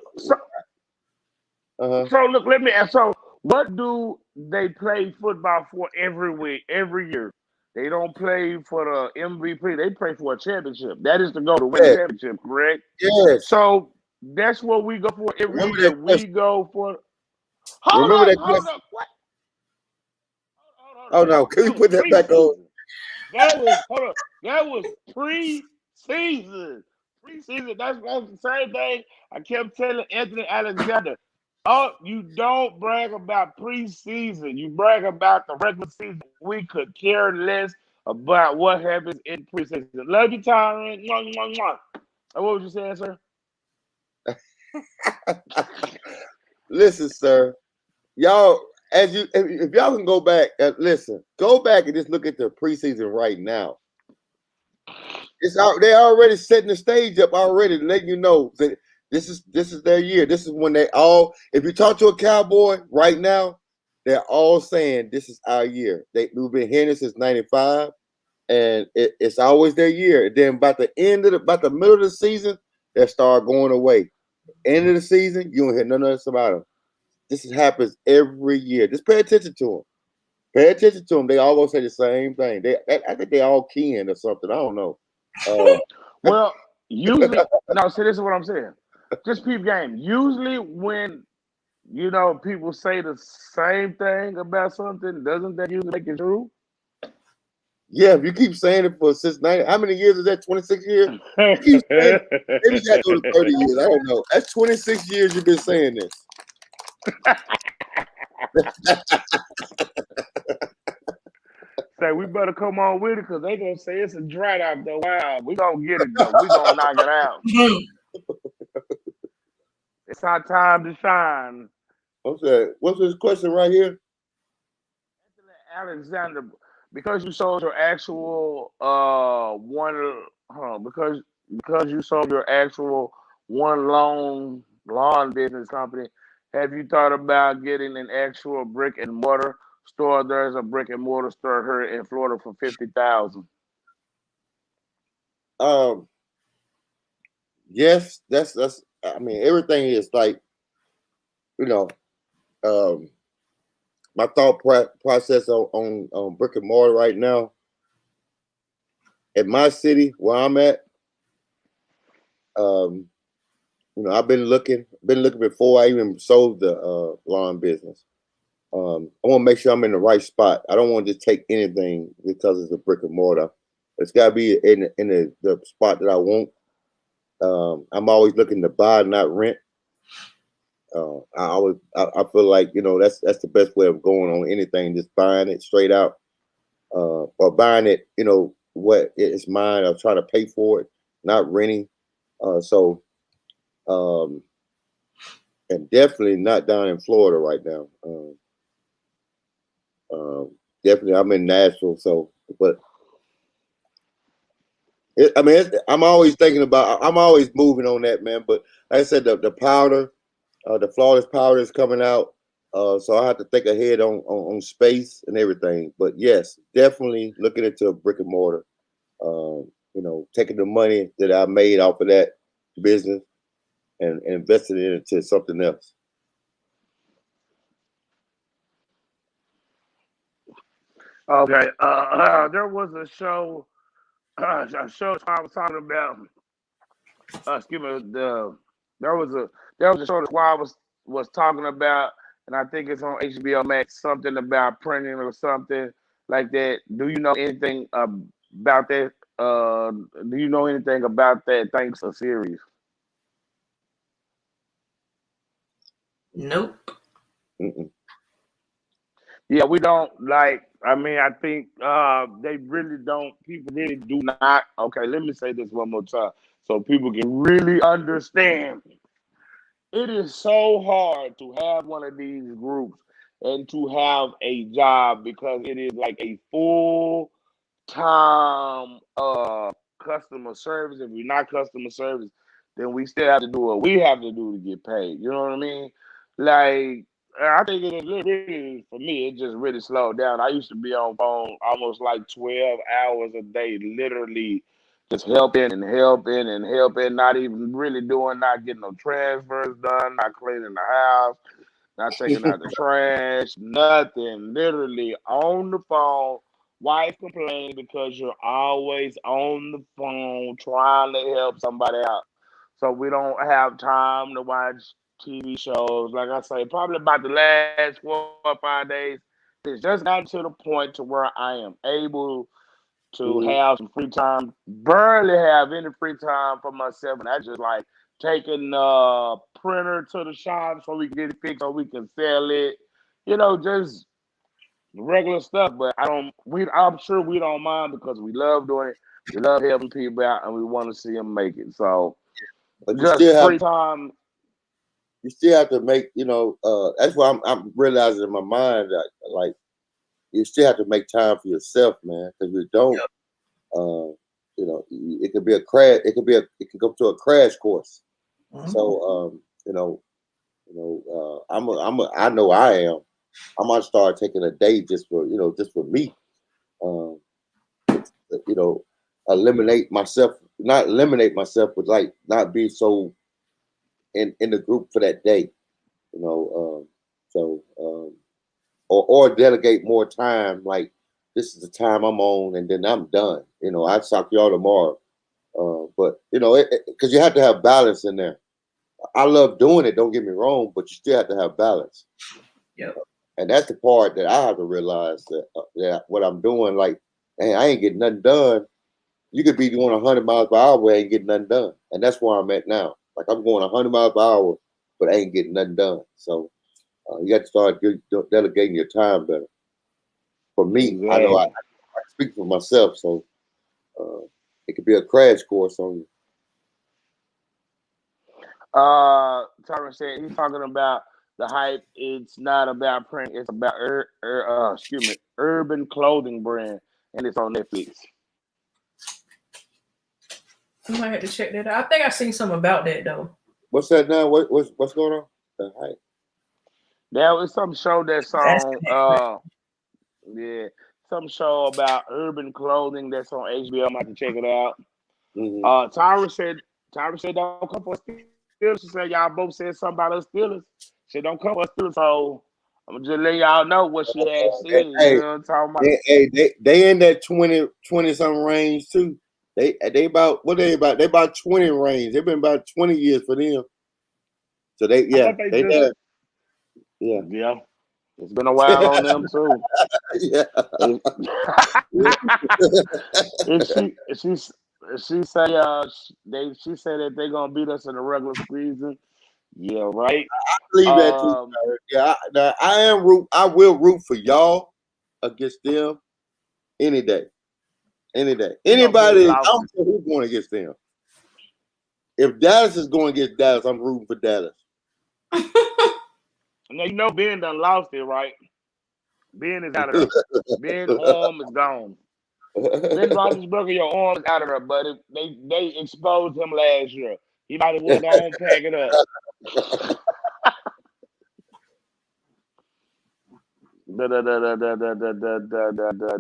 Speaker 3: look, let me ask. So what do they play football for every week, every year? They don't play for the MVP. They play for a championship. That is to go to win a championship, correct?
Speaker 1: Yes.
Speaker 3: So that's what we go for every year. We go for. Hold up. What?
Speaker 1: Oh no! Can you put that back on?
Speaker 3: That was pre-season. Pre-season. That's the same thing I kept telling Anthony Alexander. Oh, you don't brag about preseason. You brag about the regular season. We could care less about what happens in preseason. Love you, Tyron. Mwah, mwah, mwah. And what was you saying, sir?
Speaker 1: Listen, sir, y'all, if y'all can go back, go back and just look at the preseason right now. It's out. They're already setting the stage up already, letting you know that this is their year. This is when they all. If you talk to a Cowboy right now, they're all saying this is our year. We've been hearing this since '95, and it's always their year. And then about the middle of the season, they start going away. End of the season, you don't hear none of this about them. This happens every year. Just pay attention to them. Pay attention to them. They always say the same thing. I think they all keying or something. I don't know.
Speaker 3: Well, usually, no. See, this is what I'm saying. Just peep game. Usually, when people say the same thing about something, doesn't that usually make it true?
Speaker 1: Yeah, if you keep saying it for since 90, how many years is that? 26 years? You keep saying it. Maybe you got to go to 30 years. I don't know. That's 26 years you've been saying this.
Speaker 3: Say we better come on with it because they gonna say it's a drought out there. Wow, we gonna get it though. We gonna knock it out. It's our time to shine.
Speaker 1: What's this question right here?
Speaker 3: Alexander, because you sold your actual because you sold your actual one lawn business company, have you thought about getting an actual brick and mortar store? There's a brick and mortar store here in Florida for $50,000.
Speaker 1: Yes, that's. I mean, everything is like, my thought process on brick and mortar right now. At my city where I'm at, I've been looking before I even sold the lawn business. I want to make sure I'm in the right spot. I don't want to just take anything because it's a brick and mortar. It's got to be in the spot that I want. I'm always looking to buy, not rent. I feel like that's the best way of going on anything. Just buying it straight out, or buying it. What it's mine. I'll try to pay for it, not renting. And definitely not down in Florida right now. Definitely, I'm in Nashville. But I'm always thinking about. I'm always moving on that, man. But like I said, the powder. The flawless powder is coming out, so I have to think ahead on space and everything. But yes, definitely looking into a brick and mortar. Taking the money that I made off of that business and investing it into something else.
Speaker 3: Okay, there was a show. I was talking about. Excuse me. There was a show that Squad was talking about, and I think it's on HBO Max. Something about printing or something like that. Do you know anything about that? Do you know anything about that? Thanks a series.
Speaker 2: Nope.
Speaker 1: Mm-mm.
Speaker 3: Yeah, we don't like. I mean, I think they really don't. People really do not. Okay, let me say this one more time so people can really understand. It is so hard to have one of these groups and to have a job because it is like a full time customer service. If we're not customer service, then we still have to do what we have to do to get paid. You know what I mean? Like I think it is really for me, it just really slowed down. I used to be on phone almost like 12 hours a day, literally just helping, not even really not getting no transfers done, not cleaning the house, not taking out the trash, nothing. Literally on the phone. Wife complained because you're always on the phone trying to help somebody out. So we don't have time to watch TV shows. Like I say, probably about the last 4 or 5 days, it's just gotten to the point to where I am able to have some free time. Barely have any free time for myself, and I just like taking the printer to the shop so we can get it fixed, so we can sell it. Just regular stuff, but I'm sure we don't mind because we love doing it. We love helping people out, and we want to see them make it. So,
Speaker 1: But
Speaker 3: just free time.
Speaker 1: you still have to make, that's why I'm realizing in my mind that, like, you still have to make time for yourself, man, because you don't, it could be a crash. It can come to a crash course.
Speaker 2: Mhm.
Speaker 1: So, I know I am. I'm gonna start taking a day just for me. Um, eliminate myself, not eliminate myself, but like not be so in the group for that day. You know, or delegate more time. Like this is the time I'm on, and then I'm done. I talk to y'all tomorrow. But because you have to have balance in there. I love doing it. Don't get me wrong, but you still have to have balance.
Speaker 2: Yep.
Speaker 1: And that's the part that I have to realize that what I'm doing, like, man, I ain't getting nothing done. You could be doing 100 miles per hour, but I ain't getting nothing done. And that's where I'm at now. Like I'm going 100 miles per hour, but I ain't getting nothing done. So you got to start delegating your time better. For me, I know I speak for myself, so it could be a crash course on you.
Speaker 3: Tyron said he's talking about the hype. It's not about print. It's about urban clothing brand, and it's on Netflix.
Speaker 2: I might have to check that out. I think I seen something about that though.
Speaker 1: What's that now? What's going on? The hype.
Speaker 3: There was some show that's on. Yeah, some show about urban clothing that's on HBO. I'm about to check it out.
Speaker 1: Mm-hmm.
Speaker 3: Tyra said, don't come for Steelers. She said, y'all both said something about us Steelers. She said, don't come for Steelers. So I'm just letting y'all know what she had said.
Speaker 1: Hey,
Speaker 3: you know what I'm talking about?
Speaker 1: They in that 20 something range too. They about what they about? They about 20 range. They've been about 20 years for them. So they
Speaker 3: Yeah. It's been a while on them too.
Speaker 1: Yeah.
Speaker 3: And she said she said that they're gonna beat us in the regular season. Yeah, right.
Speaker 1: I believe that too. Yeah, I will root for y'all against them any day. Any day. Anybody, I don't care who's going against them. If Dallas is going against Dallas, I'm rooting for Dallas.
Speaker 3: Now Ben done lost it, right? Ben is out of there. Ben's arm is gone. Ben Roethlisberger, your arm is out of there, buddy. They exposed him last year. He might as well go and pack it up.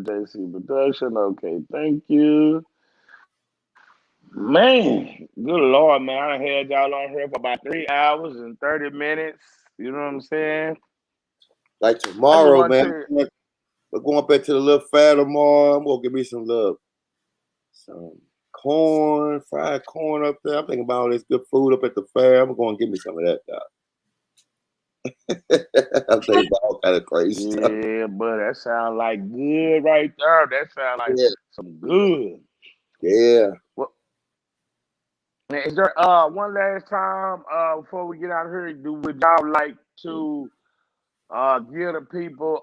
Speaker 3: JC Production. Okay, thank you. Man, good Lord, man. I had y'all on here for about 3 hours and 30 minutes. You know what I'm saying?
Speaker 1: Like tomorrow, man. We're going back to the little fair tomorrow. I'm gonna give me some corn, fried corn up there. I'm thinking about all this good food up at the fair. I'm going to give me some of that, I'm thinking about all kind of crazy stuff.
Speaker 3: Yeah, but that sounds like good right there. That sounds like some good.
Speaker 1: Yeah.
Speaker 3: Well, is there one last time before we get out of here? Would y'all like to give the people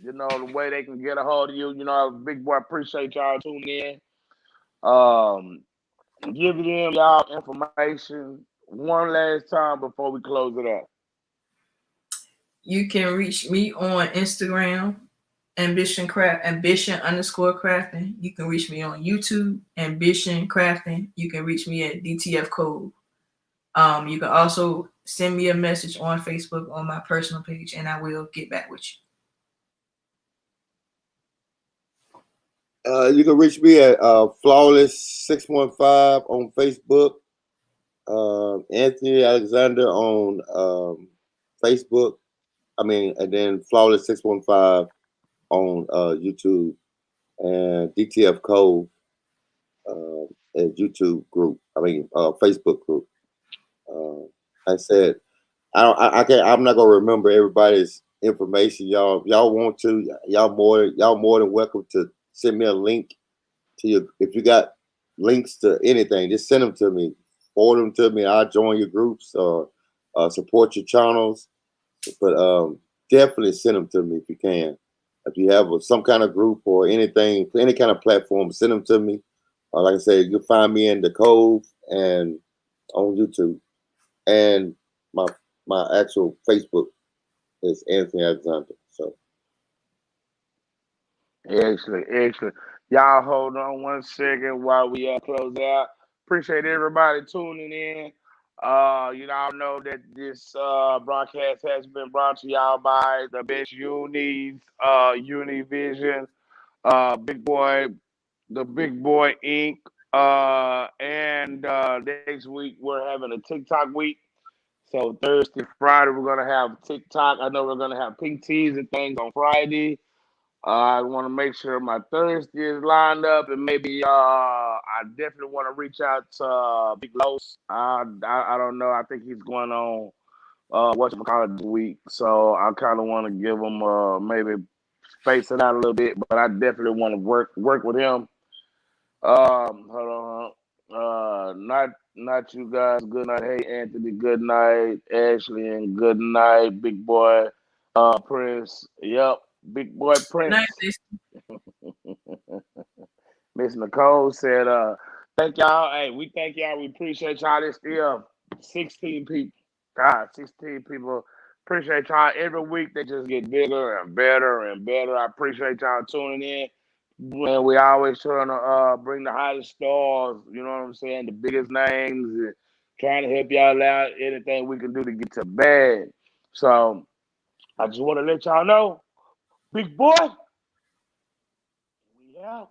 Speaker 3: the way they can get a hold of you? Big boy, appreciate y'all tuning in. Give them y'all information one last time before we close it out.
Speaker 2: You can reach me on Instagram, ambition_crafting. You can reach me on YouTube, Ambition Crafting. You can reach me at DTF Cove. You can also send me a message on Facebook on my personal page, and I will get back with you.
Speaker 1: You can reach me at Flawless615 on Facebook. Anthony Alexander on Facebook. And then Flawless615 on YouTube, and DTF Cove YouTube group. Facebook group. I said I'm not gonna remember everybody's information. Y'all want to? Y'all more than welcome to send me a link to your. If you got links to anything, just send them to me. Forward them to me. I'll join your groups or support your channels. But definitely send them to me if you can. If you have some kind of group or anything, any kind of platform, send them to me. Like I said, you'll find me in the Cove and on YouTube. And my actual Facebook is Anthony Alexander. So
Speaker 3: Excellent. Y'all hold on one second while we close out. Appreciate everybody tuning in. You all know that this broadcast has been brought to y'all by the best unis, Univision, Big Boy, the Big Boy Inc. And next week we're having a TikTok week. So Thursday, Friday, we're gonna have TikTok. I know we're gonna have PTs and things on Friday. I want to make sure my Thursday is lined up, and maybe I definitely want to reach out to Big Los. I don't know. I think he's going on whatchamacallit this week, so I kind of want to give him maybe space it out a little bit. But I definitely want to work with him. Hold on. Not you guys. Good night. Hey Anthony. Good night, Ashley, and good night, Big Boy. Prince. Yep. Big Boy Prince.
Speaker 2: Nice.
Speaker 3: Miss Nicole said, thank y'all. Hey, we thank y'all. We appreciate y'all. There's still 16 people. God, 16 people. Appreciate y'all. Every week they just get bigger and better and better. I appreciate y'all tuning in. And we always trying to bring the hottest stars, you know what I'm saying, the biggest names, and trying to help y'all out. Anything we can do to get to bed. So I just want to let y'all know, Big Boy, we out.